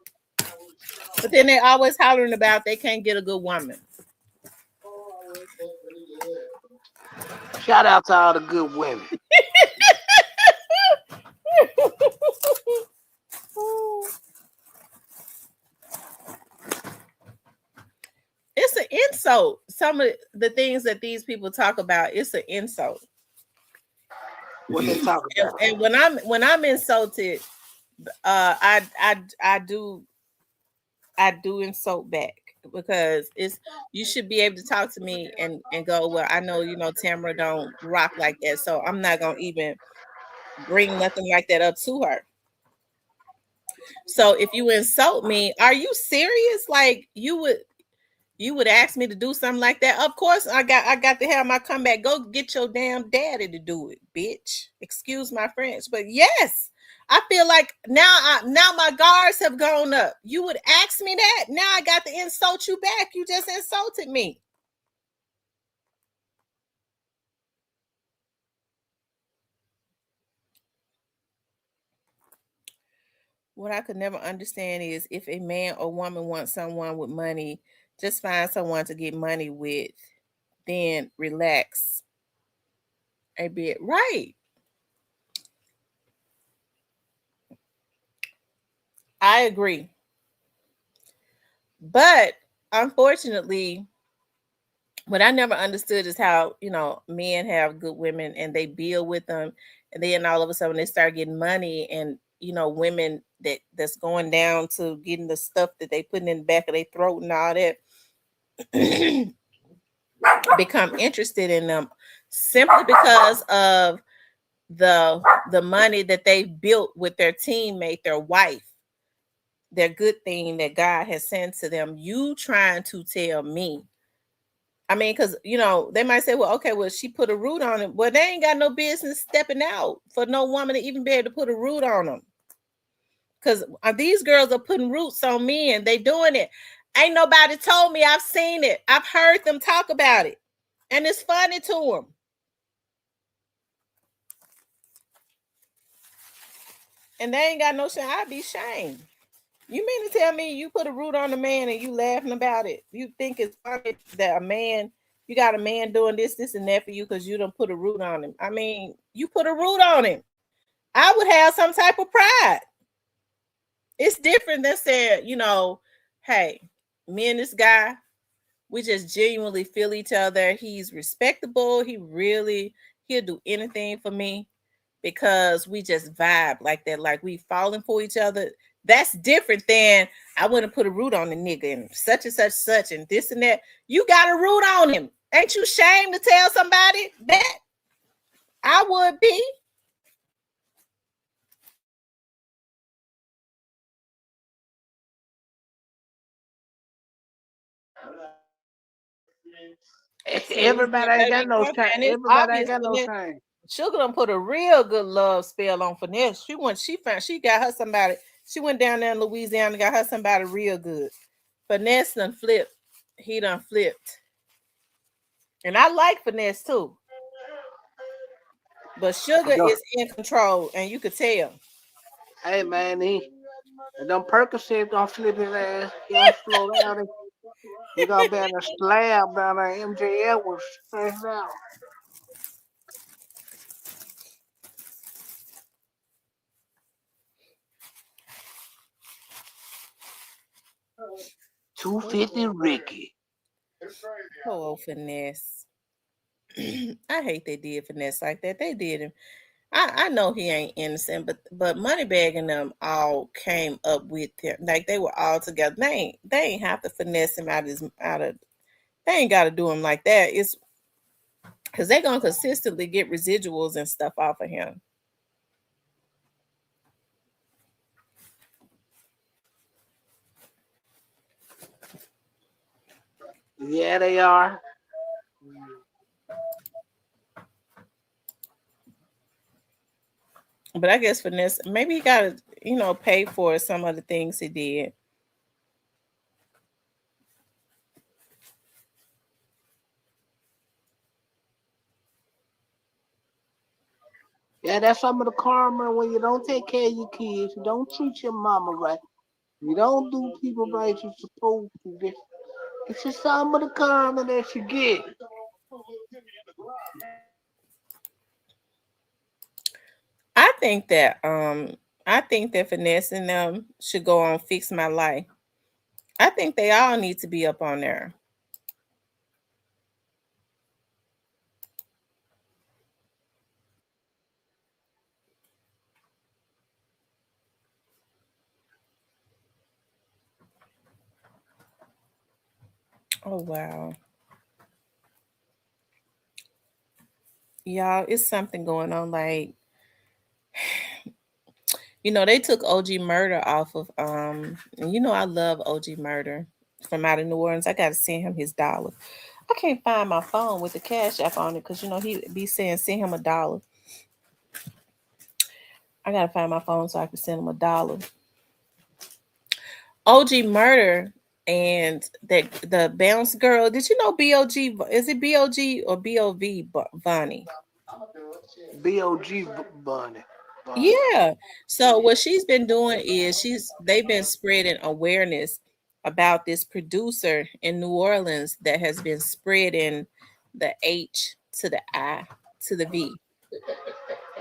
but then they always hollering about they can't get a good woman. Shout out to all the good women. It's an insult. Some of the things that these people talk about, it's an insult. What they talk about. And when I'm insulted, I do insult back because it's you should be able to talk to me and go, well, I know Tamara don't rock like that, so I'm not gonna even bring nothing like that up to her. So if you insult me, are you serious? Like you would ask me to do something like that? Of course, I got to have my comeback. Go get your damn daddy to do it, bitch. Excuse my French, but yes, I feel like now my guards have gone up. You would ask me that. Now I got to insult you back. You just insulted me. What I could never understand is if a man or woman wants someone with money, just find someone to get money with, then relax a bit. Right. I agree. But unfortunately, what I never understood is how, men have good women and they build with them, and then all of a sudden they start getting money, and women that's going down to getting the stuff that they putting in the back of their throat and all that become interested in them simply because of the money that they built with their teammate, their wife, their good thing that God has sent to them. You trying to tell me, I mean, because they might say, well, okay, well, she put a root on it. Well, they ain't got no business stepping out for no woman to even be able to put a root on them. Because these girls are putting roots on men. They doing it. Ain't nobody told me. I've seen it. I've heard them talk about it, and it's funny to them. And they ain't got no shame. I'd be shamed. You mean to tell me you put a root on a man and you laughing about it? You think it's funny that you got a man doing this, and that for you because you don't put a root on him? I mean, you put a root on him. I would have some type of pride. It's different than saying, hey, me and this guy, we just genuinely feel each other. He's respectable. He'll do anything for me because we just vibe like that, like we falling for each other. That's different than I wouldn't put a root on the nigga and such and this and that. You got a root on him. Ain't you ashamed to tell somebody that? I would be. See, Everybody you ain't better got be no careful. shame. And it's Everybody ain't obvious got for no this. shame. Sugar done put a real good love spell on Finesse. She got her somebody. She went down there in Louisiana and got her somebody real good. Finesse done flipped. He done flipped. And I like Finesse too. But Sugar Go. is in control, and you could tell. Hey man, them Percocets gonna flip his ass. He gonna slow down. He gonna be in a slab down there. MJF was stressed out. 250 Ricky. Poor old Finesse. I hate they did Finesse like that. They did him. I know he ain't innocent, but Moneybag and them all came up with him. Like they were all together. They ain't have to finesse him out of. They ain't got to do him like that. It's because they gonna consistently get residuals and stuff off of him. Yeah, they are. But I guess Finesse maybe he got to pay for some of the things he did. Yeah, that's some of the karma when you don't take care of your kids, you don't treat your mama right, you don't do people right you're supposed to. It's just some of the karma that you get. I think that Finesse and them should go on Fix My Life. I think they all need to be up on there. Oh wow. Y'all, it's something going on. Like, they took OG Murder off of and I love OG Murder from out of New Orleans. I gotta send him his dollar. I can't find my phone with the cash app on it because he be saying send him $1. I gotta find my phone so I can send him $1. OG Murder and the Bounce Girl. Did you know BOG? Is it BOG or BOV Vonnie? B.O.G. Bunny. Bunny. Yeah. So what she's been doing is they've been spreading awareness about this producer in New Orleans that has been spreading the H to the I to the V.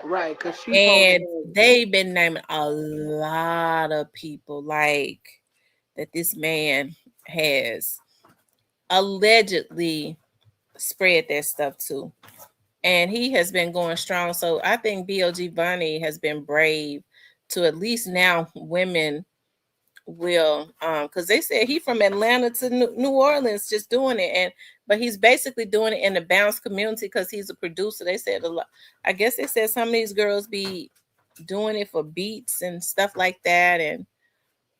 Right, because she supposed And to. they've been naming a lot of people like that this man has allegedly spread that stuff too. And he has been going strong. So I think BLG Bunny has been brave to at least now women will because they said he from Atlanta to New Orleans just doing it, and but he's basically doing it in the bounce community because he's a producer. They said a lot. I guess they said some of these girls be doing it for beats and stuff like that, and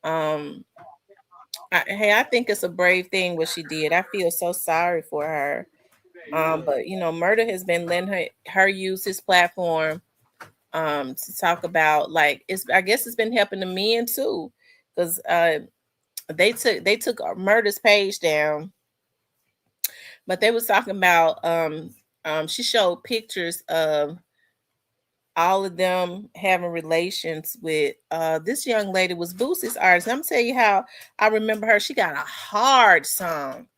um hey, I think it's a brave thing what she did. I feel so sorry for her. But Murder has been letting her use his platform to talk about, like, it's I guess it's been helping the men too, because they took Murder's page down, but they was talking about she showed pictures of all of them having relations with this young lady was Boosie's artist. I'm tell you how I remember her. She got a hard song.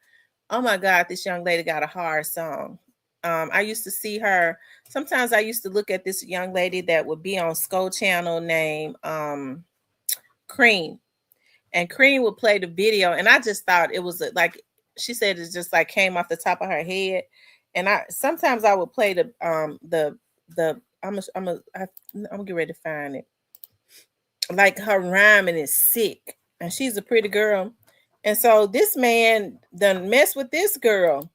Oh my God, this young lady got a hard song. I used to see her. Sometimes I used to look at this young lady that would be on Skull Channel named Cream. And Cream would play the video. And I just thought it was like, she said it just like came off the top of her head. And sometimes I would play the I'm gonna get ready to find it. Like her rhyming is sick. And she's a pretty girl. And so this man done mess with this girl.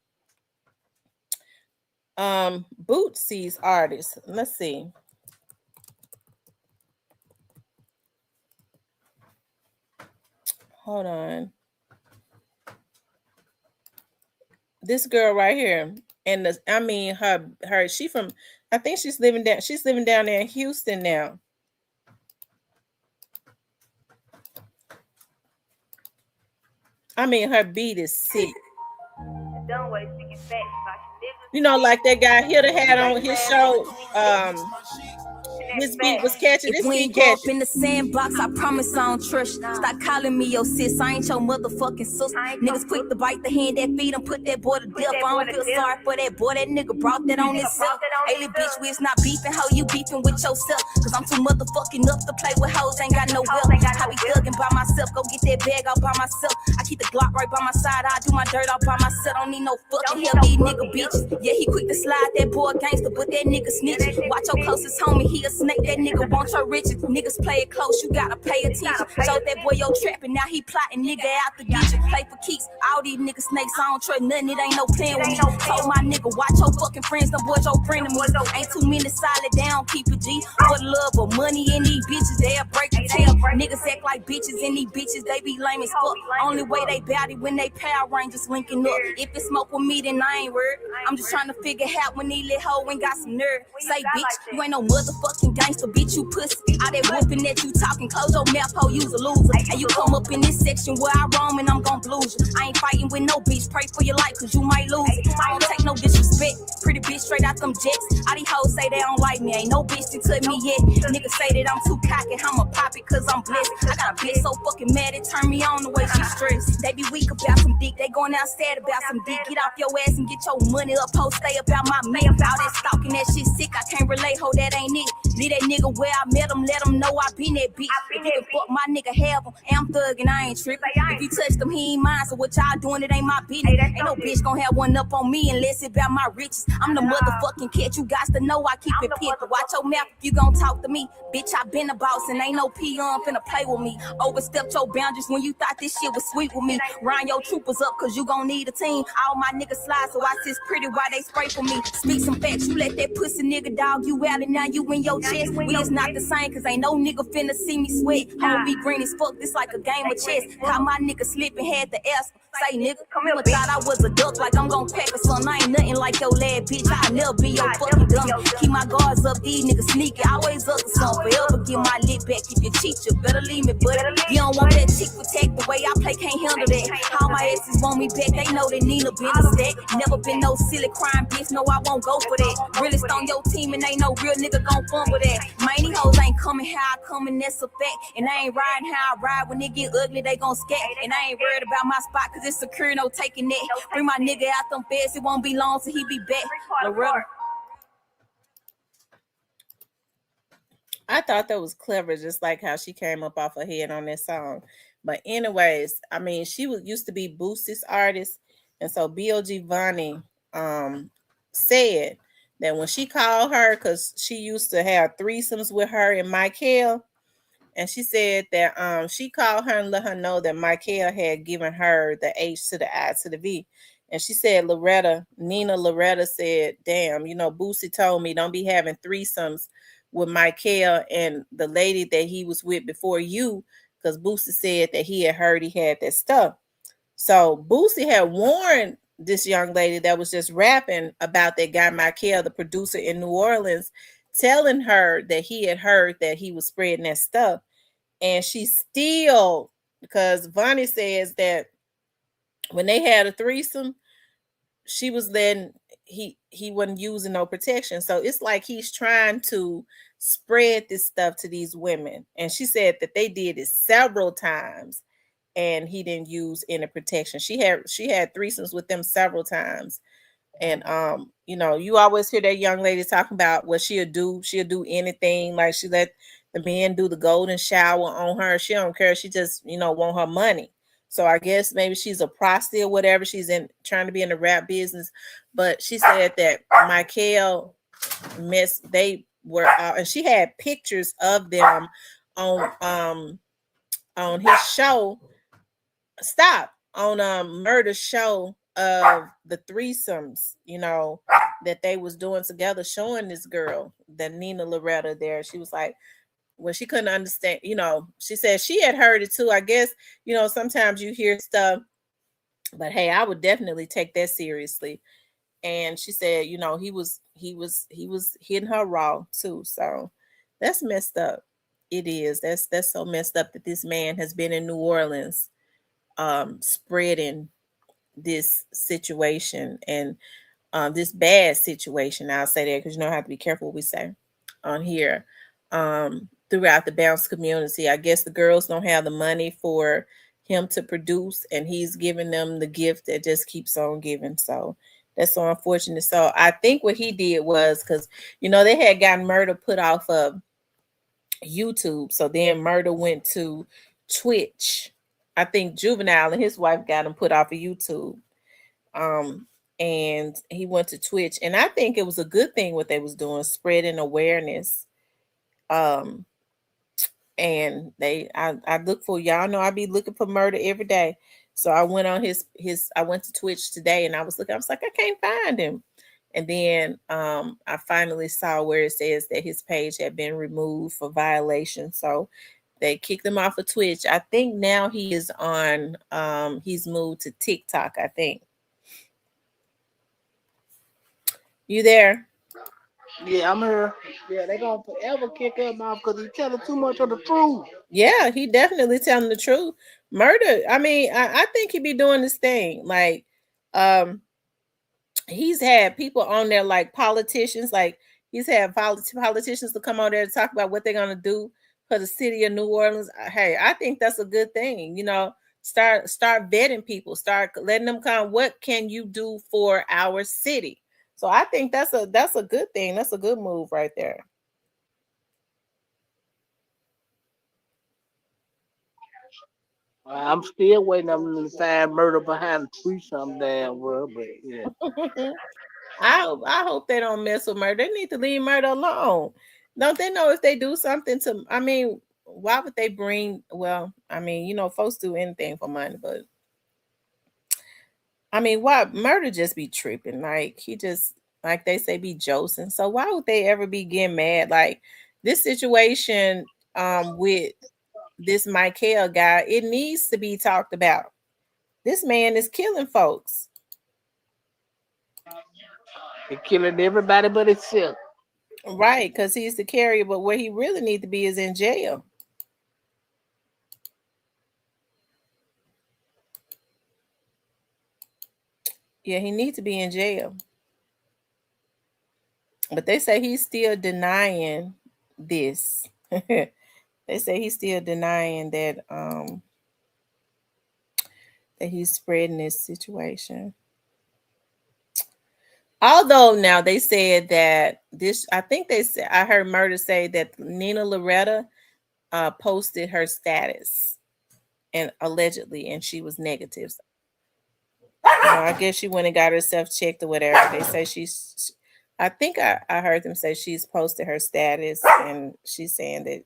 Bootsy's artist. Let's see. Hold on. This girl right here. And I mean her she from I think she's living down there in Houston now. I mean her beat is sick. Like that guy here that had on his show. This beat was catching. If This we beat ain't grow up catching. in the sandbox, I promise I don't trust you. Stop calling me your sis, I ain't your motherfucking sister. Niggas quick to bite the hand that feed him, put that boy to death. I don't feel sorry for that boy, that nigga brought that on himself. Hey, little bitch, we is not beefing, how you beefing with yourself? Cause I'm too motherfucking up to play with hoes, ain't got no will. I be thugging by myself, go get that bag out by myself. I keep the Glock right by my side, I do my dirt all by myself. Don't need no fucking help, these nigga bitches. Yeah, he quick to slide, that boy gangster, but that nigga snitch. Watch your closest homie, he a snake, that nigga want your riches. Niggas play it close, you gotta pay attention. Show that boy your trapping, now he plotting, nigga out to get you. Play for keeps, all these niggas snakes, I don't trust nothing, it ain't no playing with me. Told my nigga, watch your fucking friends, them boys your friend of me. Ain't too many solid, they don't keep a G. For the love of money in these bitches, they'll break the tail. Niggas act like bitches in these bitches, they be lame as fuck. Only way they bout it when they Power Rangers linking up. If it smoke with me, then I ain't worried. I'm just trying to figure out when these little hoe ain't got some nerve. Say, bitch, you ain't no motherfucking gangster, bitch, you pussy. All that whooping that you talking, close your mouth, hoe, you's a loser. And you come up in this section where I roam and I'm gon' blues you. I ain't fighting with no bitch, pray for your life, cause you might lose it. I don't take no disrespect, pretty bitch straight out them jets. All these hoes say they don't like me, ain't no bitch to touch me yet. Niggas say that I'm too cocky, I'ma pop it cause I'm blessed. I got a bitch so fucking mad, it turn me on the way she stressed. They be weak about some dick, they going outside about some dick. Get off your ass and get your money up, ho, stay about my man. All that stalking, that shit sick, I can't relate, ho, that ain't it. Leave that nigga where I met him, let him know I been that bitch. If he can fuck my nigga, have him, and I'm thugging, I ain't tripping. If you touch them, he ain't mine, so what y'all doing, it ain't my business. Ain't no bitch gon' have one up on me unless it about my riches. I'm the motherfucking catch, you got to know I keep it picked. Watch your mouth if you gon' talk to me. Bitch, I been a boss and ain't no peon finna play with me. Overstepped your boundaries when you thought this shit was sweet with me. Round your troopers up cause you gon' need a team. All my niggas slide so I sit pretty while they spray for me. Speak some facts, you let that pussy nigga dog you out and now you in your chest. We is not the same cause ain't no nigga finna see me sweat. Hold me green as fuck, this like a game of chess. Caught my nigga slipping, had to ask. Say nigga, come here, thought I was a duck like I'm gon' pack or something. I ain't nothing like your lad, bitch. I'll never be your fucking dummy. Keep my guards up, these niggas sneaky. Always up to something. Forever get my lip back if you cheat, you better leave me, buddy. You don't want that chick protect the way I play, can't handle that. All my exes want me back, they know they Nina been a stack. Never been no silly crime, bitch. No, I won't go for that. Realest on your team and ain't no real nigga gon' fumble that. Man, these hoes ain't coming how I come and that's a fact. And I ain't riding how I ride. When it get ugly, they gon' scat. And I ain't worried about my spot cause it's secure, no taking that. Bring my nigga out them feds, it won't be long till he be back. Loretta. I thought that was clever, just like how she came up off her head on that song. But anyways, I mean, she was used to be Boosie's artist, and so B.O.G. Vonnie said that when she called her, because she used to have threesomes with her and Michael, and she said that she called her and let her know that Michael had given her the H to the I to the V. And she said, Nina Loretta said, damn, Boosie told me don't be having threesomes with Michael and the lady that he was with before you, because Boosie said that he had heard he had that stuff. So Boosie had warned this young lady that was just rapping about that guy Michael, the producer in New Orleans, telling her that he had heard that he was spreading that stuff. And she still, because Vonnie says that when they had a threesome, she was letting he wasn't using no protection. So it's like he's trying to spread this stuff to these women. And she said that they did it several times and he didn't use any protection. She had threesomes with them several times. And you always hear that young lady talking about what she'll do anything. Like she let the men do the golden shower on her. She don't care. She just want her money. So I guess maybe she's a prostitute or whatever. She's trying to be in the rap business. But she said that Michael they were and she had pictures of them on his show. Stop. On a murder show of the threesomes, that they was doing together, showing this girl, the Nina Loretta there. She was like, when she couldn't understand, she said she had heard it too. I guess, sometimes you hear stuff, but hey, I would definitely take that seriously. And she said, he was hitting her raw too. So that's messed up. It is. That's so messed up that this man has been in New Orleans spreading this situation and this bad situation. I'll say that because I have to be careful what we say on here. throughout the bounce community. I guess the girls don't have the money for him to produce, and he's giving them the gift that just keeps on giving. So that's so unfortunate. So I think what he did was because they had gotten Murder put off of YouTube, so then Murder went to Twitch. I think Juvenile and his wife got him put off of YouTube. Um, and he went to Twitch, and I think it was a good thing what they was doing, spreading awareness. Um, and I look for, y'all know I be looking for Murder every day. So I went on his I went to Twitch today, and I was looking. I was like, I can't find him. And then I finally saw where it says that his page had been removed for violation. So they kicked him off of Twitch. I think now he is on he's moved to TikTok, I think. You there? Yeah, I'm here. Yeah, they gonna forever kick him off because he's telling too much of the truth. Yeah, he definitely telling the truth. Murder. I mean, I think he be doing this thing. Like, um, he's had people on there like politicians. Like he's had politicians to come on there to talk about what they're gonna do for the city of New Orleans. Hey, I think that's a good thing. Start vetting people. Start letting them come. What can you do for our city? So I think that's a good thing. That's a good move right there. I'm still waiting on them to find Murder behind the tree some damn well, but yeah. I hope they don't mess with Murder. They need to leave Murder alone. Don't they know if they do something to? I mean, why would they bring? Well, I mean, folks do anything for money, but I mean, why Murder just be tripping? Like he just, like they say, be josing. So why would they ever be getting mad? Like this situation with this Michael guy, it needs to be talked about. This man is killing folks. They're killing everybody but himself. Right, because he's the carrier, but where he really need to be is in jail. Yeah, he needs to be in jail. But they say he's still denying this. They say he's still denying that he's spreading this situation. Although now they said that this, I think they said, I heard Murder say that Nina Loretta posted her status and allegedly, and she was negative. I guess she went and got herself checked or whatever. They say I think I heard them say she's posted her status and she's saying that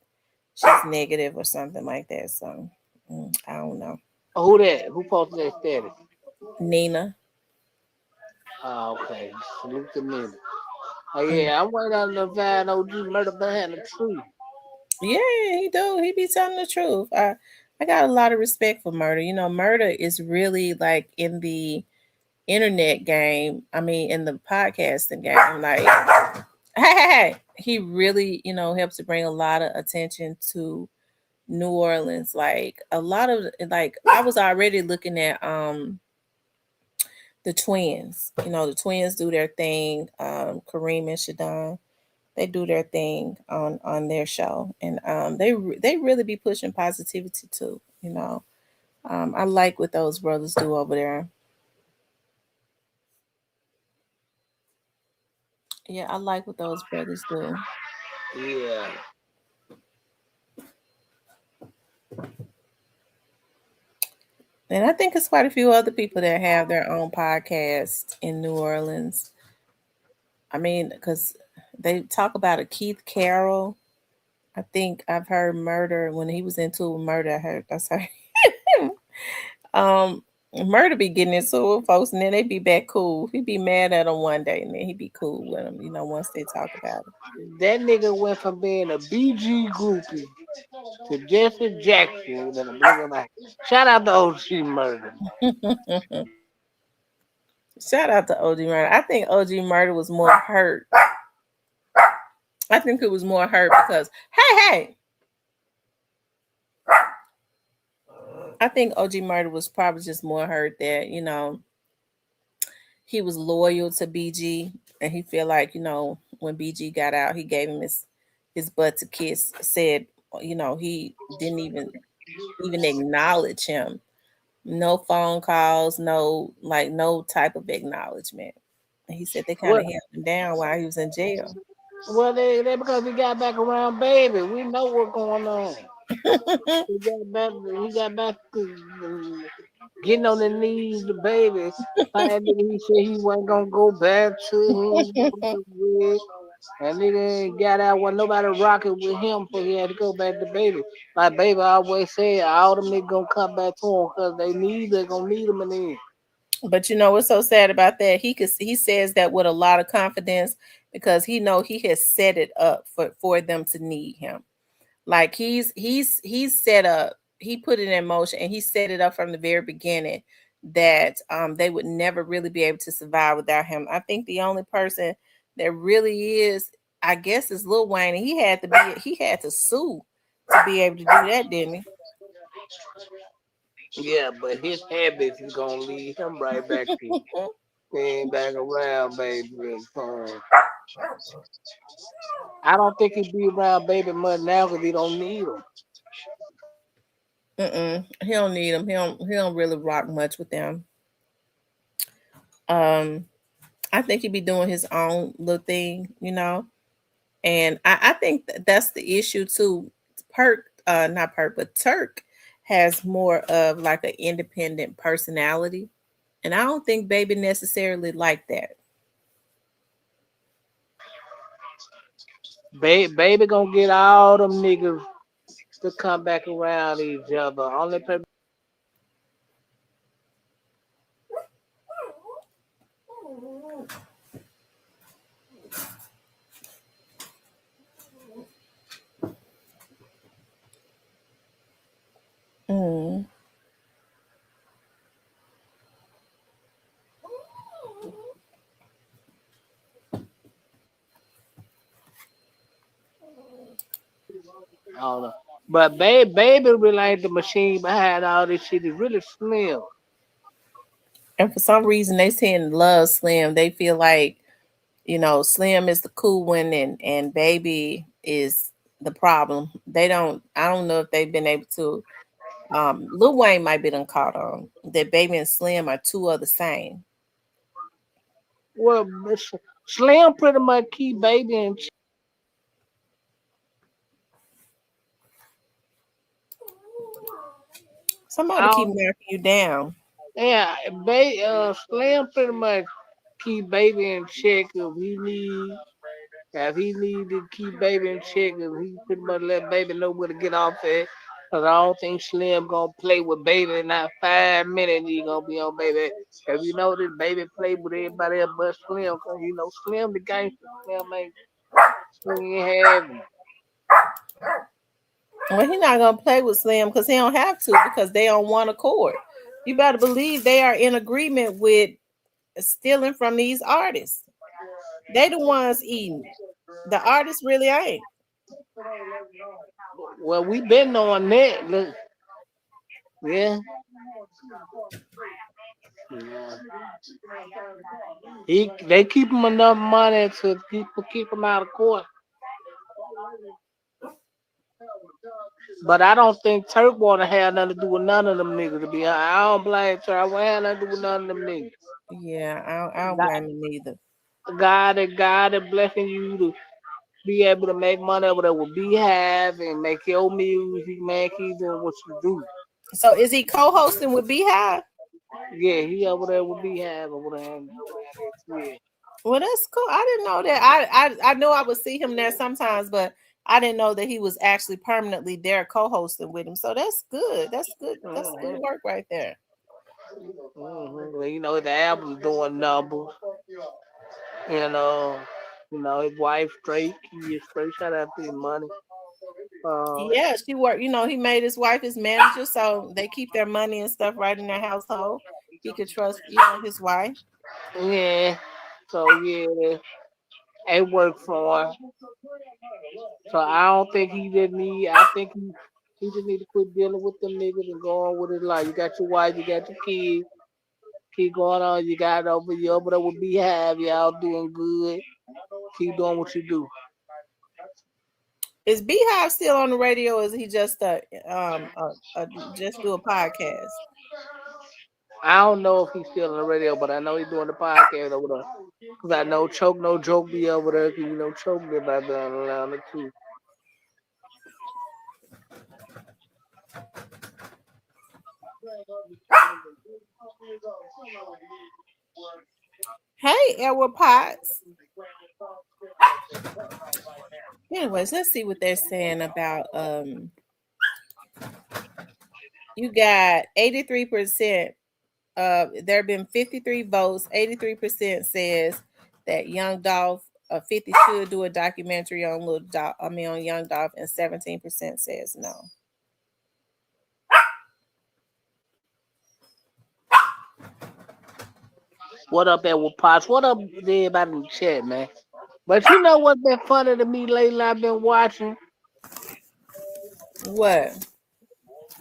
she's negative or something like that. So I don't know. Oh, who that? Who posted that status? Nina. Oh, okay. Salute to me. Oh Mm. yeah, I'm waiting on the find OG Murder behind the tree. Yeah, he do. He be telling the truth. I got a lot of respect for Murder. Murder is really like in the internet game. I mean, in the podcasting game. Like, hey, he really, helps to bring a lot of attention to New Orleans. Like a lot of like I was already looking at the twins. The twins do their thing. Kareem and Shadon, they do their thing on their show, and they really be pushing positivity too. I like what those brothers do over there. Yeah, I like what those brothers do. Yeah. And I think it's quite a few other people that have their own podcast in New Orleans. I mean, because they talk about a Keith Carroll. I think I've heard Murder when he was into Murder. That's how um Murder be getting into it with folks, and then they be back cool. He be mad at them one day, and then he be cool with them. Once they talk about That nigga went from being a BG groupie to Jesse Jackson within a blink of an eye. Shout out to OG Murder. it. Shout out to OG Murder. I think OG Murder was more hurt. I think it was more hurt because hey. I think OG Murder was probably just more hurt that, he was loyal to BG and he feel like, when BG got out, he gave him his butt to kiss, said, he didn't even acknowledge him. No phone calls, no type of acknowledgement. He said they kind Well, of held him down while he was in jail. they because we got back around baby. We know what's going on. He got back to getting on the knees, the baby. Finding he said he wasn't gonna go back to him. And nigga got out when nobody rocking with him, so he had to go back to baby. Like baby always said, all them niggas gonna come back to him because they gonna need him in the end. But what's so sad about that? He says that with a lot of confidence because he has set it up for them to need him. Like he's set up, he put it in motion and he set it up from the very beginning that they would never really be able to survive without him. I think the only person that really is, I guess, is Lil Wayne, and he had to sue to be able to do that, didn't he? Yeah, but his habits is gonna lead him right back to came back around, baby. I don't think he'd be around baby much now because he don't need him. He don't need him. He don't really rock much with them. Um, I think he'd be doing his own little thing. And I think that's the issue too. Not Perk, but Turk has more of like an independent personality, and I don't think Baby necessarily like that. Baby gonna get all them niggas to come back around each other. Only people Mm. I don't know. But baby really like the machine behind all this shit is really slim. And for some reason, they tend to love Slim. They feel like Slim is the cool one, and Baby is the problem. They don't. I don't know if they've been able to. Lil Wayne might be done caught on that Baby and Slim are two of the same. Well, Slim pretty much keep baby in Somebody keep out. knocking you down. Yeah, Slim pretty much keep baby in check if he need to keep baby in check, if he pretty much let baby know where to get off at. Cause I don't think Slim gonna play with baby. Not 5 minutes he gonna be on baby. If you know this baby play with everybody else but Slim, cause Slim the gangster. Slim ain't having. Well, he not gonna play with Slim because he don't have to because they on one accord. You better believe they are in agreement with stealing from these artists. They the ones eating. The artists really ain't. Well, we been on that. Look, yeah. They keep him enough money to keep him out of court. But I don't think Turk wanna have nothing to do with none of them niggas. To be honest, I don't blame Turk. I won't have nothing to do with none of them niggas. Yeah, I don't God, blame him either. God is blessing you to be able to make money over there with Beehive and make your music, man. Keep doing what you do. So is he co-hosting with Beehive? Yeah, he over there with Beehive over there. Yeah. Well, that's cool. I didn't know that. I know I would see him there sometimes, but I didn't know that he was actually permanently there co-hosting with him. So that's good. That's good. That's good Mm-hmm. work right there. Well, the album's doing numbers. You know, his wife straight, he is straight. Shout out to his money. Uh, Yeah, she worked. He made his wife his manager, so they keep their money and stuff right in their household. He could trust, his wife. yeah. So yeah, it worked for him. So I don't think he didn't need. I think he just need to quit dealing with them niggas and go on with his life. You got your wife, you got your kids. Keep going on. You over there with Beehive. Y'all doing good. Keep doing what you do. Is Beehive still on the radio? Or is he just just do a podcast? I don't know if he's still on the radio, but I know he's doing the podcast over there. Cause I know Choke No Joke be over there. 'Cause you know Choke be about down around the too. Hey, Edward Potts. Anyways, let's see what they're saying about you got 83%. There have been 53 votes. 83% says that Young Dolph 50 should do a documentary on little Dolph, I mean on Young Dolph, and 17% says no. What up, Edward Potts? What up, everybody in the chat, man? But you know what's been funny to me lately? I've been watching What?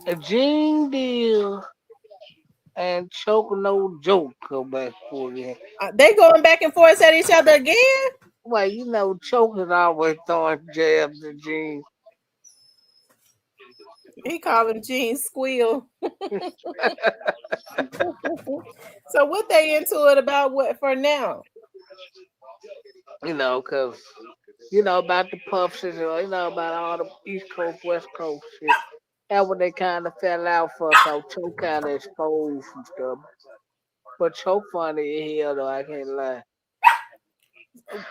a Gene Deal and Choke No Joke come back for you. They going back and forth at each other again? Well, you know, Choke is always throwing jabs at Gene. He called him Gene Squeal. So what they into it about what for now? You know, cause you know about the puff shit, you know about all the East Coast, West Coast shit. That's what they kind of fell out for, cause Choke kind of exposed some stuff. But Choke funny in here though, I can't lie.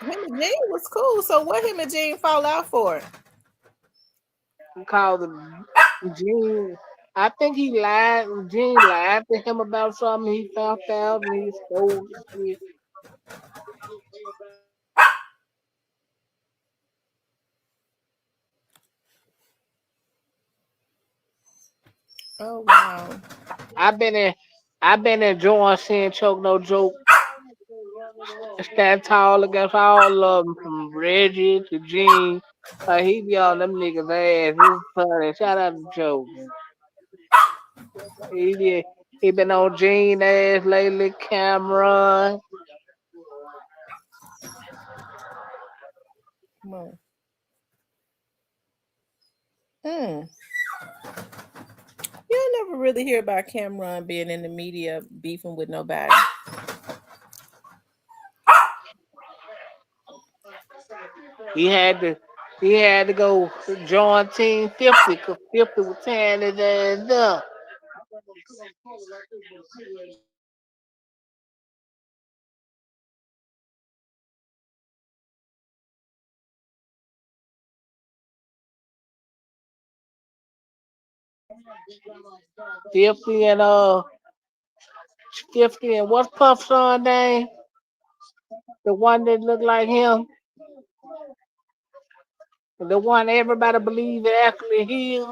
Him and Gene was cool. So what him and Gene fall out for? He called him Gene. I think he lied. Gene lied to him about something he found out, and he stole the shit. Oh wow. I've been in. I've been enjoying seeing Choke No Joke stand tall against all of them, from Reggie to Gene. He be on them niggas' ass. It's funny. Shout out to Choke. He been on Gene ass lately. Cameron. Come on. Hmm. You never really hear about Cameron being in the media beefing with nobody. He had to. He had to go join Team 50 because 50 was tearing his ass up. 50 and 50 and what's Puff's son name? The one that looked like him. The one everybody believe is actually him.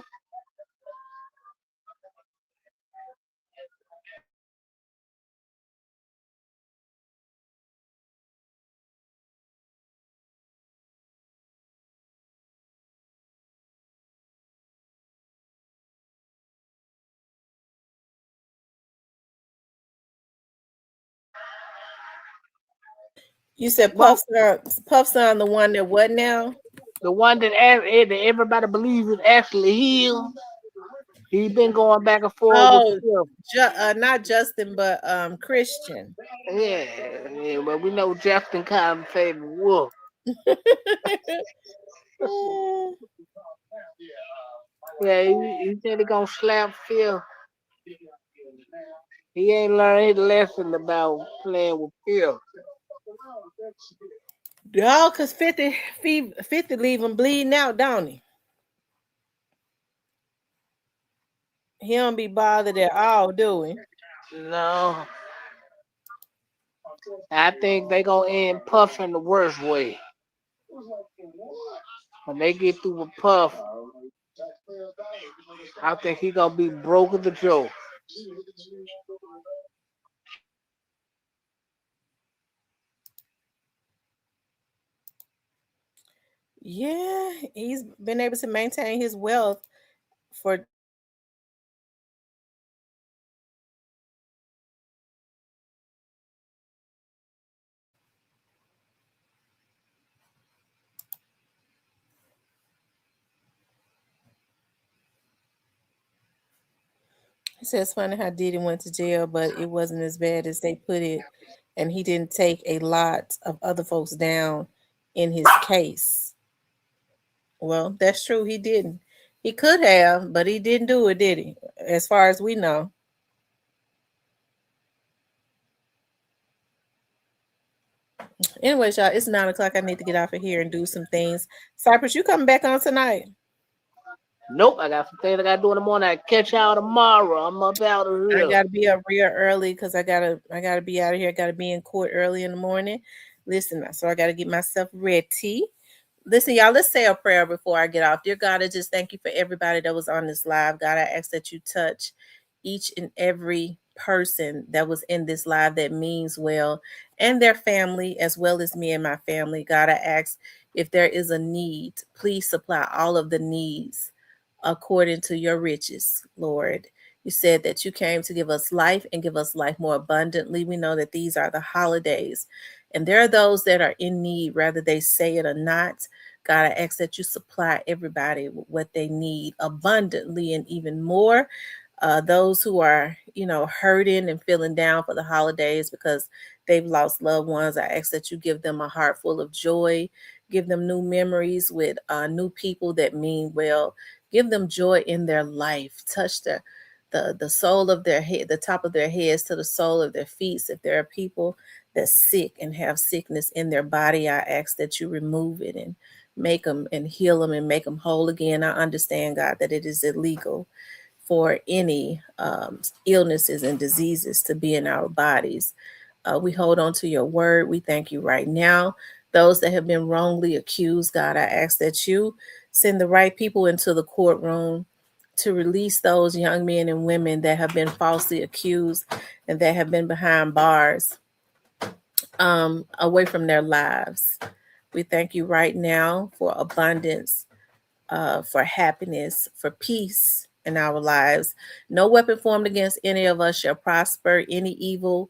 You said Well, Puff's on the one that what now? the one that everybody believes is actually him. He been going back and forth with Oh, Phil. Not Justin, but Christian. Yeah, yeah, but we know Justin kind of favorite wolf. Mm, Yeah, he said he gonna slap Phil. He ain't learned his lesson about playing with Phil. no, cause 50 leave him bleeding out, don't he? He don't be bothered at all, do he? No, I think they gonna end Puff in the worst way. When they get through with Puff, I think he gonna be broke as a joke. Yeah, he's been able to maintain his wealth for He said it's funny how Diddy went to jail, but it wasn't as bad as they put it, and he didn't take a lot of other folks down in his case. Well, that's true. He didn't. He could have, but he didn't do it, did he? As far as we know. Anyways, y'all, it's 9 o'clock. I need to get off of here and do some things. Cypress, you coming back on tonight? Nope, I got some things I got to do in the morning. I catch y'all tomorrow. I'm up out of I here. gotta be up real early because I gotta be out of here. I gotta be in court early in the morning. Listen, so I gotta get myself ready. Listen, y'all, let's say a prayer before I get off. Dear God, I just thank you for everybody that was on this live. God, I ask that you touch each and every person that was in this live that means well, and their family, as well as me and my family. God, I ask if there is a need, please supply all of the needs according to your riches, Lord. You said that you came to give us life and give us life more abundantly. We know that these are the holidays, and there are those that are in need, whether they say it or not. God, I ask that you supply everybody with what they need abundantly and even more. Those who are, hurting and feeling down for the holidays because they've lost loved ones, I ask that you give them a heart full of joy, give them new memories with new people that mean well, give them joy in their life, touch the sole of their head, the top of their heads to the sole of their feet. If there are people that's sick and have sickness in their body, I ask that you remove it and make them and heal them and make them whole again. I understand, God, that it is illegal for any illnesses and diseases to be in our bodies. We hold on to your word. We thank you right now. Those that have been wrongly accused, God, I ask that you send the right people into the courtroom to release those young men and women that have been falsely accused and that have been behind bars away from their lives. We thank you right now for abundance, for happiness, for peace in our lives. No weapon formed against any of us shall prosper. Any evil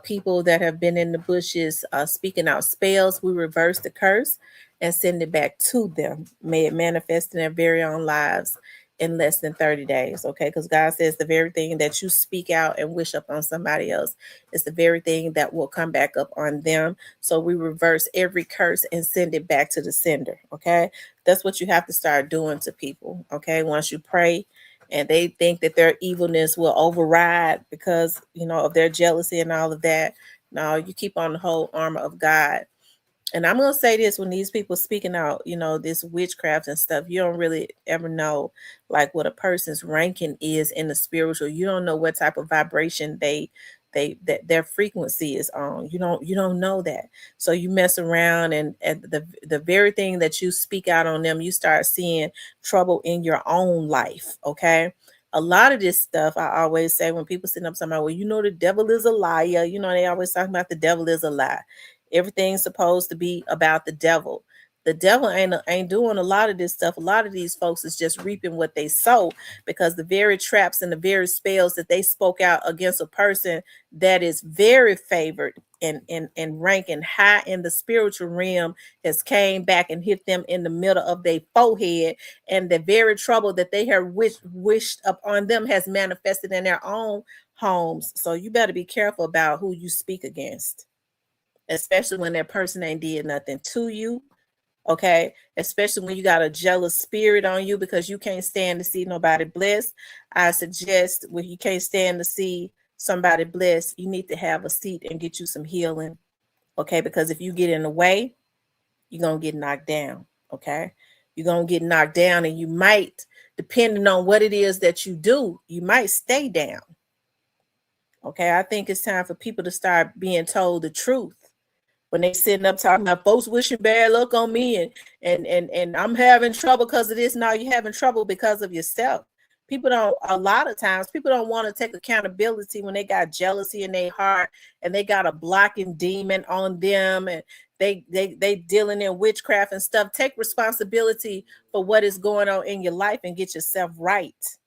people that have been in the bushes speaking out spells, we reverse the curse and send it back to them. May it manifest in their very own lives in less than 30 days. Okay, because God says the very thing that you speak out and wish up on somebody else is the very thing that will come back up on them. So we reverse every curse and send it back to the sender. Okay, that's what you have to start doing to people. Okay, once you pray and they think that their evilness will override because of their jealousy and all of that, no, you keep on the whole armor of God. And I'm gonna say this: when these people speaking out, this witchcraft and stuff, you don't really ever know like what a person's ranking is in the spiritual. You don't know what type of vibration that their frequency is on. You don't know that. So you mess around and the very thing that you speak out on them, you start seeing trouble in your own life. Okay. A lot of this stuff, I always say when people sit up talking about, well, the devil is a liar. They always talk about the devil is a lie. Everything's supposed to be about the devil. The devil ain't doing a lot of this stuff. A lot of these folks is just reaping what they sow, because the very traps and the very spells that they spoke out against a person that is very favored and ranking high in the spiritual realm has came back and hit them in the middle of their forehead, and the very trouble that they have wished upon them has manifested in their own homes. So you better be careful about who you speak against, especially when that person ain't did nothing to you. Okay, especially when you got a jealous spirit on you because you can't stand to see nobody blessed. I suggest when you can't stand to see somebody blessed, you need to have a seat and get you some healing. Okay, because if you get in the way, you're gonna get knocked down. Okay, you're gonna get knocked down, and you might, depending on what it is that you do, you might stay down. Okay, I think it's time for people to start being told the truth when they sitting up talking about folks wishing bad luck on me and I'm having trouble because of this. Now you're having trouble because of yourself. People don't, a lot of times people don't want to take accountability when they got jealousy in their heart and they got a blocking demon on them, and they dealing in witchcraft and stuff. Take responsibility for what is going on in your life and get yourself right.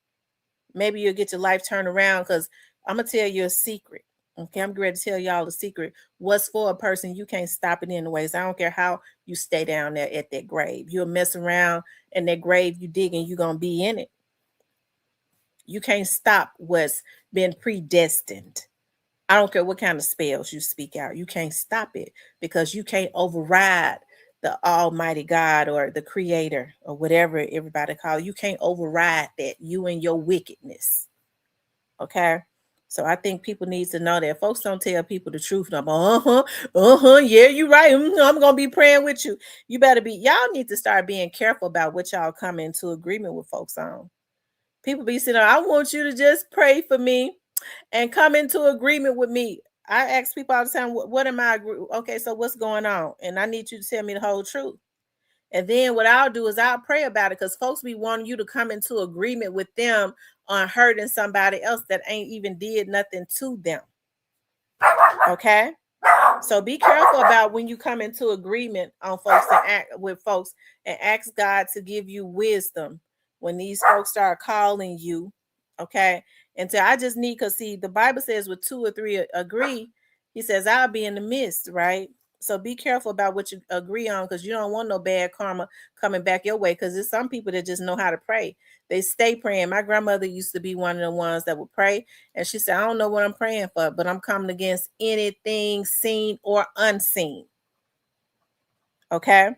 Maybe you'll get your life turned around, because I'm gonna tell you a secret. Okay, I'm ready to tell y'all the secret. What's for a person, you can't stop it anyways. I don't care how you stay down there at that grave. You'll mess around in that grave you digging, you're gonna be in it. You can't stop what's been predestined. I don't care what kind of spells you speak out. You can't stop it because you can't override the Almighty God or the Creator or whatever everybody call it. You can't override that. You and your wickedness. Okay. So I think people need to know that folks don't tell people the truth. No, yeah, you're right. I'm gonna be praying with you. You better be. Y'all need to start being careful about what y'all come into agreement with folks on. People be saying, I want you to just pray for me and come into agreement with me. I ask people all the time, what am I? Okay, so what's going on? And I need you to tell me the whole truth. And then what I'll do is I'll pray about it because folks be wanting you to come into agreement with them on hurting somebody else that ain't even did nothing to them. Okay? So be careful about when you come into agreement on folks and act with folks and ask God to give you wisdom when these folks start calling you. Okay. And so I just need, because see, the Bible says with 2 or 3 agree, he says, I'll be in the midst, right? So be careful about what you agree on because you don't want no bad karma coming back your way. Because there's some people that just know how to pray. They stay praying. My grandmother used to be one of the ones that would pray. And she said, I don't know what I'm praying for, but I'm coming against anything seen or unseen. Okay.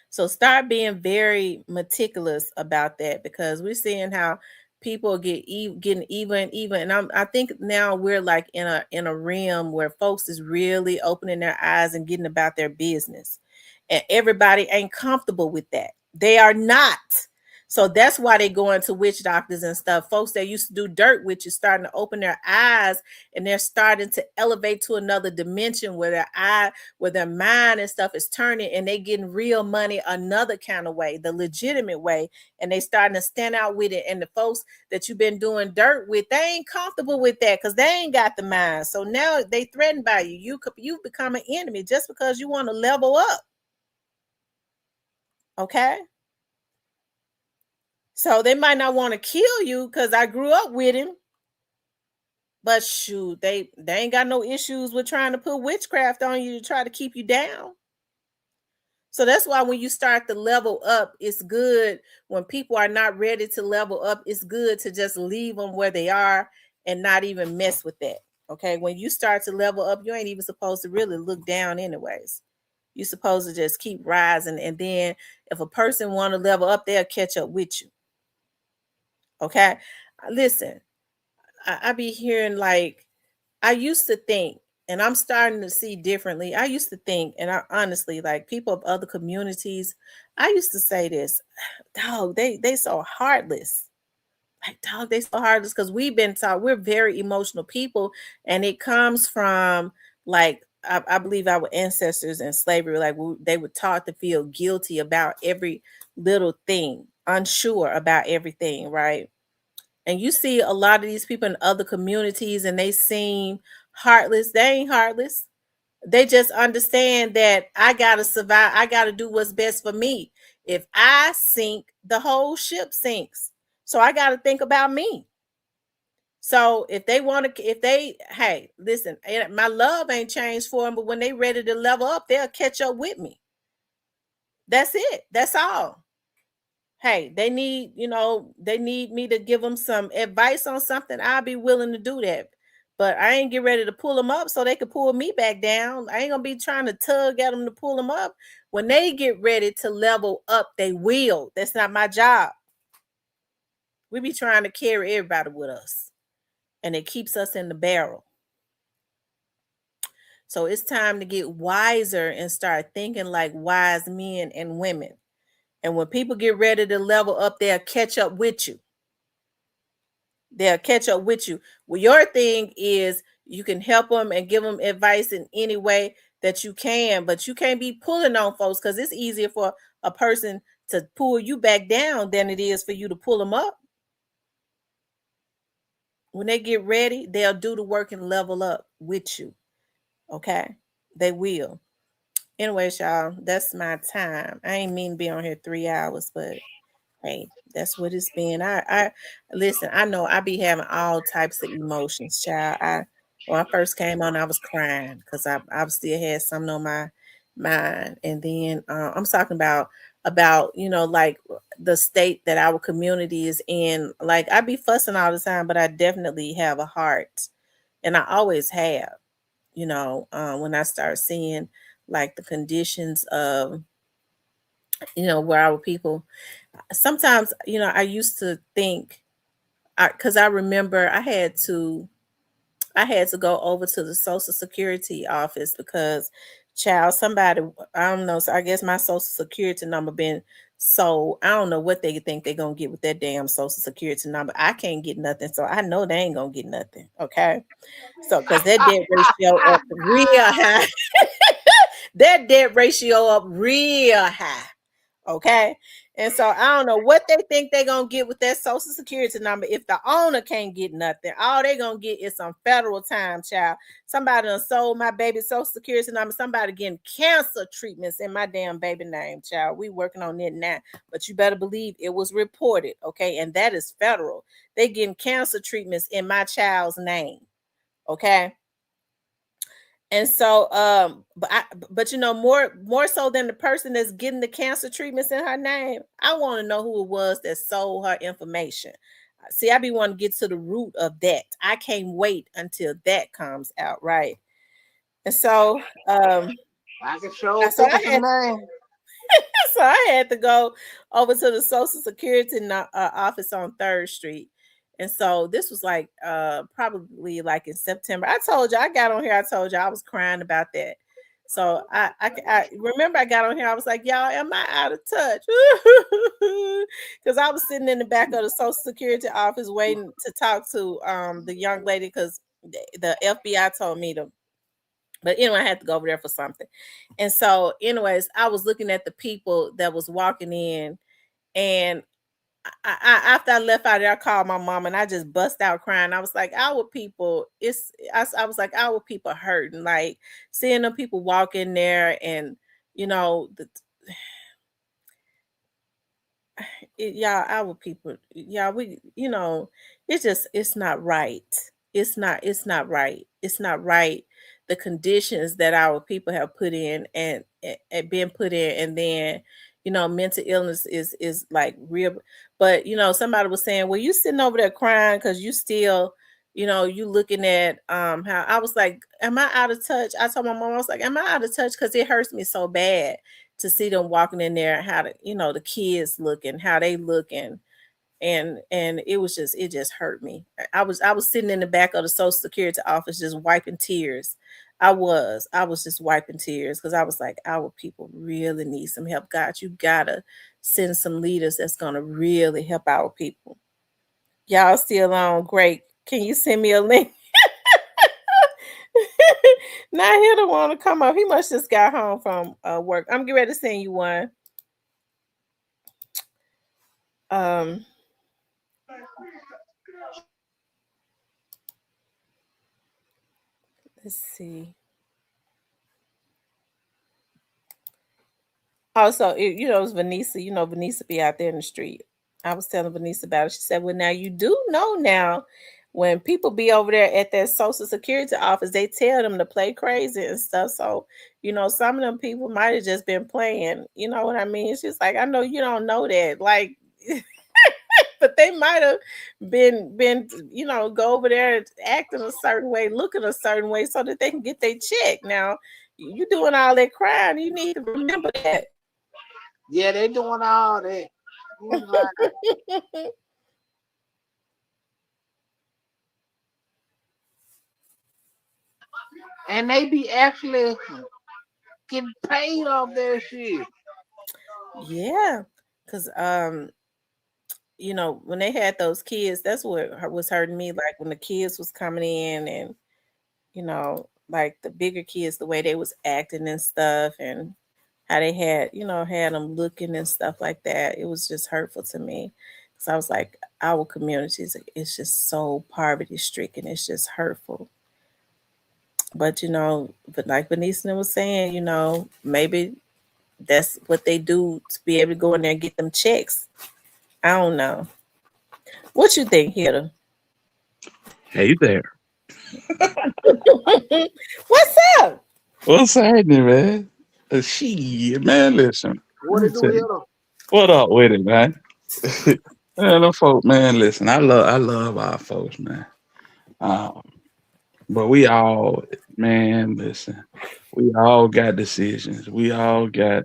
So start being very meticulous about that because we're seeing how people getting even. And I think now we're like in a realm where folks is really opening their eyes and getting about their business. And everybody ain't comfortable with that. They are not. So that's why they go into witch doctors and stuff. Folks that used to do dirt witch is starting to open their eyes and they're starting to elevate to another dimension where their mind and stuff is turning and they getting real money another kind of way, the legitimate way, and they starting to stand out with it. And the folks that you've been doing dirt with, they ain't comfortable with that because they ain't got the mind. So now they threatened by you. You've become an enemy just because you want to level up. Okay. So they might not want to kill you because I grew up with him. But shoot, they ain't got no issues with trying to put witchcraft on you to try to keep you down. So that's why when you start to level up, it's good. When people are not ready to level up, it's good to just leave them where they are and not even mess with that. Okay. When you start to level up, you ain't even supposed to really look down anyways. You're supposed to just keep rising. And then if a person want to level up, they'll catch up with you. Okay. Listen, I be hearing like, I used to think, and I'm starting to see differently. I used to think, and I honestly, like people of other communities, I used to say this, dog, they so heartless. Like, dog, they so heartless because we've been taught we're very emotional people, and it comes from like I believe our ancestors in slavery, like they were taught to feel guilty about every little thing, unsure about everything, right? And you see a lot of these people in other communities and they seem heartless. They ain't heartless. They just understand that I got to survive. I got to do what's best for me. If I sink, the whole ship sinks. So I got to think about me. So if they want to, hey, listen, my love ain't changed for them, but when they ready to level up, they'll catch up with me. That's it. That's all. Hey, they need me to give them some advice on something. I'll be willing to do that. But I ain't get ready to pull them up so they could pull me back down. I ain't gonna be trying to tug at them to pull them up. When they get ready to level up, they will. That's not my job. We be trying to carry everybody with us, and it keeps us in the barrel. So it's time to get wiser and start thinking like wise men and women. And when people get ready to level up, they'll catch up with you. They'll catch up with you. Well, your thing is you can help them and give them advice in any way that you can, but you can't be pulling on folks because it's easier for a person to pull you back down than it is for you to pull them up. When they get ready, they'll do the work and level up with you. Okay? They will. Anyways, y'all, that's my time. I ain't mean to be on here 3 hours, but hey, that's what it's been. I listen, I know I be having all types of emotions, child. When I first came on, I was crying because I still had something on my mind. And then I'm talking about about, like the state that our community is in. Like I be fussing all the time, but I definitely have a heart, and I always have. When I start seeing like the conditions of, where our people. Sometimes, I used to think, because I remember I had to go over to the Social Security office because, child, somebody, I don't know. So I guess my Social Security number been sold. I don't know what they think they're gonna get with that damn Social Security number. I can't get nothing, so I know they ain't gonna get nothing. Okay, so because that debt ratio up real high, that debt ratio up real high. Okay. And so I don't know what they think they're gonna get with that social security number. If the owner can't get nothing, all they're gonna get is some federal time, child. Somebody done sold my baby social security number, somebody getting cancer treatments in my damn baby name, child. We working on it now. But you better believe it was reported, okay? And that is federal. They getting cancer treatments in my child's name. Okay. And so, but more so than the person that's getting the cancer treatments in her name, I want to know who it was that sold her information. See, I be wanting to get to the root of that. I can't wait until that comes out, right? And so, I can show so think of some name. so I had to go over to the Social Security office on 3rd Street. And so this was like probably like in September. I told you, I got on here, I told you I was crying about that. So I remember I got on here, I was like, y'all, am I out of touch? Because I was sitting in the back of the Social Security office waiting to talk to the young lady because the FBI told me to. But anyway, I had to go over there for something. And so, anyways, I was looking at the people that was walking in, and after I left out there, I called my mom and I just bust out crying. I was like, our people, I was like, our people hurting. Like seeing them people walk in there and, the, y'all, our people, y'all, it's not right. It's not right. It's not right. The conditions that our people have put in and been put in, and then, mental illness is like real. But somebody was saying, well, you sitting over there crying because you still, you looking at how I was like, am I out of touch? I told my mom, I was like, am I out of touch? Because it hurts me so bad to see them walking in there, how the kids looking, how they looking, and it just hurt me. I was sitting in the back of the Social Security office just wiping tears. I was just wiping tears because I was like, our people really need some help. God, you gotta send some leaders that's gonna really help our people. Y'all still on? Great. Can you send me a link? Now he don't want to come up. He must just got home from work. I'm getting ready to send you one. Um, let's see. Also, it was Vanessa. Vanessa be out there in the street. I was telling Vanessa about it. She said, "Well, now you do know now, when people be over there at that Social Security office, they tell them to play crazy and stuff. So, some of them people might have just been playing. You know what I mean? It's just like, I know you don't know that, like, but they might have been, go over there acting a certain way, looking a certain way, so that they can get their check. Now, you doing all that crying, you need to remember that." Yeah, they doing all that. And they be actually getting paid off their shit. Yeah, because when they had those kids, that's what was hurting me. Like when the kids was coming in, and like the bigger kids, the way they was acting and stuff, and how they had them looking and stuff like that. It was just hurtful to me. So I was like, our communities, it's just so poverty stricken. It's just hurtful. But but like Vanessa was saying, maybe that's what they do to be able to go in there and get them checks. I don't know. What you think, Hitter? Hey there. What's up? What's happening, man? Shit, man, listen. What Let they me do tell here you. though? What up with it, man? Man, them folk, man, listen, I love our folks, man. Um, but we all, man, listen, we all got decisions. We all got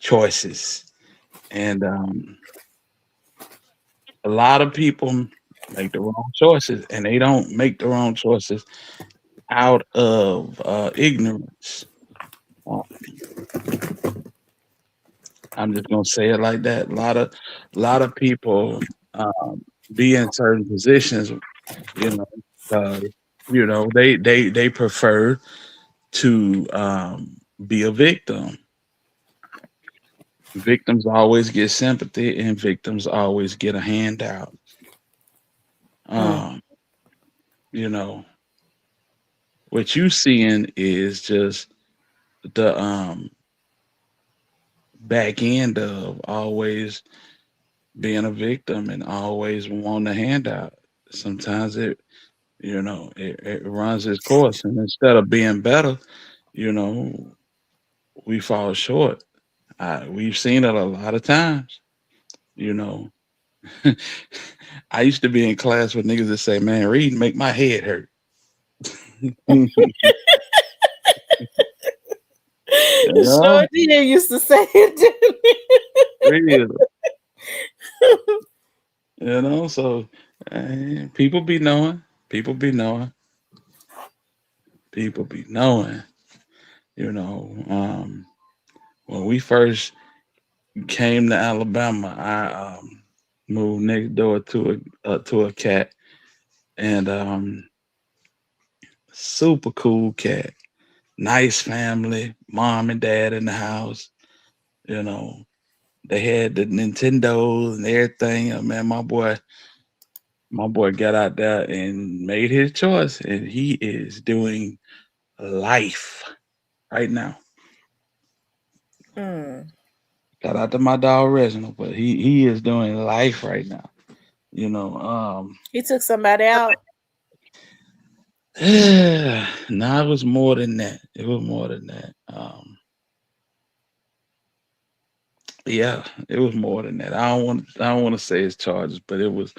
choices. And a lot of people make the wrong choices, and they don't make the wrong choices out of ignorance. Uh, I'm just gonna say it like that. A lot of people be in certain positions, you know, uh, they prefer to be a victim. Victims always get sympathy, and victims always get a handout. Mm, Um, you know, what you seeing is just the back end of always being a victim and always wanting a handout. Sometimes it runs its course, and instead of being better, you know, we fall short. We've seen it a lot of times. You know, I used to be in class with niggas that say, "Man, reading make my head hurt." you sure know, did used to say it, didn't real. So people be knowing, people be knowing, people be knowing. You know, when we first came to Alabama, I moved next door to a cat, and super cool cat, nice family, mom and dad in the house. You know, they had the Nintendo and everything. Man, my boy got out there and made his choice, and he is doing life right now. he? Mm. Shout out to my dog Reginald, but he is doing life right now. You know, He took somebody out. no, it was more than that. It was more than that. Yeah, it was more than that. I don't want to say his charges, but it was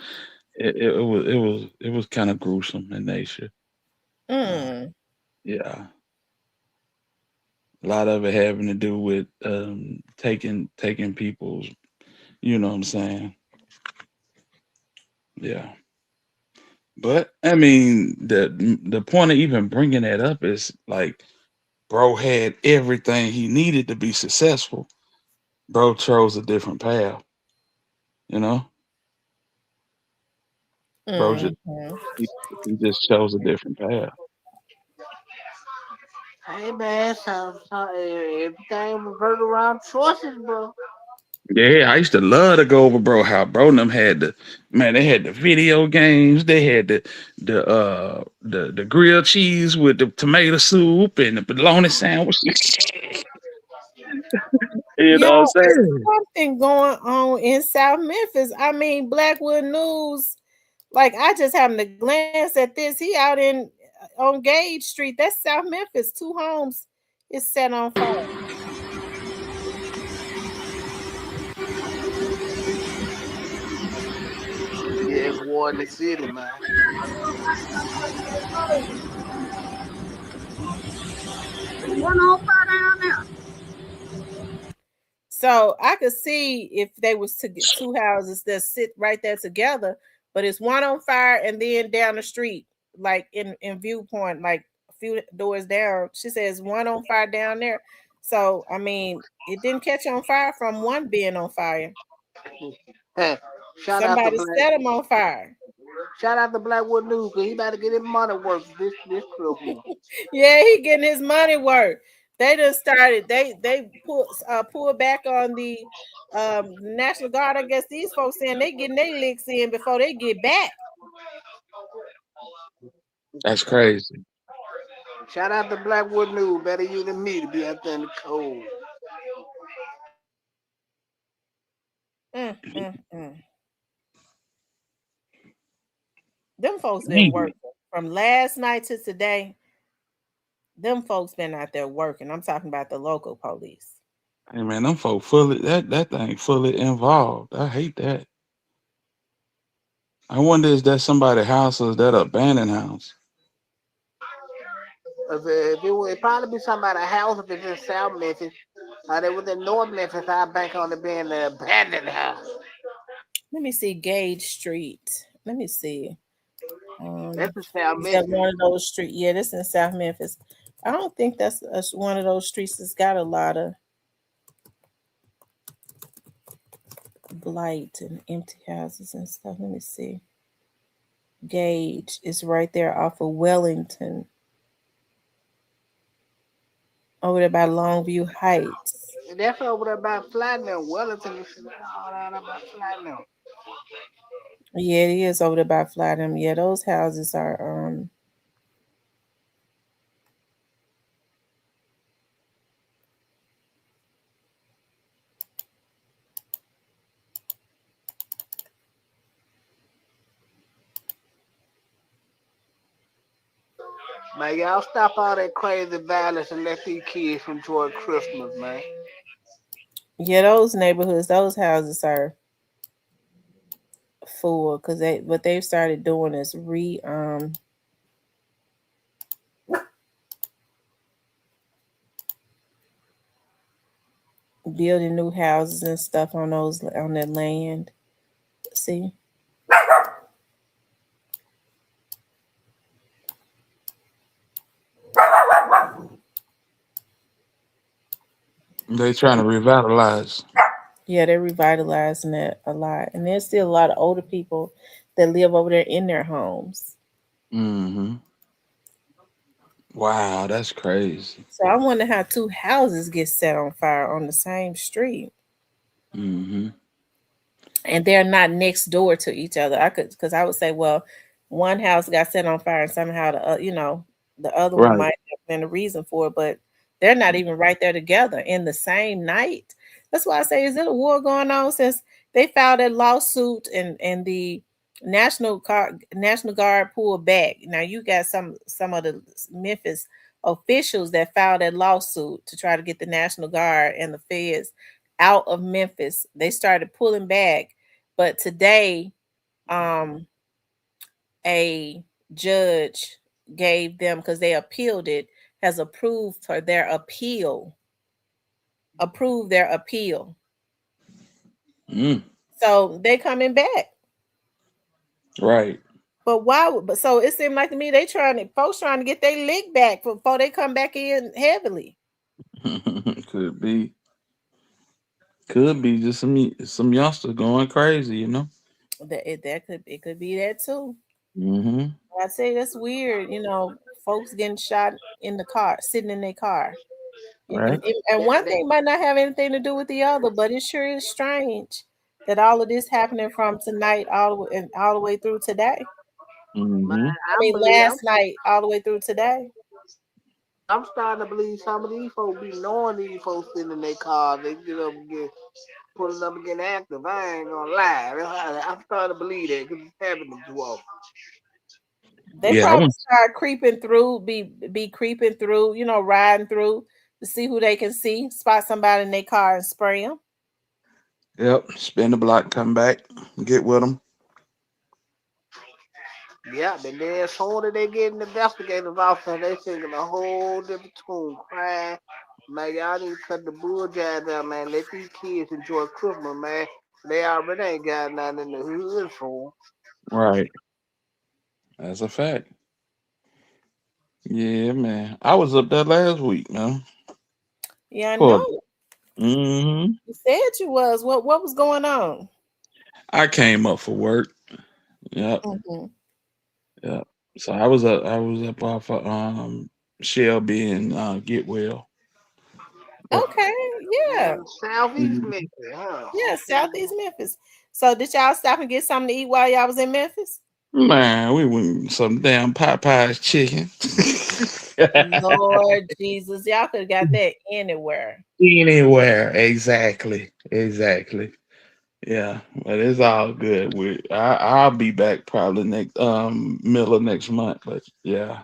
kind of gruesome in nature. Uh, Mm. yeah, a lot of it having to do with taking people's. You know what I'm saying? Yeah, but I mean the point of even bringing that up is like, bro had everything he needed to be successful. Bro chose a different path. You know, bro just Mm-hmm. he just chose a different path. Hey man, everything revolved around choices, bro. Yeah, I used to love to go over bro how bro and them had they had the video games, they had the grilled cheese with the tomato soup and the bologna sandwich. You know what I'm Yo, it's saying? something going on in South Memphis. I mean, Blackwood News. Like I just happened to glance at this. He out in on Gage Street. That's South Memphis. Two homes is set on fire. Yeah, it's war in the city, man. So I could see if they was to get two houses that sit right there together, but it's one on fire and then down the street, like in viewpoint, like a few doors down. She says one on fire down there. So I mean, it didn't catch on fire from one being on fire. Hey, shout out to Somebody Black. set them on fire. Shout out to Blackwood News, cause he about to get his money worth this Christmas. Yeah, he getting his money worth. They just started. They pull back on the National Guard. I guess these folks saying they getting their licks in before they get back. That's crazy. Shout out to Blackwood News, better you than me to be out there in the cold. Mm. Them folks been Man, working from last night to today. Them folks been out there working. I'm talking about the local police. Hey man, them folk fully that thing fully involved. I hate that. I wonder is that somebody's house or is that abandoned house? If it would probably be somebody's house if it's in South Memphis. They was in North Memphis, I bank on it being the abandoned house. Let me see Gage Street. Let me see. That's in South Is that Memphis. one of those streets? Yeah, that's in South Memphis. I don't think that's one of those streets that's got a lot of blight and empty houses and stuff. Let me see. Gage is right there off of Wellington, over there by Longview Heights. That's over there by Platinum. Wellington is all out about Platinum. Yeah, it is over there by Flatham. Yeah, those houses are Man, y'all stop all that crazy violence and let these kids enjoy Christmas, man. yeah, those neighborhoods, those houses are full because they what they've started doing is building new houses and stuff on those on their land. See, They trying to revitalize. yeah, they're revitalizing it a lot, and there's still a lot of older people that live over there in their homes. Mm-hmm. Wow, that's crazy. So I wonder how two houses get set on fire on the same street, Mm-hmm. and they're not next door to each other. I could, because I would say, well, one house got set on fire, and somehow the other one Right. might have been the reason for it, but they're not even right there together in the same night. That's why I say, is it a war going on since they filed that lawsuit and the National Guard pulled back. Now you got some of the Memphis officials that filed that lawsuit to try to get the National Guard and the feds out of Memphis. They started pulling back, but today, um, a judge gave them because they appealed it has approved for their appeal, approved their appeal. Mm. So they coming back. Right. But why? But so it seemed like to me they folks trying to get their lick back before they come back in heavily. Could be. Could be just some youngsters going crazy, you know. It could be that too. Mm-hmm. I say that's weird. Folks getting shot in the car, sitting in their car. Right. And one thing might not have anything to do with the other, but it sure is strange that all of this happening from tonight all the way through today. Man, Mm-hmm. I mean, last night all the way through today. I'm starting to believe some of these folks be knowing these folks sitting in their cars. They get up and get pulling up and getting active. I ain't gonna lie. I'm starting to believe that because it's happening too often. They Yeah, I probably went. start creeping through, be creeping through, riding through to see who they can see, spot somebody in their car and spray them. Yep. Spin the block, come back, get with them. Yeah, but then as soon as they get an investigative officer, they singing a whole different tune, crying. Man, y'all need to cut the bull jazz out, man. Let these kids enjoy Christmas, man. They already ain't got nothing in the hood for 'em. Right. That's a fact. Yeah, man. I was up there last week, man. Yeah, I For know. mm-hmm. You said you was. What was going on? I came up for work. Yep. Hmm. Yep. So I was up off of Shelby and Get Well. Yep. Okay, yeah, Southeast Mhm. Memphis, huh? yeah, Southeast Memphis. So did y'all stop and get something to eat while y'all was in Memphis? Man, we went some damn Popeyes chicken. Lord Jesus, y'all could have got that anywhere. Anywhere, exactly, exactly. Yeah, but it's all good. I'll be back probably next middle of next month. But yeah,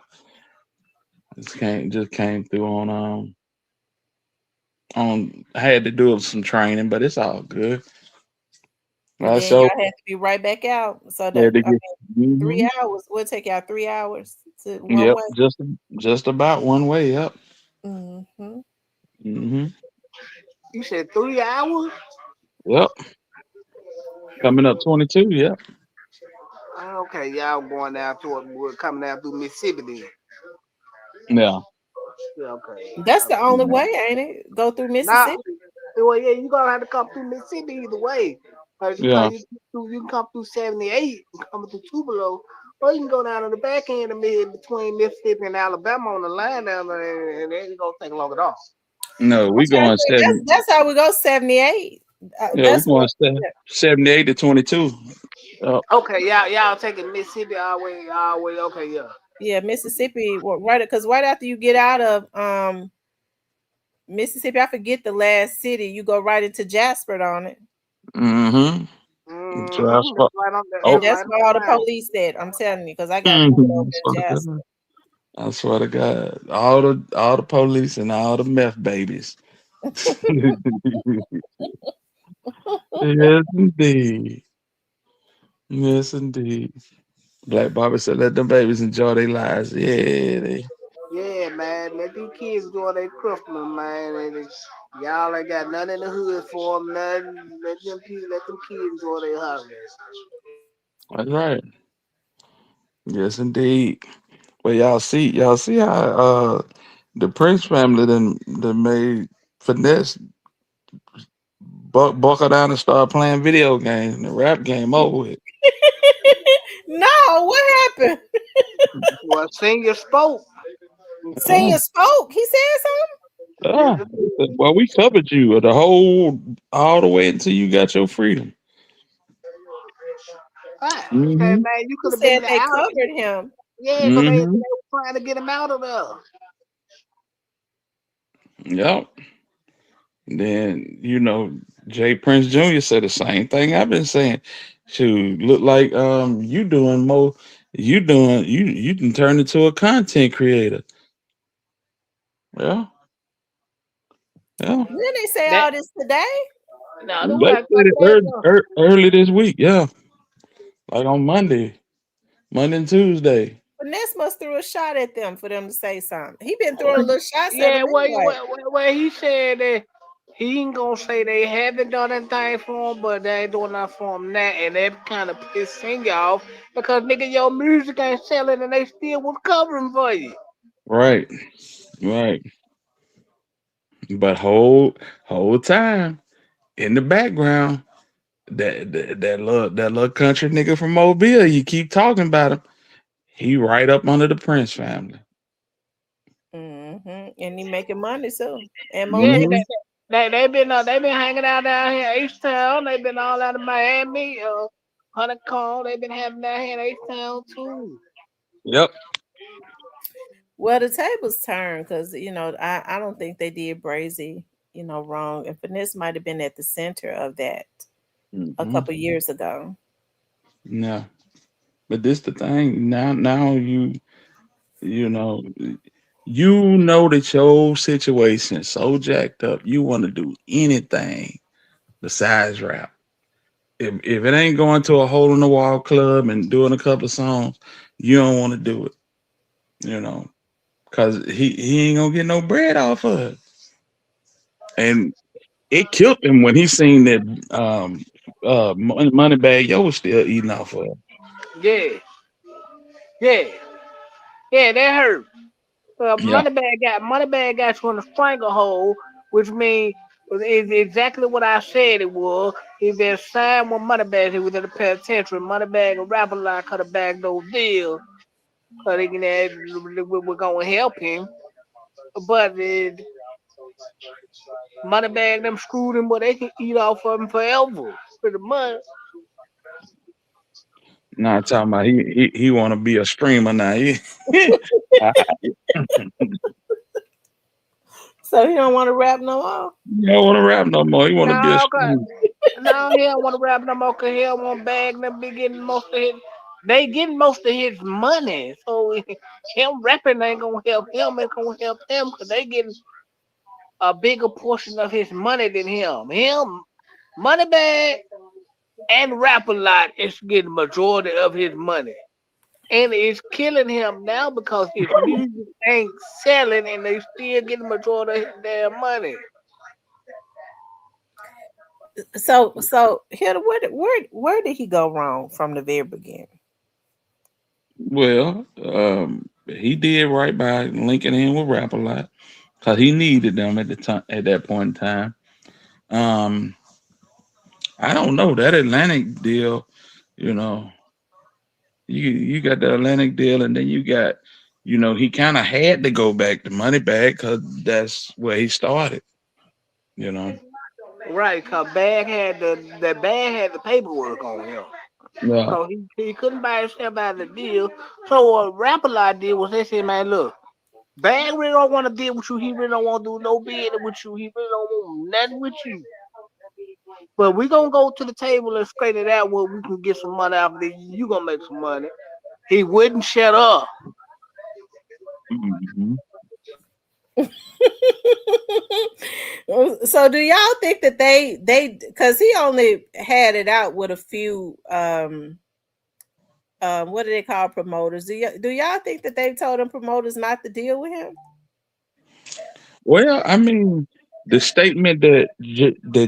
just came through on. I had to do some training, but it's all good. And I then so y'all had to be right back out. So that had to I get. mean, Hmm. 3 hours. Will take y'all 3 hours to one Yep, way. just about one way. Yep. Hmm. Hmm. You said 3 hours? Yep. Coming up 22. Yep. Okay, y'all going down to it, we're coming down through Mississippi then. Yeah. Yeah, okay. That's the only Yeah. way, ain't it? Go through Now, Mississippi. well, yeah, you gonna have to come through Mississippi either way. Yeah. You can come through 78 and come through Tupelo, or you can go down to the back end of between Mississippi and Alabama on the line down there, and then you gonna take long at all. No, I'm we trying to going think. seven. That's how we go 78. Yeah, we That's going what. 78 to 22. Yep. Okay, y'all taking Mississippi all the way. Okay, yeah. Yeah, Mississippi. Well, right, because right after you get out of Mississippi, I forget the last city. You go right into Jasper on it, Mm-hmm. That's Jasper. and Oh, that's that's right on where all the the line. police at. I'm telling you, because I got pulled over I in swear to Jasper. God. I swear to God. All the police and all the meth babies. Yes, indeed. Yes, indeed. Black Bobby said, "Let them babies enjoy their lives." Yeah, they. Yeah, man. Let these kids enjoy their Christmas, man. Y'all ain't got nothing in the hood for them. Nothing. Let them kids enjoy their holidays. That's right. Yes, indeed. Well, y'all see how the Prince family then made finesse buckle down and start playing video games. And the rap game over with. No, what happened? Well, senior spoke. Uh, Senior spoke. He said something. uh, well, we covered you the whole all the way until you got your freedom. Ah, say, Hmm. man, you He could have been said the they out. covered him. Yeah, because they Hmm. were trying to get him out of there. Yep. Then Jay Prince Jr. said the same thing I've been saying. Shoot, look like you doing more. You can turn into a content creator. Yeah, yeah. Didn't they say That all this today? no, that was They like said 30 it days ago. early this week. Yeah, like on Monday and Tuesday. Finesse must threw a shot at them for them to say something. He been Uh, throwing little shots at Yeah, them anyway. well, he said that he ain't gonna say they haven't done anything for him, but they ain't doing nothing for him now, and that kind of pissed Singer off because nigga, your music ain't selling, and they still was covering for you. right, right. But whole time in the background, that little country nigga from Mobile, you keep talking about him. He right up under the Prince family. And he making money too, and more Yeah, Hmm. hits. they been hanging out down here in H Town. They been all out of Miami, Honeycomb. They been having down here in H Town too. Yep. Well, the tables turned because I don't think they did Brazy wrong, and Finesse might have been at the center of that a Hmm. couple years ago. Yeah. But this the thing. Now you know that your situation is so jacked up. You want to do anything besides rap. If it ain't going to a hole in the wall club and doing a couple of songs, you don't want to do it. You know, cause he ain't gonna get no bread off of it. And it killed him when he seen that money bag yo was still eating off of it. Yeah, yeah, yeah. That hurt. Yeah. Moneybag got you in the stranglehold, which means is exactly what I said it was. He been signed with Moneybag. He was in the penitentiary. Moneybag and rapper like could have bagged those deals. Cause we're gonna help him. But Moneybag them screwed him, but they can eat off of him forever. Pretty much. Not talking about he want to be a streamer now. I, So he don't want to rap no more. he don't want to rap no more. He want to be a No, cause streamer. no, he don't want to rap no more. Cause he don't want bag them be getting most of his. They getting most of his money, so him rapping ain't gonna help him. It's gonna help him because they getting a bigger portion of his money than him. Moneybag, and Rap a Lot is getting majority of his money. And it's killing him now because his music ain't selling and they still getting majority of his damn money. So here, where did he go wrong from the very beginning? Well, he did right by linking in with Rap a lot because he needed them at the time at that point in time. Um, I don't know that Atlantic deal. You know, you got the Atlantic deal, and then you got, he kind of had to go back to money bag because that's where he started. You know, Right, cause Bag had the paperwork on him. yeah. So he couldn't buy himself out of the deal. So what Rap a Lot did was they said, man, look, Bag really don't want to deal with you. He really don't want to do no business with you. He really don't want nothing with you. But we gonna go to the table and straighten it out where we can get some money out of it. You gonna make some money. He wouldn't shut up. Hmm. So do y'all think that they because he only had it out with a few what do they call promoters? Do y'all think that they told them promoters not to deal with him? Well, I mean, the statement that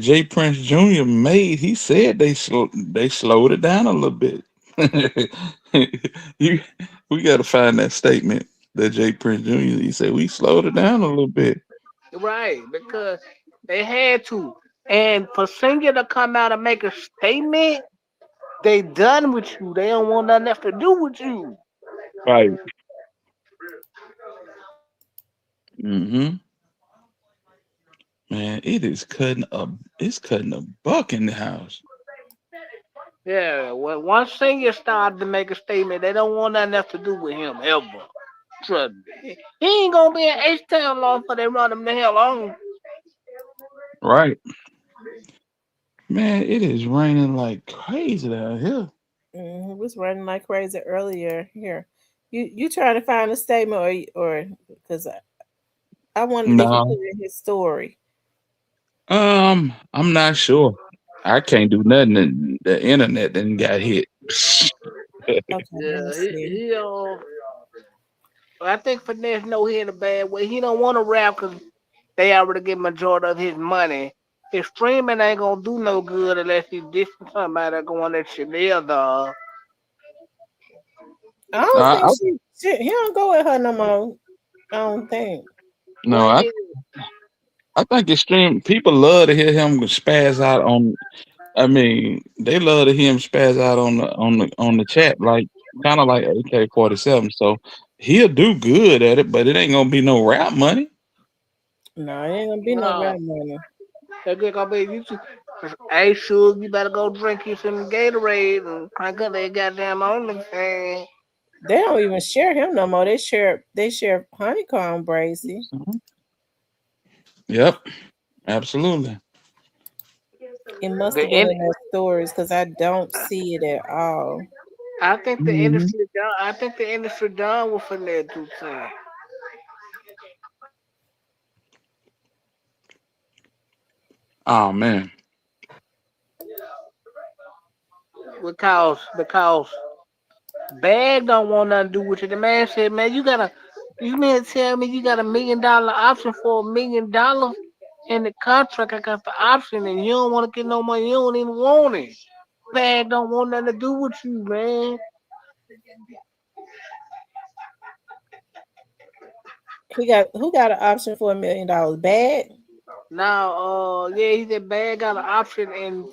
Jay Prince Jr. made, he said they slowed it down a little bit. you we got to find that statement that Jay Prince Jr. He said we slowed it down a little bit. Right, because they had to. And for Singer to come out and make a statement, they done with you. They don't want nothing else to do with you. Right. Hmm. Man, it's cutting a buck in the house. Yeah, well, once Singer started to make a statement, they don't want nothing else to do with him ever. Trust me. He ain't gonna be in H-Town long before they run him the hell on. Right. Man, it is raining like crazy down here. It was running like crazy earlier here. You trying to find a statement or because I wondered if he put No. it in his story. I'm not sure. I can't do nothing. The internet then got hit. Okay, let me Yeah, see. I think Finesse know he in a bad way. He don't want to rap because they already get majority of his money. His streaming ain't gonna do no good unless he dissing somebody going at Chanel, dog. I don't Uh, think I, he don't go with her no more. I don't think. no, What I he I think extreme people love to hear him spaz out on. I mean, they love to hear him spaz out on the chat, like kind of like AK-47. So he'll do good at it, but it ain't gonna be no rap money. No, it ain't gonna be no no, rap money. that good gonna be you. Hey, Suge, you better go drink you some Gatorade and crank up that goddamn OnlyFans. They don't even share him no more. They share honeycomb brazy. Mhm. Yep, absolutely. It must The have been in, in their stories because I don't see it at all. I think the Hmm. industry done. I think the industry done with Finesse too time. Oh man. Because Bag don't want nothing to do with it. The man said, man, you mean to tell me you got $1 million option for $1 million in the contract? I got the option and you don't want to get no money. You don't even want it. Bag don't want nothing to do with you, man. He got who got an option for $1 million? Bad. Now, yeah, he said Bag got an option in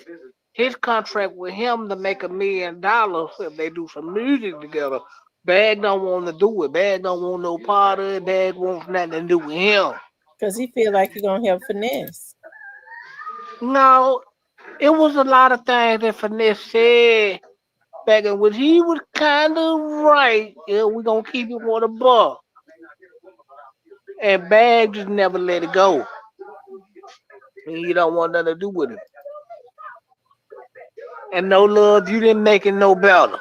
his contract with him to make $1 million if they do some music together. Bag don't want to do it. Bag don't want no part of it. Bag wants nothing to do with him. Because he feel like he gonna help finesse. No, it was a lot of things that Finesse said back in which he was kind of right. Yeah, we gonna keep it for the buck. And Bag just never let it go. And he don't want nothing to do with it. And no love, you didn't make it no better.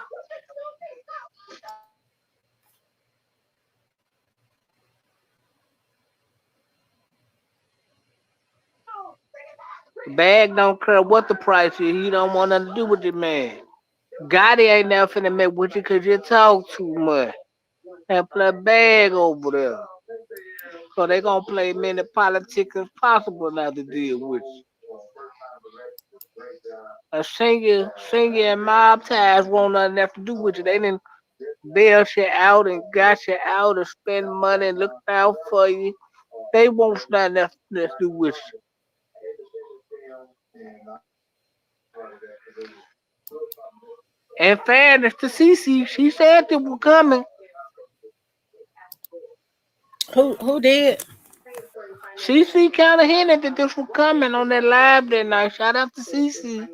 Bag don't care what the price is. He don't want nothing to do with the man. Gotti ain't never finna make with you because you talk too much. And play bag over there. So they gonna play many politics as possible now to deal with you. A senior and mob ties want nothing else to do with you. They didn't bail shit out and got you out and spend money and look out for you. They won't nothing else to do with you. In fairness to Cece, she said they were coming. Who did? Cece kind of hinted that this was coming on that live that night. Shout out to Cece.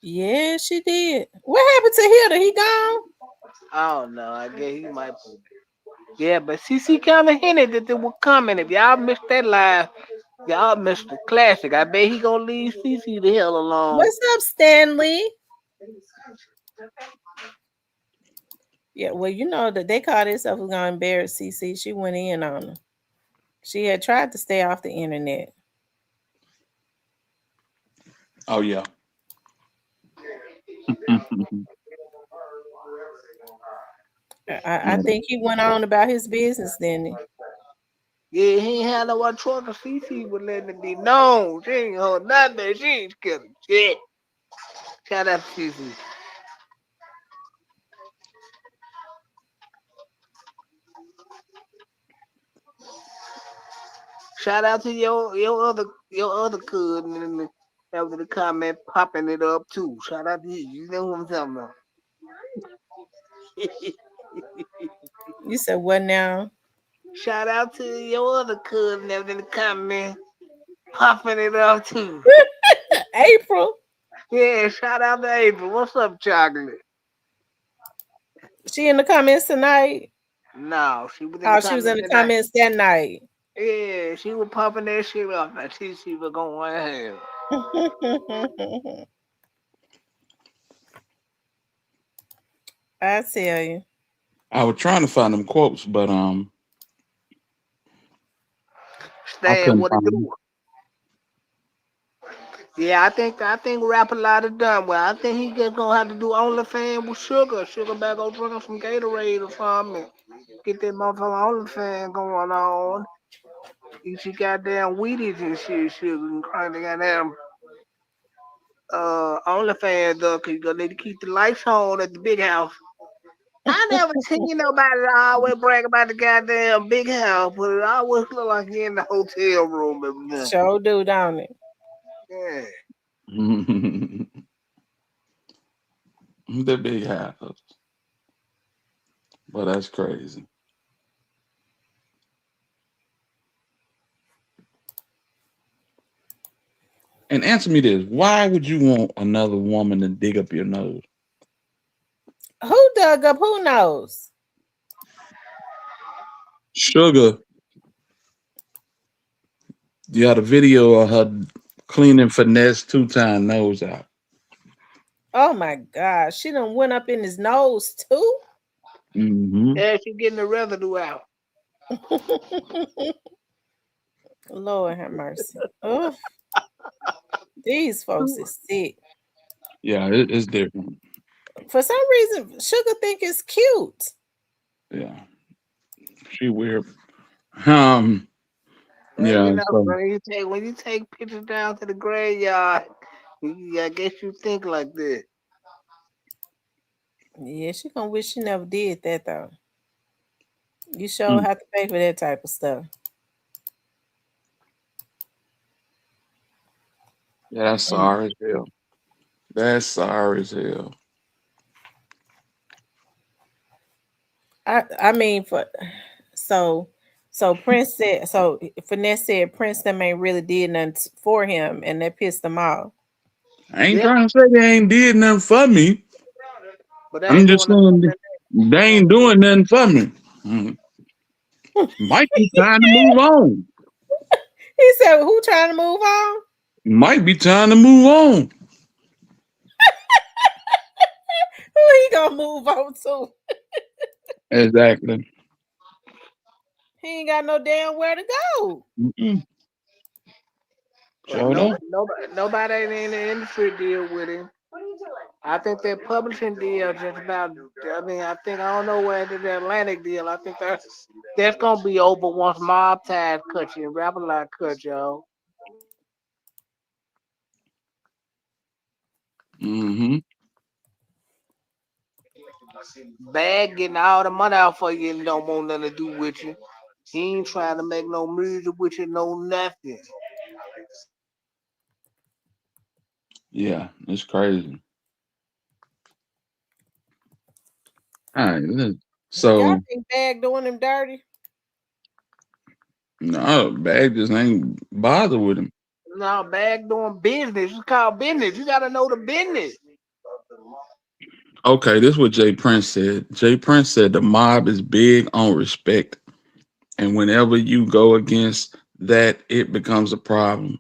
Yeah, she did. What happened to Hilda? He gone? I don't know. I guess he might. Yeah, but CC kind of hinted that they were coming. If y'all missed that live, y'all missed the classic. I bet he gonna leave CC the hell alone. What's up, Stanley? Yeah, well, you know that they called themselves was gonna embarrass CC. She went in on her. She had tried to stay off the internet. Oh yeah. I think he went on about his business then. Yeah, he ain't had no one choice. CC was letting it be known. She ain't hold nothing. She ain't scared of shit. Shout out to CC. Shout out to your other cousin in the after the comment popping it up too. Shout out to you. You know what I'm talking about. You said what now? Shout out to your other cousin after the comment popping it up too. April. Yeah, shout out to April. What's up, chocolate? She in the comments tonight. No, she was in the Oh, she was in comments the tonight. comments that night. Yeah, she was pumping that shit up. Now she was going ahead. I tell you. I was trying to find them quotes, but I Stan, couldn't what it find them. do? Yeah, I think Rap a lot of done. Well, I think he just gonna have to do OnlyFans with Sugar. Sugar back go drinking some Gatorade or something. Get that motherfucker OnlyFans going on. Eat your goddamn Wheaties and shit, Sugar, and crying the goddamn OnlyFans up, cause you gonna need to keep the lights on at the big house. I never seen nobody that always brag about the goddamn big house, but it always look like he in the hotel room every night. Sure do, don't it? Yeah. The big house, but that's crazy. And answer me this: why would you want another woman to dig up your nose? Who dug up? Who knows? Sugar, you got a video of her cleaning finesse 2 time nose out. Oh my gosh. She done went up in his nose too. Mm-hmm. Yeah, she getting the residue out. Lord have mercy. Ugh, these folks is sick. Yeah, it's different. For some reason, Sugar think it's cute. Yeah, she weird. Um, Well, yeah. So when you take pictures down to the graveyard, I guess you think like that. Yeah, she gonna wish she never did that though. You sure mm, have to pay for that type of stuff. yeah, that's And sorry as hell. That's sorry as hell. I mean so Prince said Finesse said Prince them ain't really did nothing for him and that pissed him off. I ain't Yeah, trying to say they ain't did nothing for me. but they I'm ain't just doing nothing. saying they ain't doing nothing for me. Mm, might be time to move on. He said, "Who trying to move on? Might be time to move on. Who he gonna move on to? Exactly. He ain't got no damn where to go." Mm-mm. But Showed up. nobody in the industry deal with him. I think that publishing deal just about. I mean, I don't know where the Atlantic deal. I think that's gonna be over once Mob Ties cut you and Rapper Lot cut y'all. Mm-hmm. Bag getting all the money out for you and don't want nothing to do with you. He ain't trying to make no music with you, no nothing. Yeah, it's crazy. All right, Y'all so think Bag doing him dirty? no, Bag just ain't bother with him. No, Bag doing business. It's called business. You gotta know the business. Okay, this is what Jay Prince said. Jay Prince said the mob is big on respect, and whenever you go against that, it becomes a problem.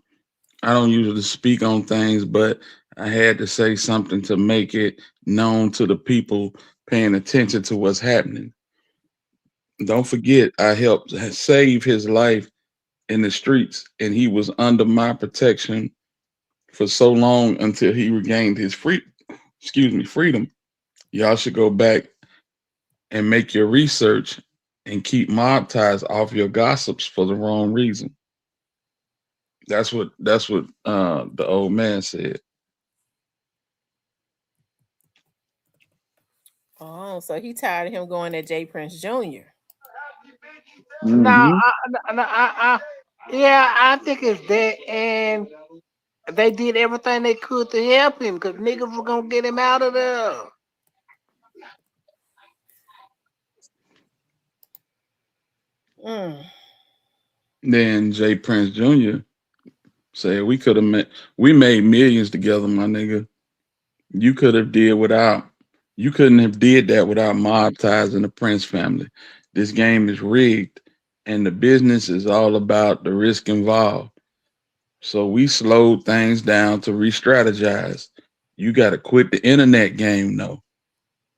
I don't usually speak on things, but I had to say something to make it known to the people paying attention to what's happening. Don't forget, I helped save his life in the streets, and he was under my protection for so long until he regained his freedom. Y'all should go back and make your research and keep mob ties off your gossips for the wrong reason. That's what the old man said. Oh, so he tired of him going at J Prince Jr. Now, Hmm. yeah, I think it's that, and they did everything they could to help him because niggas were gonna get him out of there. Mm. Then Jay Prince Jr. said we made millions together, my nigga. You could have did without you couldn't have did that without mob ties in the Prince family. This game is rigged and the business is all about the risk involved. So we slowed things down to re-strategize. You gotta quit the internet game though.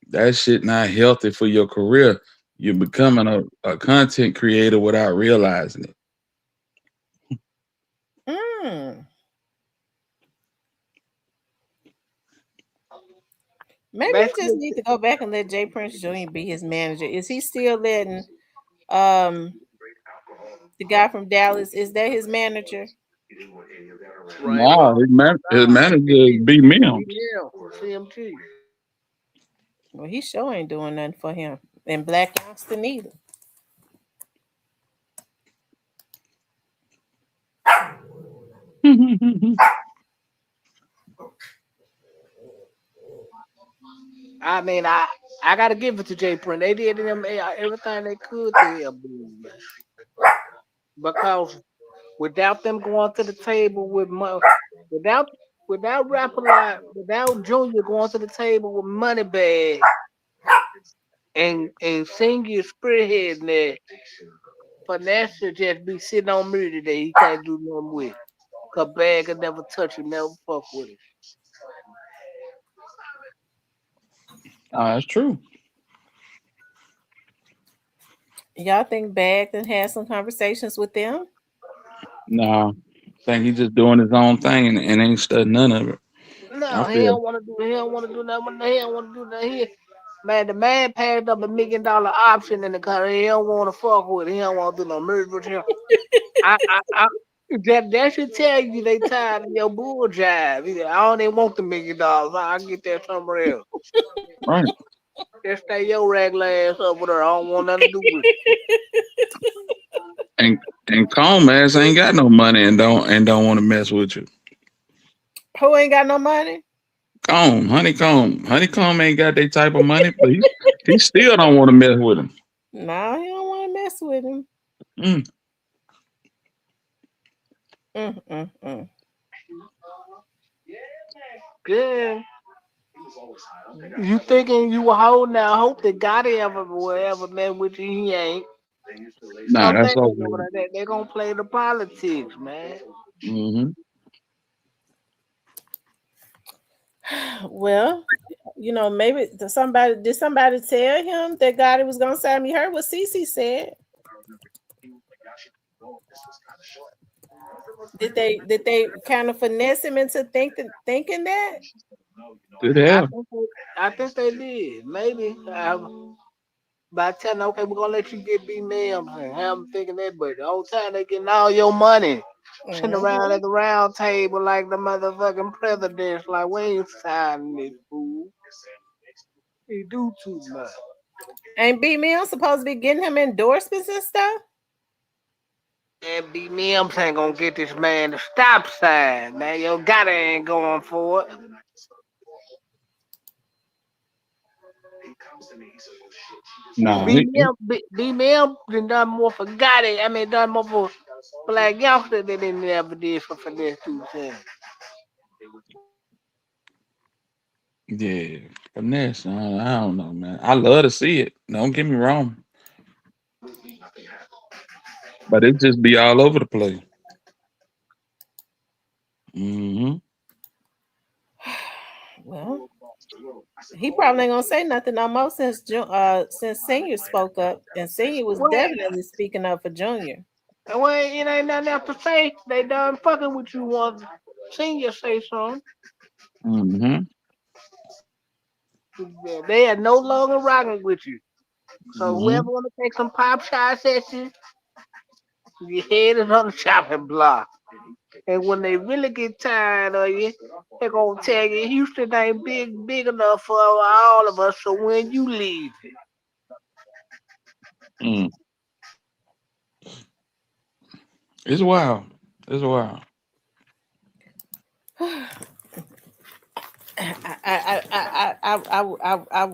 That shit not healthy for your career. You're becoming a content creator without realizing it. Mm. Maybe he just Basically, need to go back and let Jay Prince Jr. be his manager. Is he still letting um the guy from Dallas? Is that his manager? Nah, Raymond, his nah, manager be be Mims. him, CMT. Well, he sure ain't doing nothing for him. And Black Youngster neither. I mean, I gotta give it to Jay Prince. They did him everything they could to help him, man. Because without them going to the table with money, without Rapper Lot, without Junior going to the table with money bag and Senior spearheading that, Finesse should just be sitting on me today. He can't do nothing with. Cause Bag could never touch him, never fuck with him. That's true. Y'all think Bag then had some conversations with them? Nah, think he's just doing his own thing and ain't studying none of it. I No, he feel don't want to do. He don't want to do nothing. He don't want to do nothing. Man, the man passed up $1 million option in the car. He don't want to fuck with it. He don't want to do no merge with him. I that should tell you they tired of your bull jive. He said, I don't even want the $1 million. I'll get that somewhere else. right. Just stay your regular ass over there. I don't want nothing to do with it. And and Comb ass ain't got no money and don't want to mess with you. Who ain't got no money? Honeycomb ain't got that type of money, but he still don't want to mess with him. No, he don't want to mess with him. Mm. Mm. Good. You thinking you a hoe now? I hope that Gotti ever will ever met with you. He ain't. Nah, I'm that's thinking okay. they're gonna play the politics, man. Hmm. Well, maybe did somebody tell him that God was gonna sign me? Heard what Cece said. Did they kind of finesse him into thinking that? Good I hell. think I think they did. Maybe by telling them, okay, we're gonna let you get B Mims and have them thinking that, but the whole time they getting all your money. Sitting around Hmm. at the round table like the motherfucking presidents, like we ain't signing this fool. He do too much. Ain't B Mill supposed to be getting him endorsements and stuff? And B Mims ain't gonna get this man the stop sign. Man, your guy ain't going for it. Nah, B Mims done more for Gotti. I mean, done more for Black Youngster than they never did for Finesse 210. yeah, finesse. I don't know, man. I love to see it. Don't get me wrong, but it just be all over the place. Hmm. Well, he probably ain't gonna say nothing no more since Senior spoke up, and Senior was Well, definitely speaking up for Junior. well, it ain't nothing else to say. They done fucking with you once. Senior say something. Hmm. They are no longer rocking with you. So Hmm. whoever wanna take some pop shots at you, your head is on the chopping block. And when they really get tired of you, they're gonna tell you Houston ain't big enough for all of us. So when you leave, Mm. It's wild. It's wild.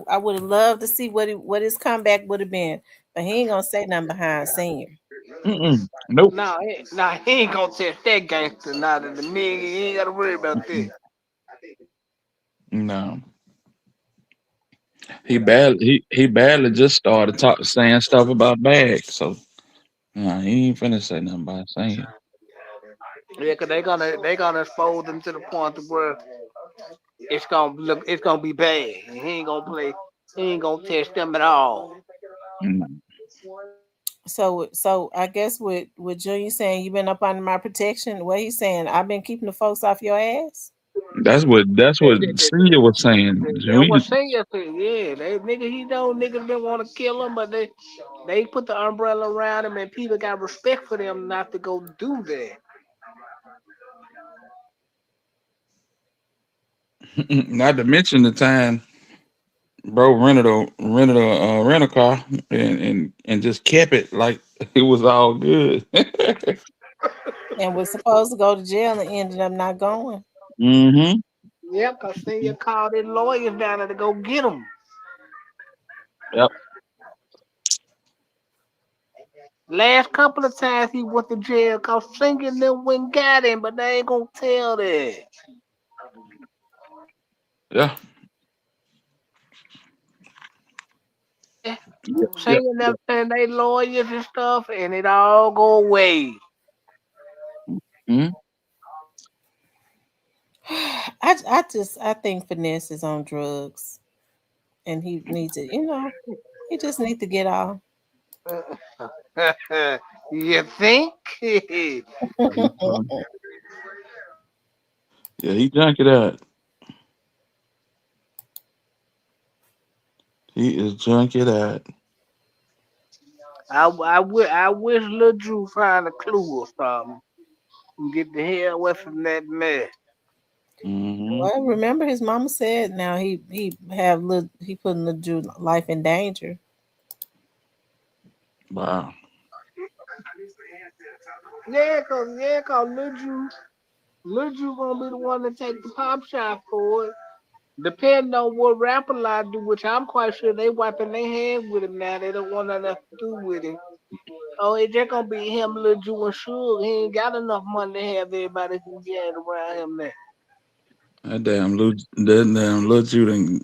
I would have loved to see what his comeback would have been, but he ain't gonna say nothing behind Senior. Mm-mm. Nope. nah, he ain't gonna test that gangster. Now that the nigga, he ain't gotta worry about that. Mm-mm. No. He barely just started saying stuff about bags. So nah, he ain't finna say nothing about saying. Yeah, cause they gonna expose him to the point of where it's gonna be bad. And he ain't gonna play. He ain't gonna test them at all. Mm. So I guess with Junior saying you've been up under my protection, what he's saying, I've been keeping the folks off your ass. That's what Senior was saying. That We, was saying yesterday. Yeah, they nigga he know niggas been want to kill him, but they put the umbrella around him, and people got respect for them not to go do that. not to mention the time bro rented a car and just kept it like it was all good. And was supposed to go to jail and ended up not going. Hmm. Yep, cause senior called his lawyers down there to go get him. Yep. Last couple of times he went to jail, cause senior them went got him, but they ain't gonna tell that. Yeah. Yep. Yep. Senior them Yep. saying they lawyers and stuff, and it all go away. Mhm. I think Finesse is on drugs, and he needs to, he just needs to get off. You think? Yeah, he junkie that. He is junkie that. I wish Lil Drew find a clue or something and get the hell away from that mess. Hmm. Well, remember his mama said now he putting the Jew life in danger. Wow. Yeah, cause Lil Drew gonna be the one to take the pop shot for it. Depending on what rapper lie do, which I'm quite sure they wiping their hands with him now. They don't want nothing to do with him. Oh, it's just gonna be him, Lil Drew, and Suge. He ain't got enough money to have everybody who get around him now. That damn little you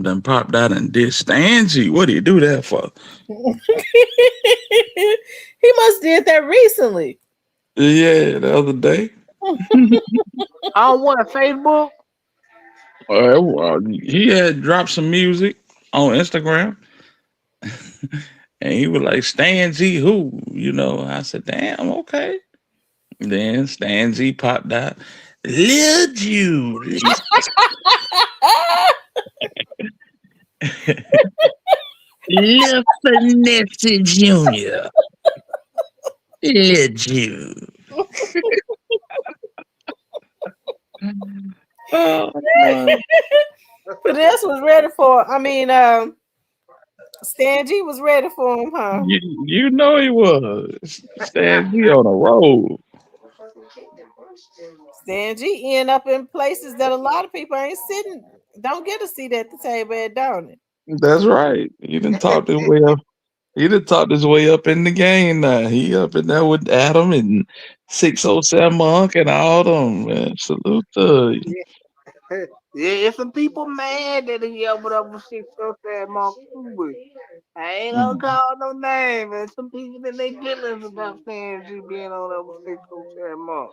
done popped out and did Stangy. What do you do that for? He must did that recently. Yeah, the other day. I don't want a Facebook. Well, he had dropped some music on Instagram, and he was like, "Stan G, who?" I said, "Damn, okay." Then Stan G popped out. Lil Jude. Lil Finesse Jr. Lil Jude. Oh, no. Finesse was ready for. I mean, Stan G was ready for him, huh? You know he was. Stan G on the road. Stan G end up in places that a lot of people ain't sitting, don't get a seat at the table at, don't it? That's right. He didn't talk his way up. He done talked his way up in the game now. He up in there with Adam and 607 Monk and all them, man. Salute to you. Yeah, if some people mad that he up with up with 607 Mark Cuban. I ain't gonna Mm, call no name, man. Some people that they feelings about saying you being on up with 607 Mark.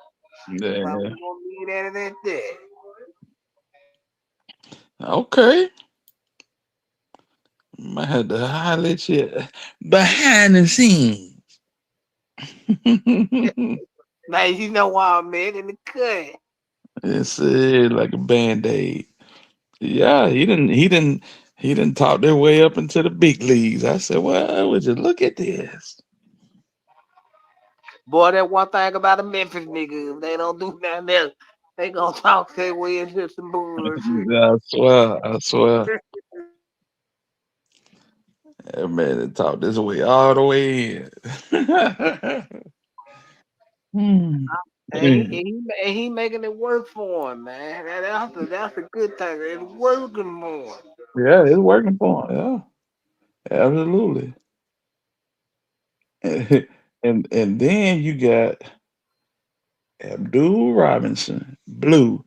But we yeah. gonna leave that at that. Okay. I had to highlight you behind the scenes. Now you know why I'm mad in the cut. It's like a band-aid. Yeah, he didn't talk their way up into the big leagues. I said, well, would you look at this? Boy, that one thing about the Memphis niggas, if they don't do nothing else, they gonna talk their way into some bullshit. I swear, I swear. That man done talked this way all the way in. Hmm. Yeah, And he making it work for him, man. That's a good thing. It's working for him. yeah, it's working for him. Yeah, absolutely. And then you got Abdul Robinson, Blue.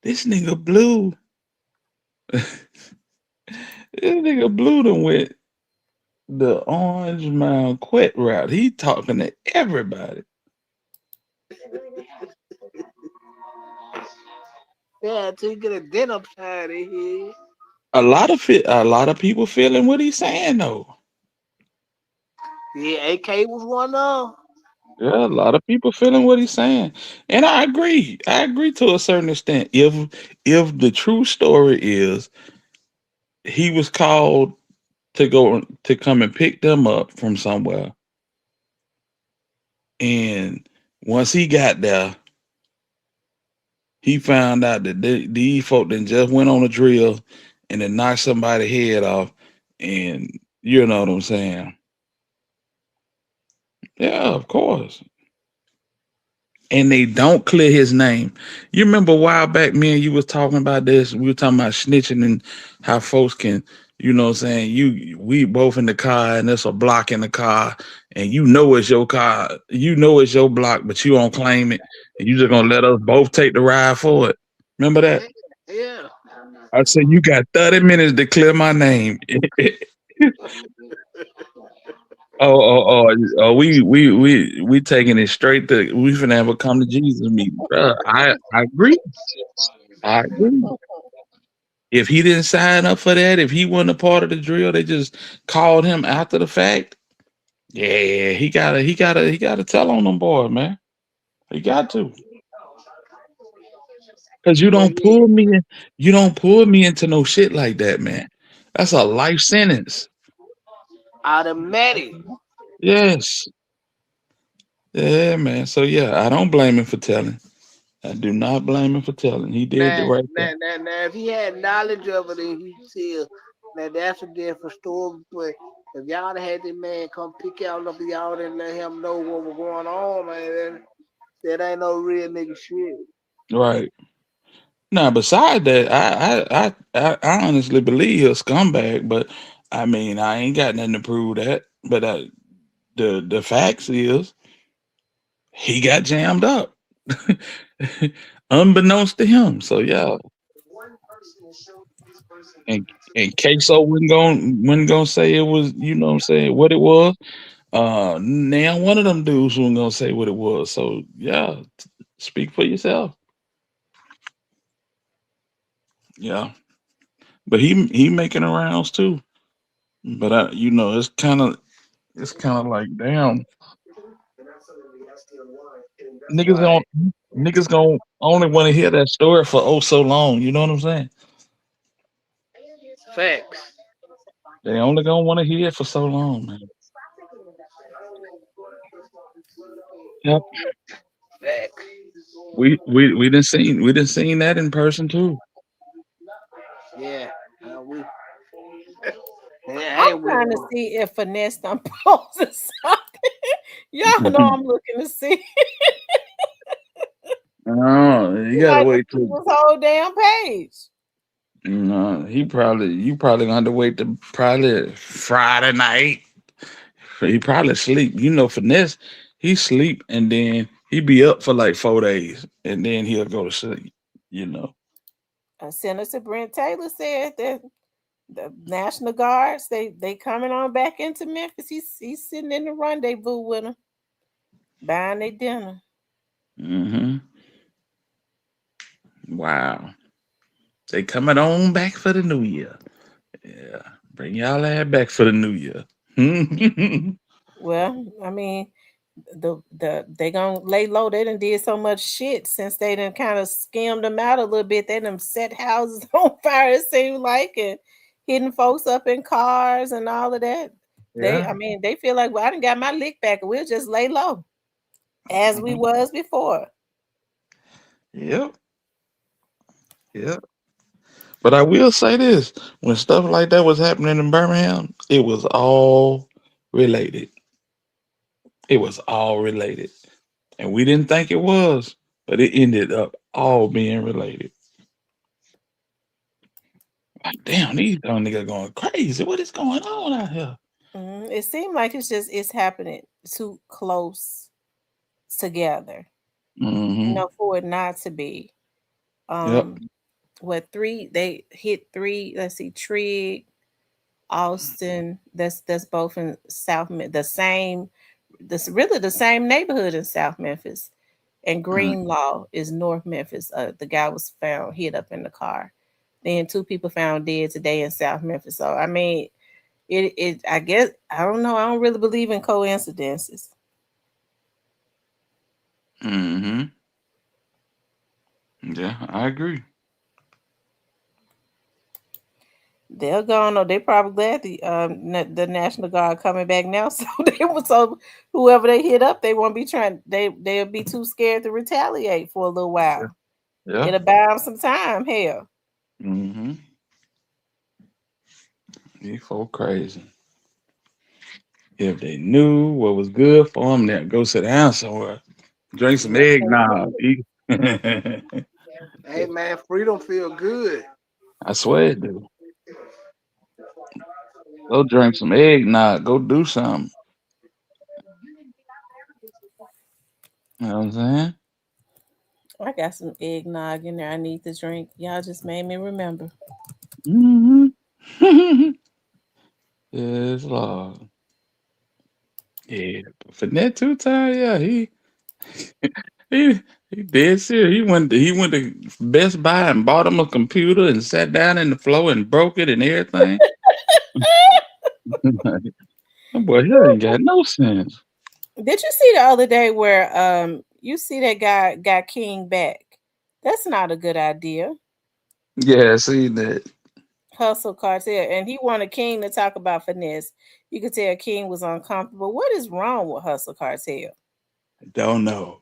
This nigga Blue, this nigga Blue done went the Orange Mound Quet route. He talking to everybody. Yeah, until you get a dent upside of here. A lot of people feeling what he's saying though. Yeah, AK was one of 'em. Yeah, a lot of people feeling what he's saying, and I agree. I agree to a certain extent. If the true story is he was called to go to come and pick them up from somewhere, and once he got there, he found out that these folk then just went on a drill and then knocked somebody's head off, and you know what I'm saying? Yeah, of course. And they don't clear his name. You remember a while back, me and you was talking about this. We were talking about snitching and how folks can, you know what I'm saying, we both in the car and there's a block in the car and you know it's your car, you know it's your block, but you don't claim it. And you just gonna let us both take the ride for it. Remember that? Yeah, yeah. I said you got 30 minutes to clear my name. We taking it straight to we finna have a come to Jesus meeting. Bruh, I agree. I agree. If he didn't sign up for that, if he wasn't a part of the drill, they just called him after the fact. Yeah, he gotta tell on them boys, man. He got to. Cause But yeah, you don't pull me into no shit like that, man. That's a life sentence. automatic. Yes. Yeah, man. So yeah, I don't blame him for telling. I do not blame him for telling. He did the Now, right thing. now, if he had knowledge of it and he still, now that's a different story. But if y'all had this man come pick y'all up, y'all didn't let him know what was going on, man. That ain't no real nigga shit. Right. Now, beside that, I honestly believe he's a scumbag, but I mean, I ain't got nothing to prove that. But the facts is he got jammed up, unbeknownst to him. So yeah, and Queso wasn't gonna say it was, you know what I'm saying, what it was. Now one of them dudes wasn't gonna say what it was. So yeah, speak for yourself. Yeah, but he making the rounds too. But it's kind of like damn. That's Niggas right. don't niggas gonna only want to hear that story for oh so long. You know what I'm saying? Facts. They only gonna want to hear it for so long, man. Yep. Facts. We didn't seen that in person too. Yeah. We. Yeah, I'm hey, we. trying to see if Finesse done posted something. Y'all know I'm looking to see. Oh, you He gotta might have wait took till his whole damn page. no, you probably gonna have to wait to probably Friday night. He probably sleep. You know, finesse, he sleep and then he be up for like 4 days and then he'll go to sleep, you know. Senator Brent Taylor said that the National Guards they coming on back into Memphis. He's sitting in the rendezvous with them, buying their dinner. Hmm. Wow. They coming on back for the new year. Yeah. Bring y'all ass back for the new year. Well, I mean, they gonna lay low. They done did so much shit since they done kind of skimmed them out a little bit. They done set houses on fire. It seems like and hitting folks up in cars and all of that. Yeah. I mean, they feel like well, I done got my lick back, and we'll just lay low as we Mhm. was before. Yep. Yep. But I will say this: when stuff like that was happening in Birmingham, it was all related. It was all related, and we didn't think it was, but it ended up all being related. Like, damn, these young niggas going crazy. What is going on out here? It seemed like it's happening too close together, Hmm. for it not to be. Yep. Um, what three they hit three? Let's see, Trigg, Austin. That's both in the same. This really the same neighborhood in South Memphis, and Mm. Greenlaw is North Memphis. The guy was found hid up in the car. Then two people found dead today in South Memphis. So I mean, it I guess I don't know. I don't really believe in coincidences. Hmm. Yeah, I agree. They're gone, or they probably glad the National Guard coming back now. So whoever they hit up, they won't be trying. They'll be too scared to retaliate for a little Yeah. while. Yeah. It'll buy them some time. Hell, Hmm. These folk crazy. If they knew what was good for them, they'd go sit down somewhere, drink some yeah, eggnog. Eat. Hey man, freedom feel good. I swear it do. Go drink some eggnog. Go do something. You know what I'm saying? I got some eggnog in there. I need to drink. Y'all just made me remember. Hmm. Yes, Lord. Yeah, Finette two time. Yeah, he he dead serious. He went to Best Buy and bought him a computer and sat down in the floor and broke it and everything. That boy, he ain't got no sense. Did you see the other day where you see that guy got King back? That's not a good idea. Yeah, see that. Hustle Cartel, and he wanted King to talk about finesse. You could tell King was uncomfortable. What is wrong with Hustle Cartel? Don't know.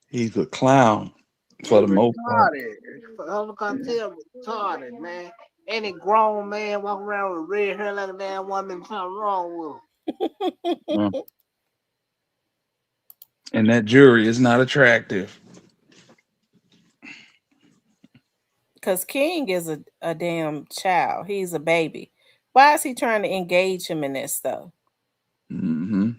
He's a clown He for the most part. retarded. I'm gonna tell retarded, man. Any grown man walking around with red hair like a damn woman, something wrong with him. Uh, And that jury is not attractive. Because King is a damn child. He's a baby. Why is he trying to engage him in this stuff? Hmm.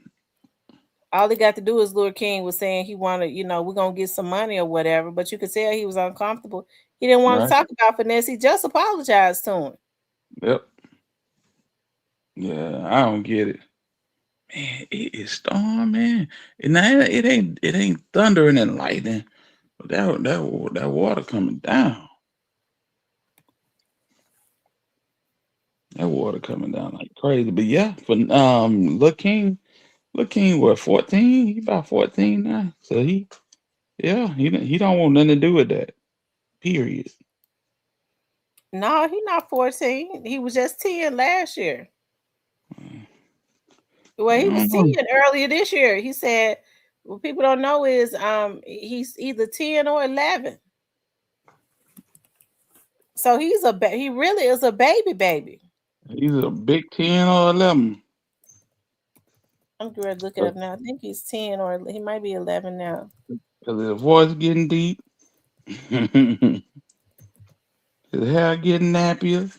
All he got to do is Lord King was saying he wanted, we're gonna get some money or whatever, but you could tell he was uncomfortable. He didn't want to Right. talk about finesse. He just apologized to him. Yep. Yeah, I don't get it. Man, it is storming. And now it ain't thundering and lightning. But that water coming down. That water coming down like crazy. But yeah, for Lil King what 14? He about 14 now. So Yeah, he don't want nothing to do with that. Period. No, he not 14. He was just 10 last year. Well, I he was don't 10 know. earlier this year. He said what people don't know is he's either 10 or 11. So he really is a baby. He's a big 10 or 11. I'm going to look it But up now. I think he's 10 or he might be 11 now. cause his voice getting deep, his hair getting nappier.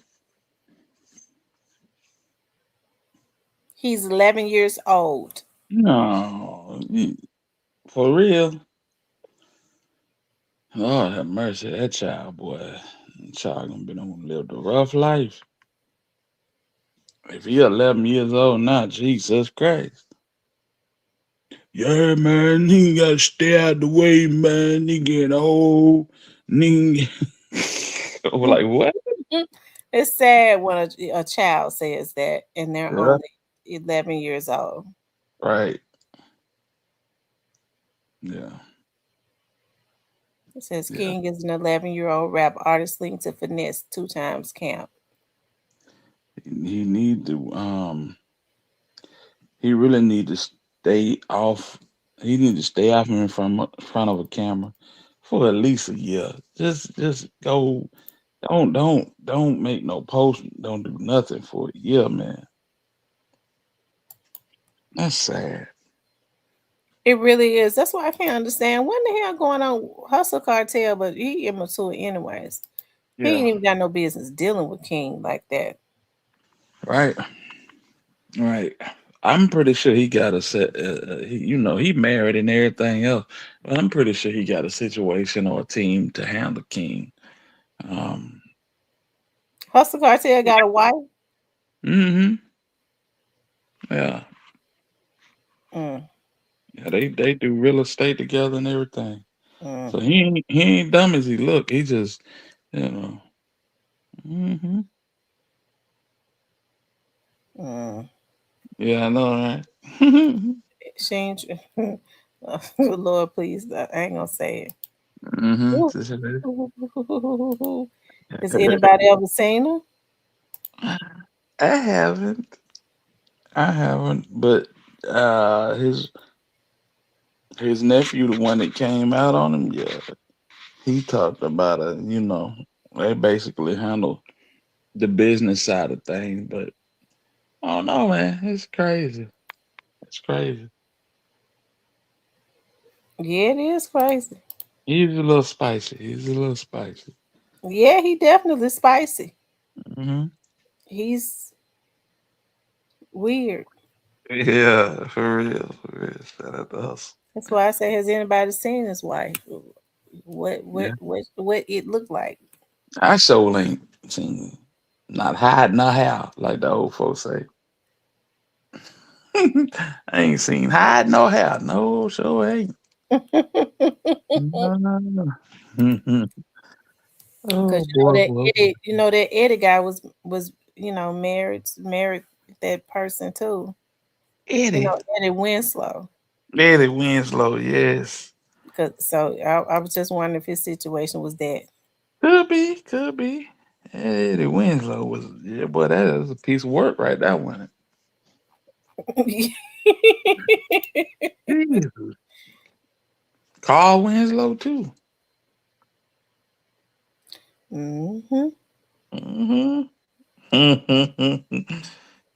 He's 11 years old. No, for real. Lord have mercy, that child, boy. That child gonna be on lived a rough life. If he 11 years old now, Jesus Christ. Yeah, man, he gotta stay out the way, man. He getting old. Ning. We're like, what? It's sad when a child says that and they're Yeah. only 11 years old. Right. Yeah. It says Yeah. King is an 11-year-old rap artist linked to Finesse 2 times camp. He need to he really need to stay off. He need to stay off in front of a camera for at least a year. Just go. Don't make no post. Don't do nothing for a year, man. That's sad. It really is. That's why I can't understand what the hell going on Hustle Cartel, but he immature anyways. He Yeah. ain't even got no business dealing with King like that. Right. Right. I'm pretty sure he got a set. He married and everything else, but I'm pretty sure he got a situation or a team to handle King. Um. Hustle Cartel got a wife. Hmm. Yeah. Mm, Yeah. They do real estate together and everything. mm, So he ain't dumb as he look. He just you know. Hmm. mm. Yeah, I know, right? She ain't. Lord, please, I ain't gonna say it. Hmm. Ooh. Has anybody ever seen her? I haven't. I haven't. But his nephew, the one that came out on him, yeah, he talked about it. They basically handle the business side of things. But I don't know, man. It's crazy. It's crazy. Yeah, it is crazy. He's a little spicy. He's a little spicy. Yeah, he definitely spicy. Hmm. He's weird. Yeah, for real, for real. Shout out to us. That's why I say, has anybody seen his wife? What what Yeah, what what it looked like? I sure ain't seen not hide nor how, like the old folks say. I ain't seen hide no hair. No, sure ain't. No. Because Oh boy, boy, boy. That Eddie guy was married that person too. Eddie. Eddie Winslow. Eddie Winslow, yes. Cause so I was just wondering if his situation was that. Could be, could be. Eddie Winslow was, yeah, boy, that is a piece of work right there, wasn't it? Jesus. Carl Winslow, too. Hmm. Hmm.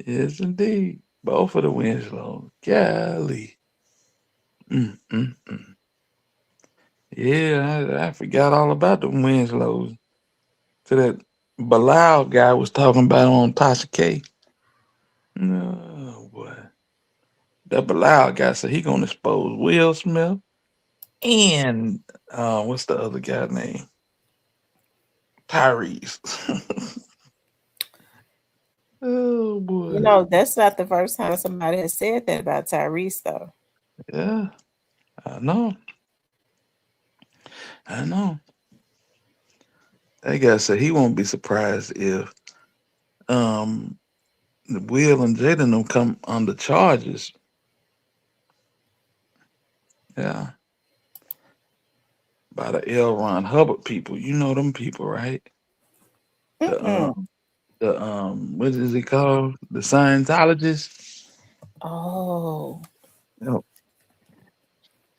Yes, indeed. Both of the Winslows. Golly. Mm. Yeah, I forgot all about the Winslows. To that Bilal guy was talking about on Tasha K. No, boy. That Bilal guy said he gonna expose Will Smith and what's the other guy name? Tyrese. Oh boy. That's not the first time somebody has said that about Tyrese though. Yeah, I know. I know. That guy said he won't be surprised if um Will and Jaden don't come under charges. Yeah. by the L. Ron Hubbard people. You know them people, right? The Mm-mm. what is it called? The Scientologists. Oh. Yep.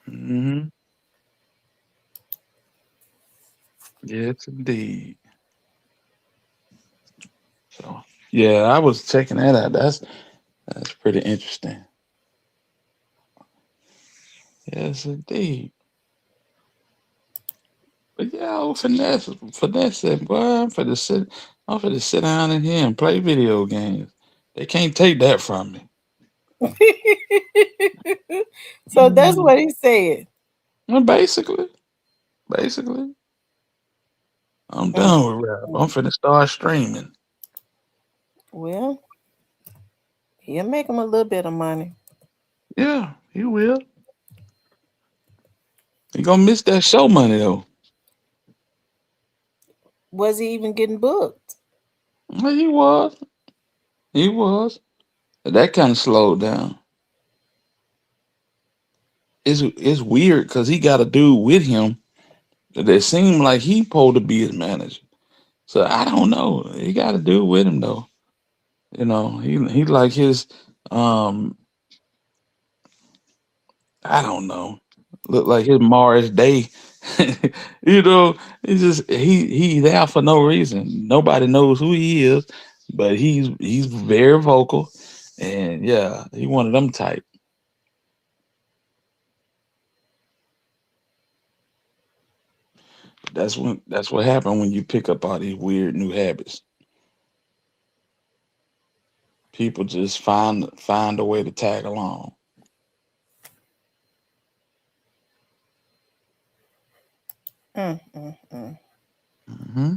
Hmm. Yes, indeed. So yeah, I was checking that out. That's pretty interesting. Yes, indeed. But yeah, finesse said, boy, I'm for to sit down in here and play video games. They can't take that from me. So that's Mhm. what he said. Well, basically, I'm Mm, done with rap. I'm mm. finna start streaming. Well, he'll make him a little bit of money. Yeah, he will. He gonna miss that show money though. Was he even getting booked? Well, he was. He was. But that kind of slowed down. It's weird because he got a dude with him that seemed like he supposed to be his manager. So I don't know. He got a dude with him though. You know, he like his um I don't know. Look like his Morris Day. You know, it's just he's there for no reason. Nobody knows who he is, but he's very vocal, and yeah, he one of them type. That's what happened when you pick up all these weird new habits. People just find a way to tag along. Mm, mm, mm. Hmm.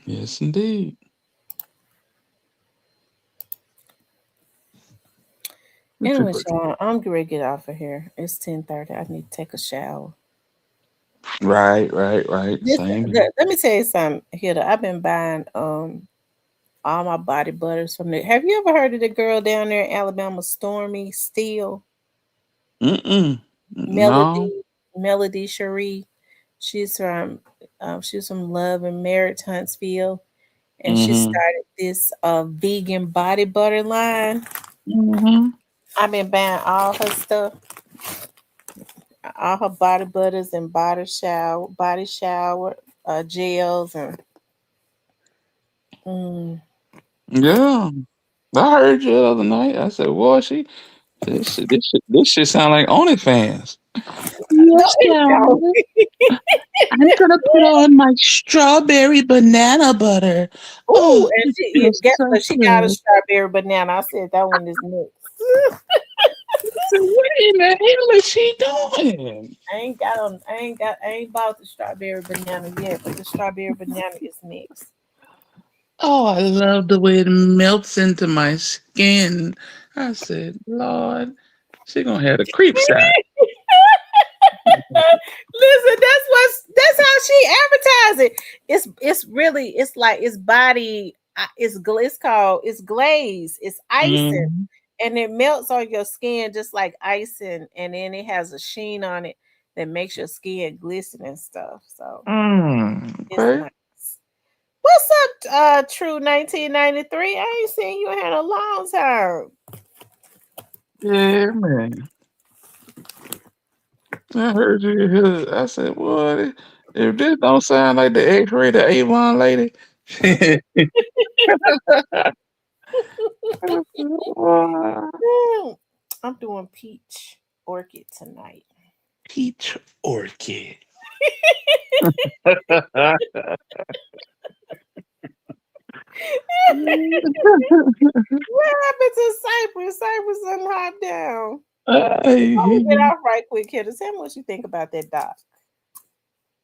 Yes, indeed. What you Anyway, put? y'all, I'm going to get off of here. It's 10:30. I need to take a shower. Right. This, Same here. let me tell you something, Hilda. I've been buying all my body butters from there. Have you ever heard of the girl down there in Alabama, Stormy Steele? Mm-mm. Melody, No. Melody Cherie. She's from she's from Love and Marriage Huntsville, and she Mm-hmm. started this vegan body butter line. Mm-hmm. I've been buying all her stuff, all her body butters and body shower gels, and mm, Yeah. I heard you the other night. I said, "Boy, this shit sound like OnlyFans." no, Yes, it don't. darling. I'm gonna put on my strawberry banana butter. Ooh, Oh, and it she feels guess so what? She got a good. strawberry banana. I said that one is mixed. I said, what in the hell is she doing? I ain't bought the strawberry banana yet, but the strawberry banana is mixed. Oh, I love the way it melts into my skin. I said, Lord, she gonna have a creep side. Listen, that's how she advertised it. It's really it's like it's body it's called it's glaze, it's icing, Mm, and it melts on your skin just like icing, and then it has a sheen on it that makes your skin glisten and stuff. So it's okay. nice. What's up, True 1993? I ain't seen you in a long time. Yeah, man. I heard you here. I said, what? If this don't sound like the X-rated Avon lady, Mm, I'm doing peach orchid tonight. peach orchid. What happened to Cypress? Cypress done hot down. Before we get Hey, off right quick here, tell me what you think about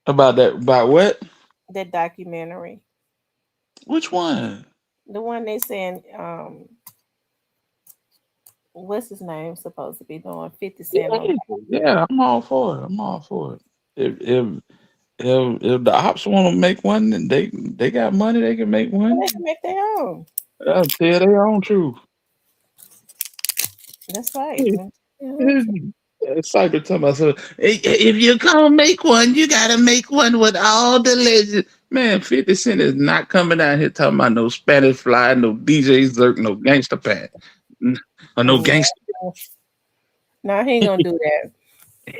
about that? About what? that documentary. Which one? The one they saying, what's his name supposed to be doing 50 Cent on. Yeah, yeah, I'm all for it. I'm all for it. If the ops want to make one, then they got money. They can make Well, they one. can make their own. I'll tell their own truth. That's right. Yeah. Yeah, Cyber talking about so if you're gonna make one, you gotta make one with all the legends. Man, 50 Cent is not coming out here talking about no Spanish Fly, no DJ Zerk, no Gangster Pat, or no yeah. gangster. No, he ain't gonna do that.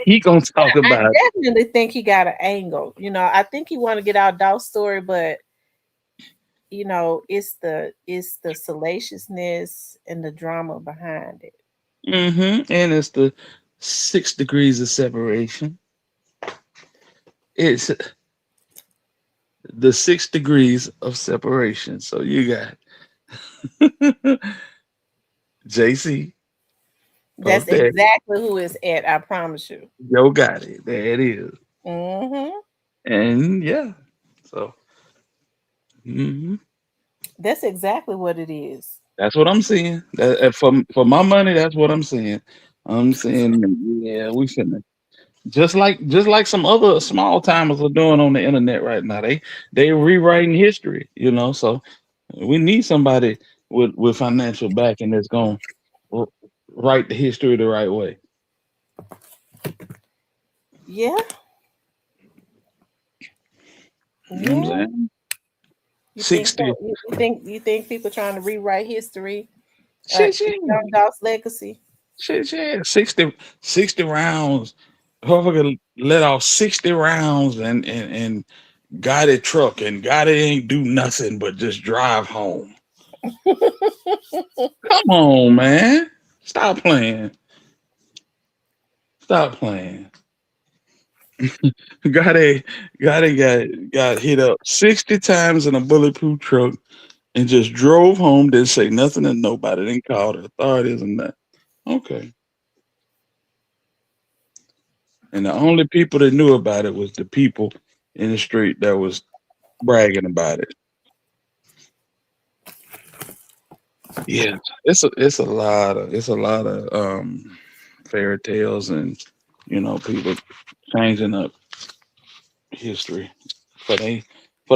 He gonna But talk I about definitely think he got an angle. I think he want to get our dog story, but it's the salaciousness and the drama behind it. and it's the 6 degrees of separation. It's the 6 degrees of separation. So you got JC, That's Puff Daddy, exactly who it's at. I promise you. Yo got it. There it is. Hmm. And yeah, so hmm That's exactly what it is. that's what I'm seeing. For my money, that's what I'm seeing. I'm saying, yeah, we finna just like some other small timers are doing on the internet right now. They rewriting history, So we need somebody with financial backing that's gonna r- write the history the right way. Yeah, You know what I'm yeah. saying? You think so? 60. You think people trying to rewrite history? Shit, Young yeah. Dolph's legacy. Shit, yeah. 60 rounds. Whoever let off 60 rounds and got a truck and got it ain't do nothing but just drive home. Come on, man. Stop playing. Stop playing. Got a got hit up 60 times in a bulletproof truck and just drove home, didn't say nothing to nobody, didn't call the authorities and that. Okay. And the only people that knew about it was the people in the street that was bragging about it. Yeah, it's a lot of fairy tales and people changing up history for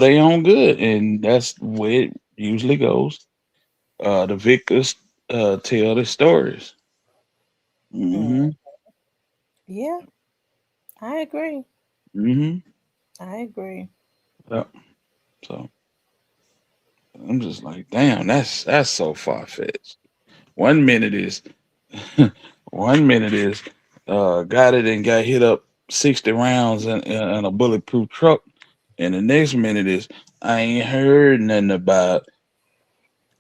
they own good, and that's where it usually goes. The victors tell the stories. Mm, Hmm. yeah, I agree. Hmm. I agree. Yeah. So I'm just like, damn, that's so far fetched. 1 minute is 1 minute is got it and got hit up 60 rounds in a bulletproof truck, and the next minute is I ain't heard nothing about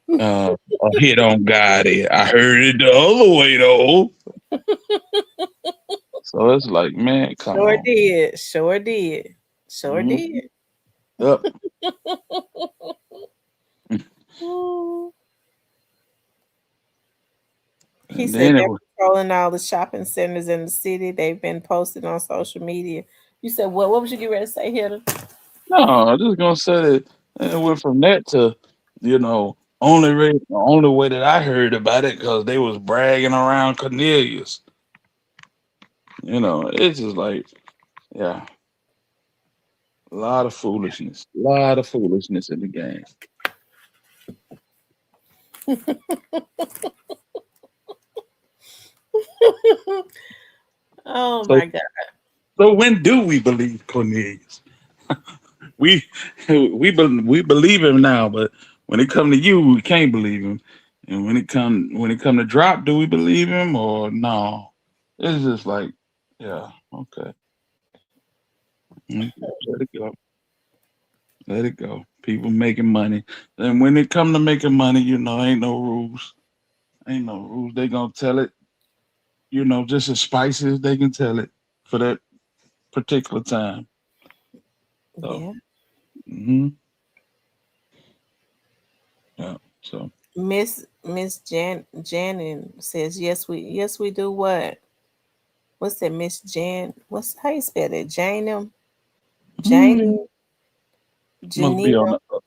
a hit on Gotti. I heard it the other way though. So it's like, man, come Sure on. did. Sure did. Sure Mhm. did. Yep. Mm. He And said then it they're was patrolling all the shopping centers in the city. They've been posted on social media. You said what? What was you getting ready to say, Heather? no, I'm just gonna say that it went from that to only way that I heard about it because they was bragging around Cornelius. It's just like, yeah, a lot of foolishness in the game. Oh So, my God. so when do we believe Cornelius? We we believe him now, but when it come to you, we can't believe him. And when it come to drop, do we believe him or no? It's just like, yeah, okay, let it go, let it go. People making money, and when it come to making money, ain't no rules, ain't no rules. They gonna tell it, just as spicy as they can tell it for that particular time. So, Yeah. hmm yeah, so. Miss Janin says yes we do what? What's that, Miss Jan? What's how you spell that? Mm, Janie, must be on Janina. the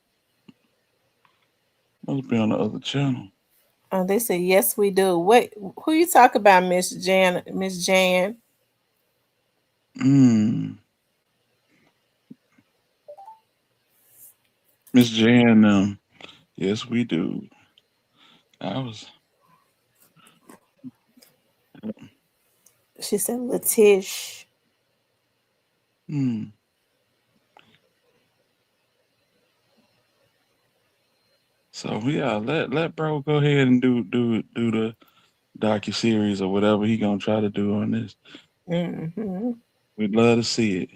must be on the other channel. They say yes we do. Wait, who you talk about, Miss Jan? Mm. Miss Jan, yes, we do. I was She said, Latish. Hmm. So yeah, let bro go ahead and do the docu series or whatever he gonna try to do on this. Hmm. We'd love to see it.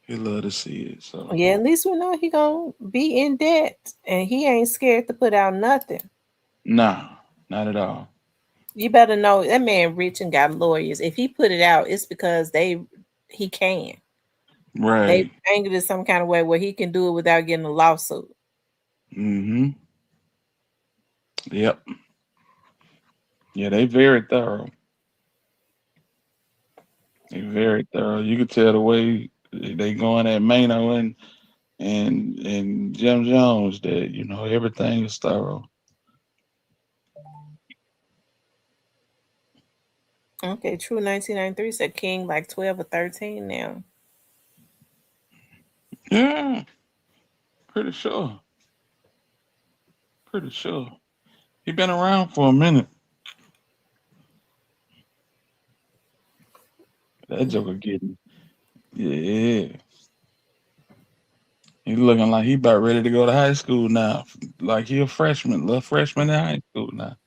We'd love to see it. So Yeah, at least we know he gonna be in debt, and he ain't scared to put out nothing. nah, not at all. You better know that man rich and got lawyers. If he put it out, it's because he can. They Right. angled it some kind of way where he can do it without getting a lawsuit. Mm-hmm. Yep. Yeah, they very thorough. They very thorough. You could tell the way they going at Mano and Jim Jones that everything is thorough. Okay, True 1993 said King like 12 or 13 now. Yeah, pretty sure. Pretty sure. He been around for a minute. That Joker getting, yeah. He looking like he about ready to go to high school now. Like he a freshman, little freshman in high school now.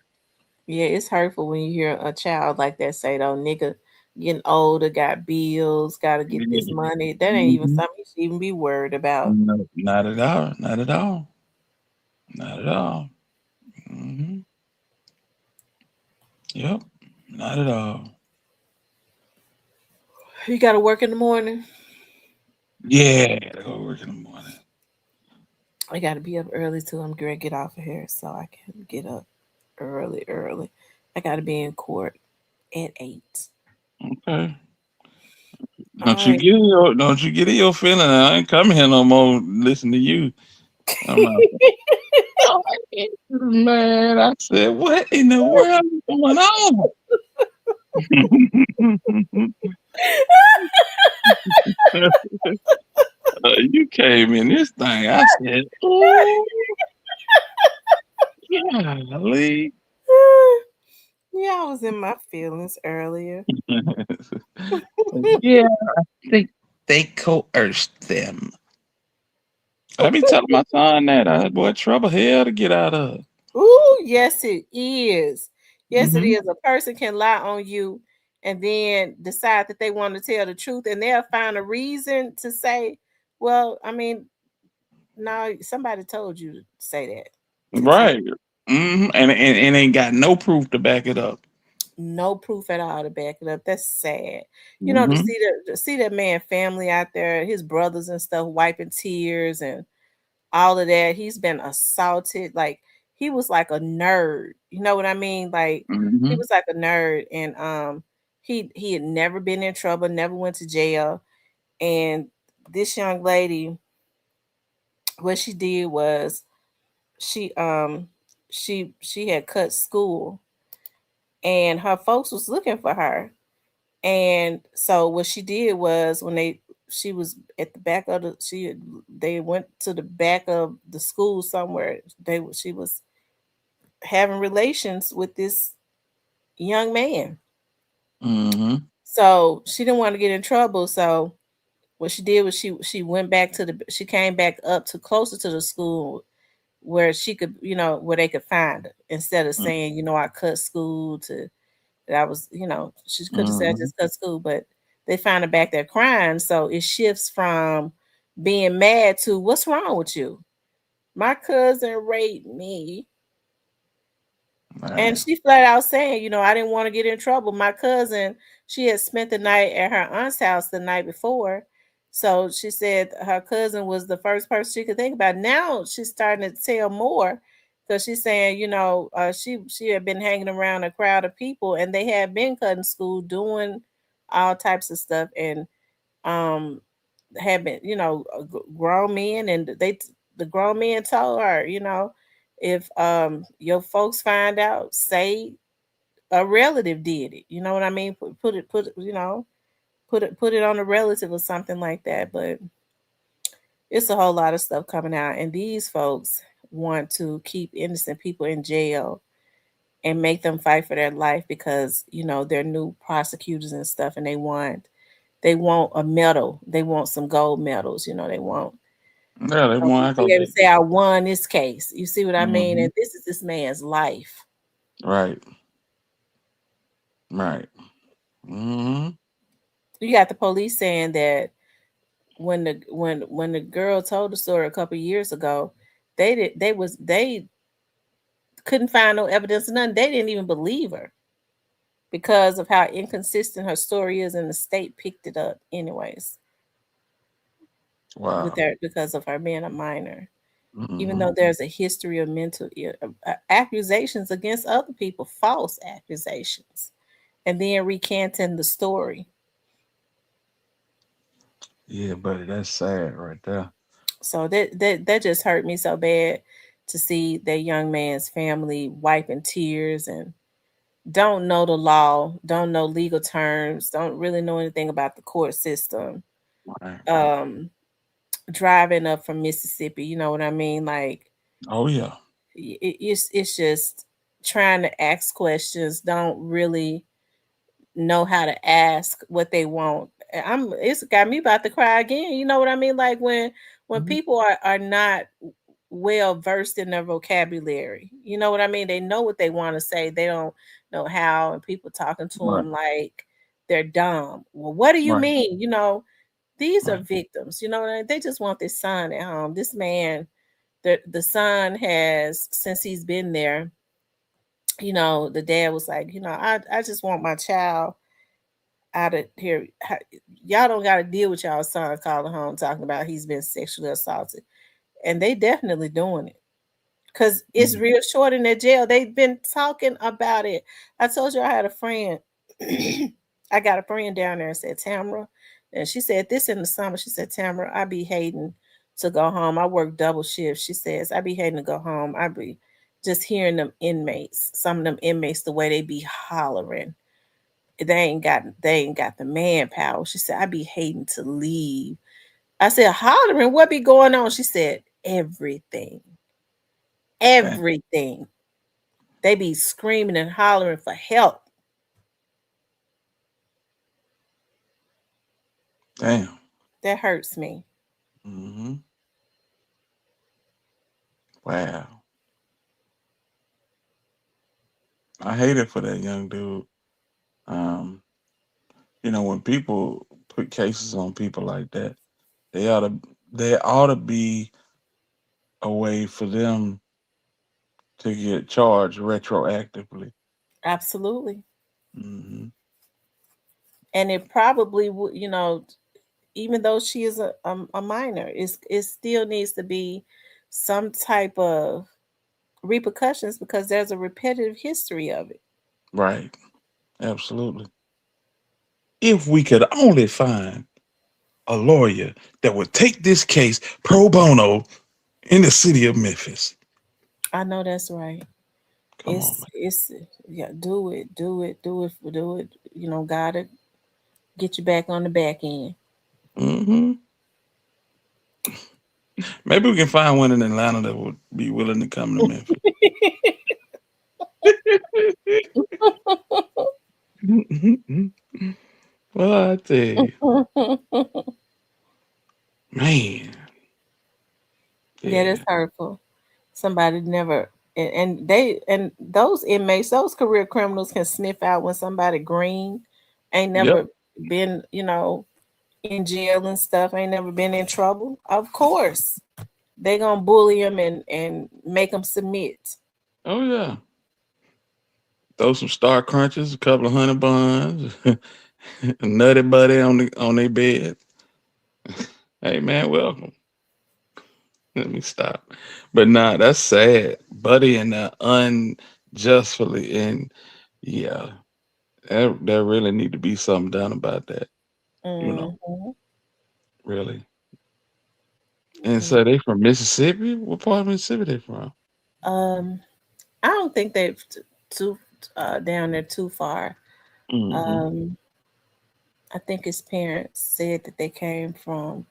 Yeah, it's hurtful when you hear a child like that say, though, nigga getting older, got bills, got to get this Yeah. money. That ain't even Mhm. something you should even be worried about. No, not at all. Not at all. Not at all. Hmm. Yep. Not at all. You got to work in the morning. Yeah, gotta go work in the morning. I got to be up early too. I'm going to get off of here so I can get up early, early. I got to be in court at 8. Okay. All right. Don't you get in your feeling. I ain't coming here no more. Listen to you. I'm out. Oh, man, I said, what in the world is going on? You came in this thing. I said, oh, golly. Yeah, I was in my feelings earlier. Yeah, I think they coerced them. I be telling my son that. Boy, trouble hell to get out of. Ooh, yes, it is. Yes, it Hmm. is. A person can lie on you and then decide that they want to tell the truth, and they'll find a reason to say, well, I mean, no, somebody told you to say that to tell Right. And ain't got no proof to back it up. no proof at all to back it up. That's sad. You know, Hmm. to see that man family out there, his brothers and stuff wiping tears and all of that. He's been assaulted. Like he was like a nerd. You know what I mean? Like he Hmm. was like a nerd, and he had never been in trouble, never went to jail. And this young lady, what she did was she um she had cut school, and her folks was looking for her. And so what she did was when she was at the back of they went to the back of the school somewhere. She was having relations with this young man. Hmm. So she didn't want to get in trouble. So what she did was she went back she came back up to closer to the school where she could, where they could find her, instead of saying, I cut school to that I was, she could have said Hmm. just cut school, but they find her back there crying. So it shifts from being mad to what's wrong with you? My cousin raped me. And Man. she flat out saying, I didn't want to get in trouble. My cousin, she had spent the night at her aunt's house the night before. So she said her cousin was the first person she could think about. Now she's starting to tell more because she's saying, she had been hanging around a crowd of people and they had been cutting school, doing all types of stuff, and um had been, grown men, and the grown men told her, if your folks find out, say a relative did it. You know what I mean? Put it on a relative or something like that. But it's a whole lot of stuff coming out, and these folks want to keep innocent people in jail and make them fight for their life because they're new prosecutors and stuff, and they want a medal, they want some gold medals, they want Yeah, they want be able to accolades. say I won this case. You see what I mean? Hmm. And this is this man's life. Right. Right. Hmm. You got the police saying that when the girl told the story a couple years ago, they couldn't find no evidence of nothing. They didn't even believe her because of how inconsistent her story is, and the state picked it up anyways with Wow. her because of her being a minor. Even Hmm. though there's a history of accusations against other people, false accusations, and then recanting the story. Yeah, buddy, that's sad right there. So that just hurt me so bad to see that young man's family wiping tears and don't know the law, don't know legal terms, don't really know anything about the court system. Right. Um, Driving up from Mississippi, you know what I mean? Like Oh yeah. it's just trying to ask questions, don't really know how to ask what they want. It's got me about to cry again. You know what I mean? Like when Mhm. people are not well versed in their vocabulary. You know what I mean? They know what they want to say. They don't know how, and people talking to Right. them like they're dumb. Well, what do you Right. mean? These are Right. victims. You know what I mean? They just want this son at home. This man, the son has, since he's been there, the dad was like, I just want my child out of here. Y'all don't got to deal with y'all son calling home talking about he's been sexually assaulted. And they definitely doing it because it's Mhm. real short in that jail. They've been talking about it. I told you I had a friend. I got a friend down there and said, Tamara. And she said this in the summer. She said, Tamara, I be hating to go home. I work double shifts. She says, I be hating to go home. I be just hearing them inmates, some of them inmates, the way they be hollering. They ain't got the manpower. She said, I be hating to leave. I said, hollering, what be going on? She said, everything. Damn. Everything. They be screaming and hollering for help. Damn. That hurts me. Hmm. Wow. I hate it for that young dude. Um, when people put cases on people like that, they ought to they ought to be a way for them to get charged retroactively. Absolutely. Hmm. And it probably would, even though she is a minor, it still needs to be some type of repercussions because there's a repetitive history of it. Right. Absolutely. If we could only find a lawyer that would take this case pro bono in the city of Memphis. I know that's right. Come on, It's yeah, do it, do it, do it, do it. Gotta get you back on the back end. man. Maybe we can find one in Atlanta that would be willing to come to Memphis. Well, I tell you, man, Yeah, that's yeah, hurtful. Somebody never and those inmates, those career criminals can sniff out when somebody green ain't yep, never been, in jail and stuff, ain't never been in trouble. Of course, they gonna bully them and make them submit. oh yeah. Throw some star crunches, a couple of honey buns, a nutty buddy on their bed. Hey man, welcome. Let me stop. But nah, that's sad. Buddy and unjustly and yeah, there really need to be something done about that. You know, Hmm. really. And so they from Mississippi? What part of Mississippi they from? Um, I don't think they've too down there too far. Hmm. Um, I think his parents said that they came from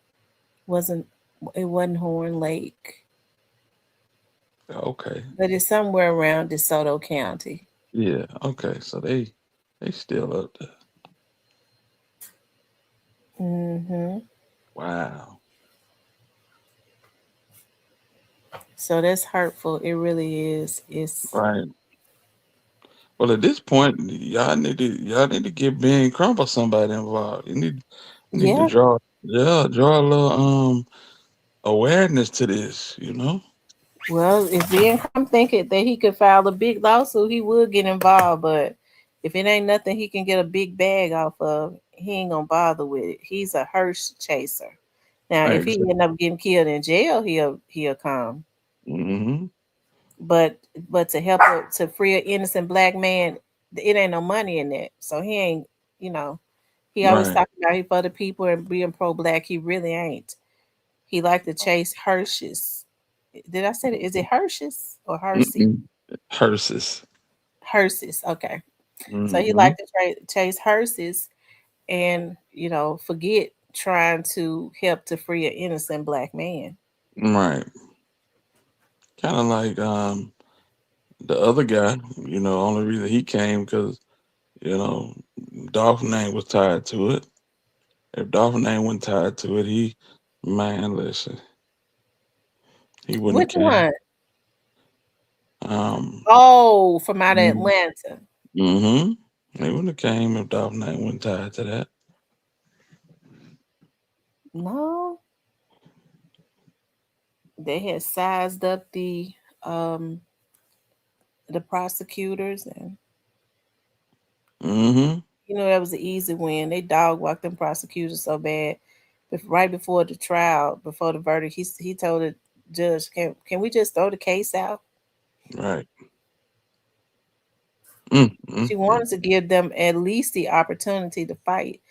wasn't it wasn't Horn Lake, Okay. but it's somewhere around DeSoto County. Yeah. Okay. So they still up there. Hmm. Wow. So that's hurtful. It really is. It's Right. Well, at this point, y'all need to get Ben Crump or somebody involved. You need to yeah. draw a little awareness to this. Well, if Ben Crump think it that he could file a big lawsuit, he would get involved. But if it ain't nothing he can get a big bag off of, he ain't gonna bother with it. He's a hearse chaser. Now, if he Exactly. end up getting killed in jail, he'll come. Hmm. But to help to free an innocent black man, it ain't no money in that. So he ain't. You know, he always Right. talking about he for the people and being pro black. He really ain't. He like to chase hearses. Did I say it? Is it Hershes or Hersey? Mm-mm. Hearses. Hearses. Okay. So he Hmm. like to chase hearses and forget trying to help to free an innocent black man. Right. Kind of like the other guy. Only reason he came because you know Dolph name was tied to it. If Dolph name wasn't tied to it, man, listen, he wouldn't Which have came. one? Um. Oh, from out of Atlanta. Mm-hmm. He wouldn't have came if Dolph name wasn't tied to that. No, they had sized up um the prosecutors, and Mm-hmm. that was an easy win. They dog walked them prosecutors so bad. Right before the trial, before the verdict, he told the judge, "Can we just throw the case out?" Right. Mm-hmm. She wanted to give them at least the opportunity to fight.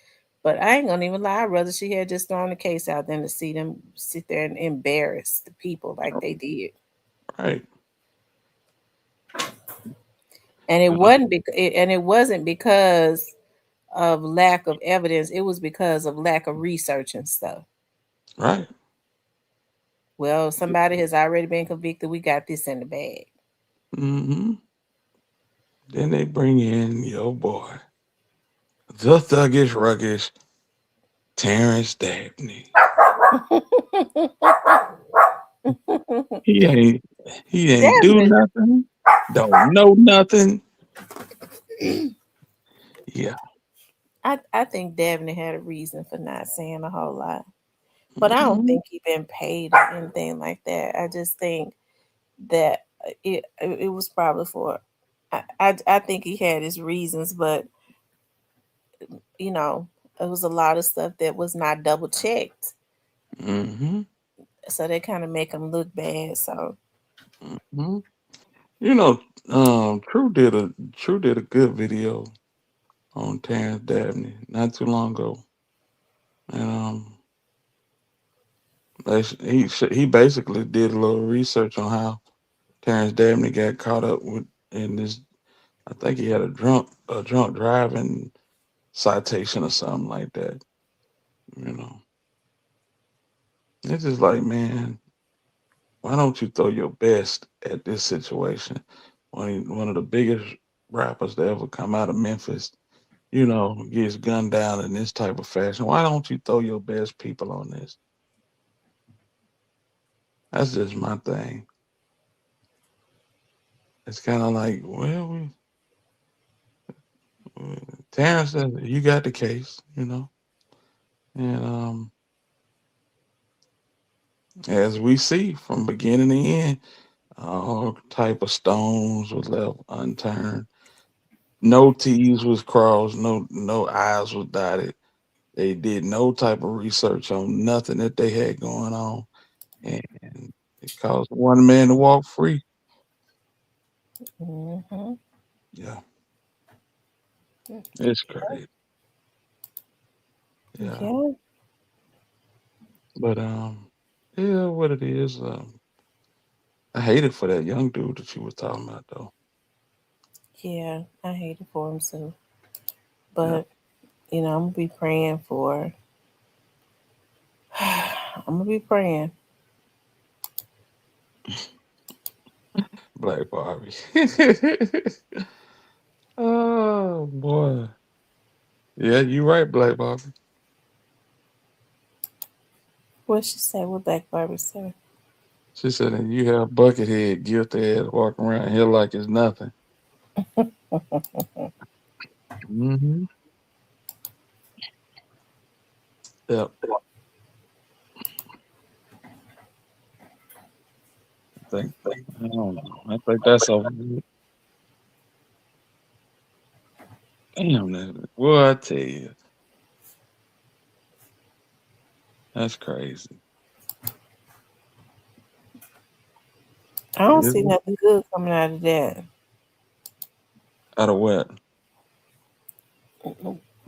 But I ain't gonna even lie, I'd rather she had just thrown the case out than to see them sit there and embarrass the people like they did. Right. And it Uh, wasn't and it wasn't because of lack of evidence. It was because of lack of research and stuff. right. Well, somebody has already been convicted. We got this in the bag. Mm-hmm. Then they bring in your boy, the thuggish, ruggish Terrence Dabney. He ain't he ain't do Definitely. nothing. Don't know nothing. Yeah. I think Dabney had a reason for not saying a whole lot. But I don't Mm-hmm. think he been paid or anything like that. I just think that it was probably for I think he had his reasons, but you know, it was a lot of stuff that was not double checked. Mm-hmm. So they kind of make him look bad. So Mm-hmm. You know, True did a good video on Terrence Dabney not too long ago, and he basically did a little research on how Terrence Dabney got caught up with in this. I think he had a drunk driving citation or something like that. You know, it's just like, man, why don't you throw your best at this situation? One of the biggest rappers to ever come out of Memphis, gets gunned down in this type of fashion. Why don't you throw your best people on this? That's just my thing. It's kind of like, well, Terrence said you got the case, and as we see from beginning to end, all type of stones was left unturned. No T's was crossed. No I's was dotted. They did no type of research on nothing that they had going on, and it caused one man to walk free. hmm Yeah, it's crazy. Yeah, yeah, but yeah, what it is. I hate it for that young dude that you were talking about, though. yeah, I hate it for him too. Yeah, But I'm gonna be praying for. I'm gonna be praying. Black Barbie. Yeah, you right, Black Barbie. What she say? What Black Barbie say? She said, and you have Buckethead guilty ass walking around here like it's nothing. Mm-hmm. Yep. I think, I don't know. I think that's over with. Damn, that, what I tell you, that's crazy. I It don't is see nothing good coming out of that. out of what?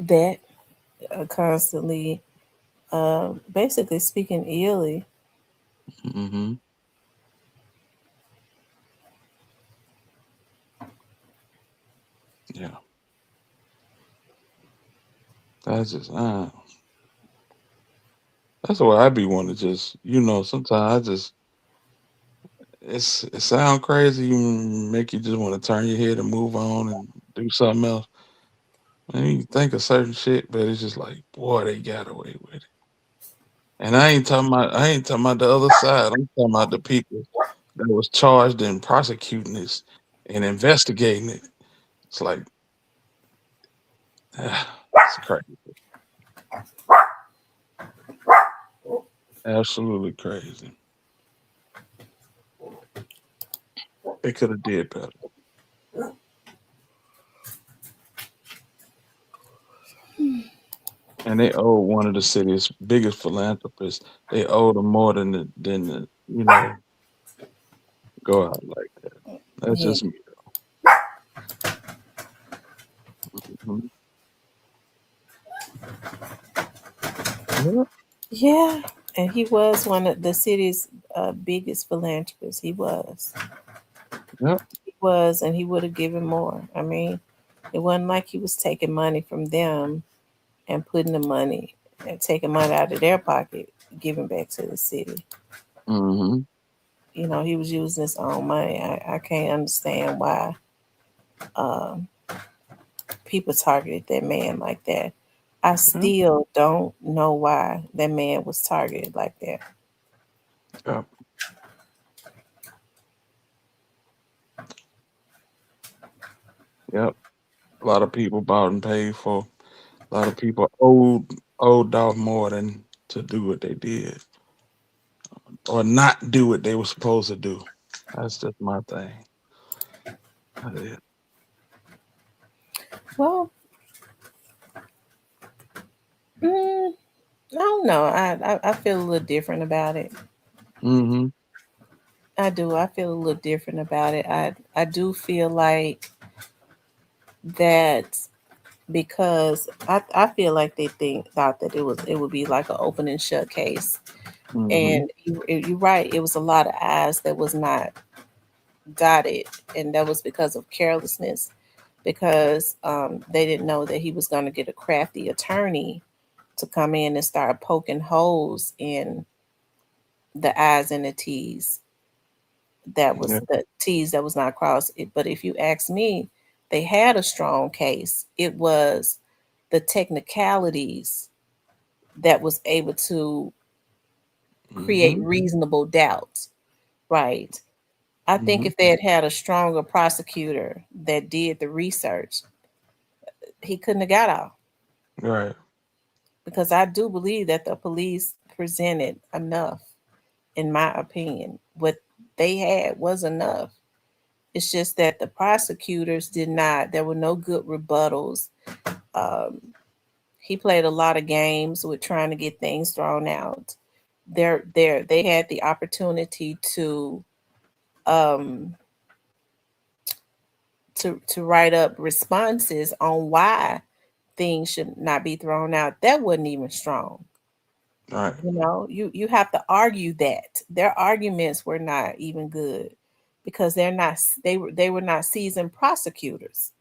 That constantly, basically speaking illy. Mm-hmm. Yeah, that's just, that's why I be wanting to just, sometimes I just, it sound crazy, you make you just want to turn your head and move on and do something else. And you think of certain shit, but it's just like, boy, they got away with it. And I ain't talking about the other side. I'm talking about the people that was charged in prosecuting this and investigating it. It's like, it's crazy. Absolutely crazy. They could have did better. And they owe one of the city's biggest philanthropists. They owe them more than go out like that. That's Yeah, just me. Mhm. Yep. yeah. And he was one of the city's biggest philanthropists. He was. Yep. He was, and he would have given more. I mean, it wasn't like he was taking money from them and putting the money and taking money out of their pocket, giving back to the city. Mm-hmm. He was using his own money. I can't understand why um, people targeted that man like that. I Yep. still don't know why that man was targeted like that. Yep. Yep. A lot of people bought and paid for. A lot of people owed off more than to do what they did or not do what they were supposed to do. That's just my thing. That's it. Well, mm, I don't know. I feel a little different about it. Mm-hmm. I do. I feel a little different about it. I do feel like that because I feel like they thought that it would be like an open and shut case. Mm-hmm. And you're right. It was a lot of I's that was not dotted, and that was because of carelessness. Because they didn't know that he was going to get a crafty attorney to come in and start poking holes in the I's and the T's. That was Yeah. the T's that was not crossed. But if you ask me, they had a strong case. It was the technicalities that was able to create Mm-hmm. reasonable doubt, right? I think Mm-hmm. if they had a stronger prosecutor that did the research, he couldn't have got off. Right. Because I do believe that the police presented enough, in my opinion. What they had was enough. It's just that the prosecutors did not, there were no good rebuttals. Um, he played a lot of games with trying to get things thrown out. They had the opportunity um, to write up responses on why things should not be thrown out. That wasn't even strong. Right. You have to argue that their arguments were not even good because they were not seasoned prosecutors.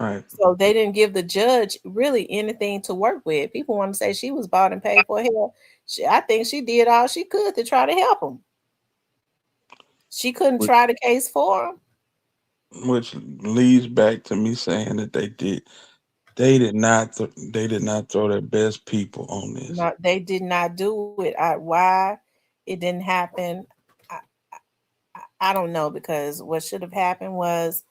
Right. So they didn't give the judge really anything to work with. People want to say she was bought and paid for. Hell, I think she did all she could to try to help him. She couldn't Which try the case for him. which leads back to me saying that they did. They did not throw their best people on this. No, they did not do it. Why it didn't happen, I, I don't know, because what should have happened was,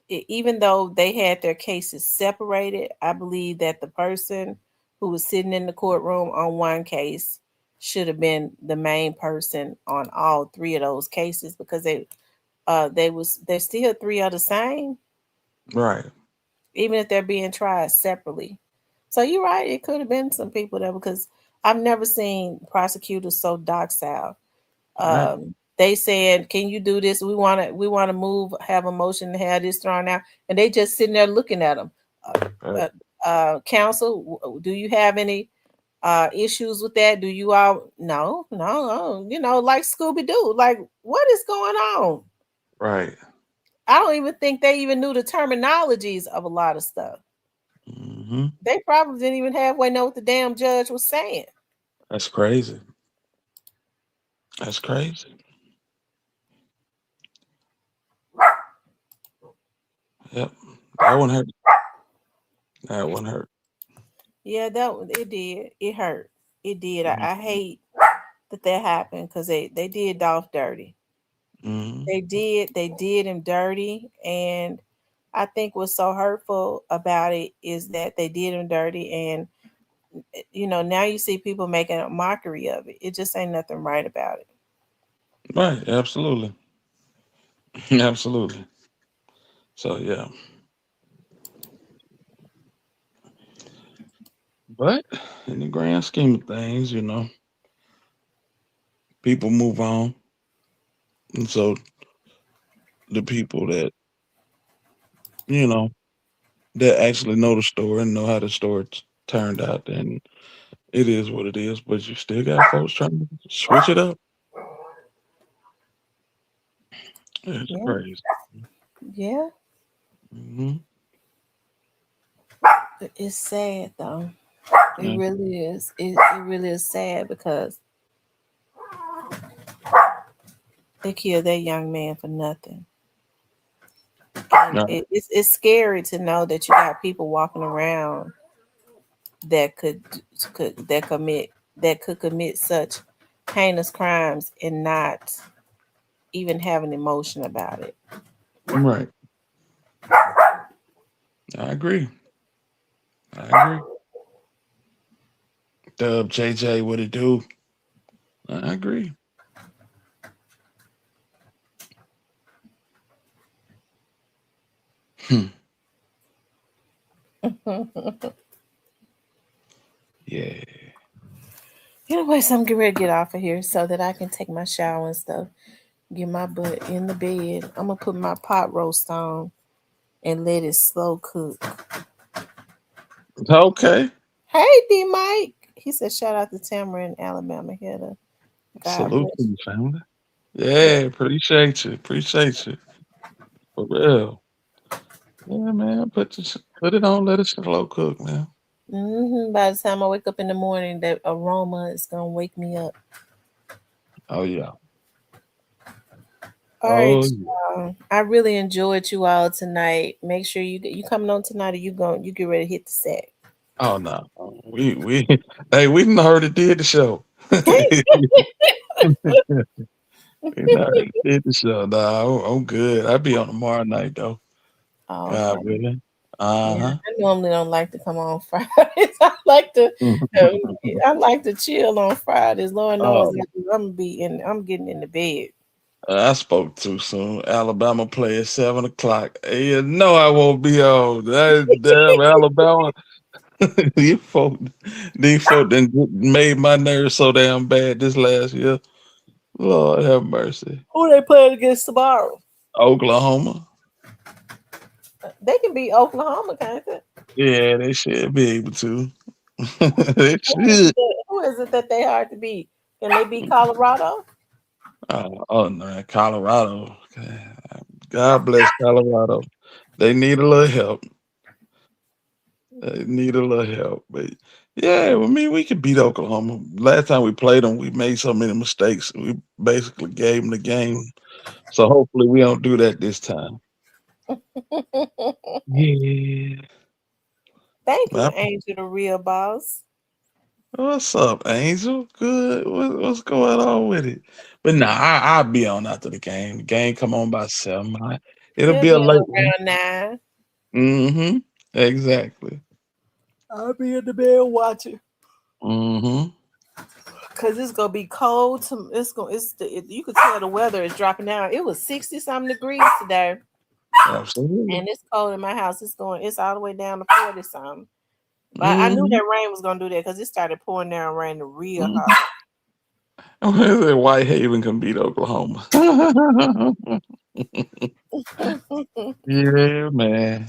even though they had their cases separated, I believe that the person who was sitting in the courtroom on one case should have been the main person on all three of those cases, because they're still three of the same, Right. even if they're being tried separately. So you're right, it could have been some people there, because I've never seen prosecutors so docile. Right. They said, "Can you do this? We want to move, have a motion to have this thrown out," and they just sitting there looking at them. Right. Counsel, do you have any issues with that? Do you all? No, no, no. Like Scooby Doo. Like, what is going on? Right. I don't even think they even knew the terminologies of a lot of stuff. Hmm. They probably didn't even halfway know what the damn judge was saying. That's crazy. That's crazy. Yep. That one hurt. That one hurt. Yeah, it did. It hurt. It did. Hmm. I hate that happened, because they did Dolph dirty. Hmm. They did him dirty, and I think what's so hurtful about it is that they did him dirty, and now you see people making a mockery of it. It just ain't nothing right about it. Right. Absolutely. Absolutely. So yeah. But in the grand scheme of things, people move on. And so the people you know, that actually know the story and know how the story turned out, and it is what it is. But you still got folks trying to switch it up. It's Yeah, crazy. yeah. Hmm. It's sad though. It Yeah. really is. It really is sad, because they killed that young man for nothing. And Yeah. it's scary to know that you got people walking around that could commit such heinous crimes and not even have an emotion about it. Right. I agree. I agree. Dub JJ, what it do? I agree. Hmm. Yeah. Anyways, I'm getting ready to get off of here so that I can take my shower and stuff. Get my butt in the bed. I'm gonna put my pot roast on and let it slow cook. Okay. Hey, D Mike. He said, "Shout out to Tamara in Alabama." Heather. God Salute to bless you, family. you. Yeah, appreciate you. Appreciate you. For real. Yeah, man. Put it on, let it slow cook, man. By the time I wake up in the morning, that aroma is gonna wake me up. Oh yeah. All right, Oh yeah. y'all. I really enjoyed you all tonight. Make sure you coming on tonight, or you get ready to hit the set. Oh no. We hey, we done already did the show. We done already did the show. Nah, I'm good. I'll be on tomorrow night though. Oh, God okay. willing. Yeah, Uh-huh. I normally don't like to come on Fridays. Um, I like to chill on Fridays. Lord knows Oh, I'm getting in the bed. I spoke too soon. Alabama play at 7 o'clock. You know I won't be on. That damn Alabama. These folk done made my nerves so damn bad this last year. Lord have mercy. Who they playing against tomorrow? Oklahoma. They can beat Oklahoma, can't they? Yeah, they should be able to. They Who is should. it, who is it that they hard to beat? Can they beat Colorado? Oh no, Colorado. God bless Colorado. They need a little help. They need a little help. But yeah, I mean, we could beat Oklahoma. Last time we played them, we made so many mistakes. We basically gave them the game. So hopefully we don't do that this time. Yeah. Thank you, Well, Angel, the real boss. what's up, Angel? Good. What's going on with it? But nah, I'll be on after the game. The game come on by 7. It'll He'll be a be on late one. around 9. Mm-hmm. Exactly. I'll be in the bed watching. Mm-hmm. Cause it's gonna be cold. You could tell the weather is dropping down. It was 60 something degrees today, Absolutely. and it's cold in my house. It's all the way down to 40 something. But I knew Mm-hmm. that rain was gonna do that because it started pouring down rain real Mm-hmm. hard. Whitehaven can beat Oklahoma. Yeah, man.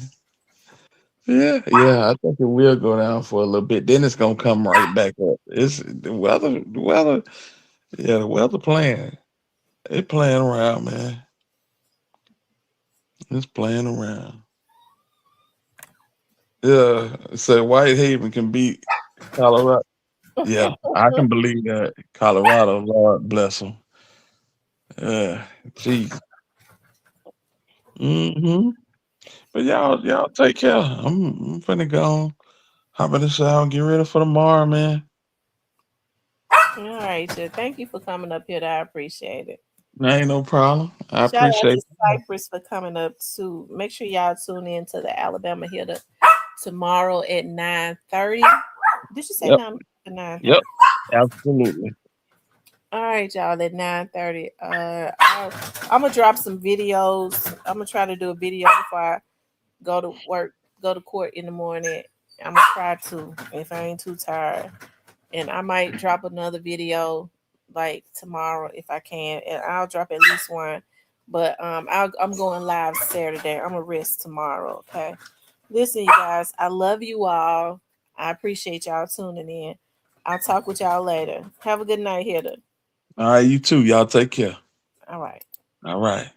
Yeah. I think it will go down for a little bit. Then it's gonna come right back up. It's the weather. The weather. Yeah, the weather playing. It playing around, man. It's playing around. Yeah. So Whitehaven can beat Colorado. Yeah, I can believe that. Colorado, Lord bless them. Jeez. Mm-hmm. But y'all take care. I'm finna go on. Hop in the shower and get ready for tomorrow, man. All right, Jeff. Thank you for coming up here. I appreciate it. Ain't no problem. I Shout out appreciate to it. Cypress for coming up too. Make sure y'all tune in to the Alabama Hitter tomorrow at 9:30. Did you say Yep, 9:30? yep, absolutely. All right, y'all, at 9:30. I'm gonna drop some videos. I'm gonna try to do a video before I go to work, go to court in the morning. I'm gonna try to if I ain't too tired, and I might drop another video like tomorrow if I can, and I'll drop at least one. But I'm going live Saturday. I'm gonna rest tomorrow. Okay. Listen, you guys, I love you all. I appreciate y'all tuning in. I'll talk with y'all later. Have a good night, Hitter. All right, you too. Y'all take care. All right. All right.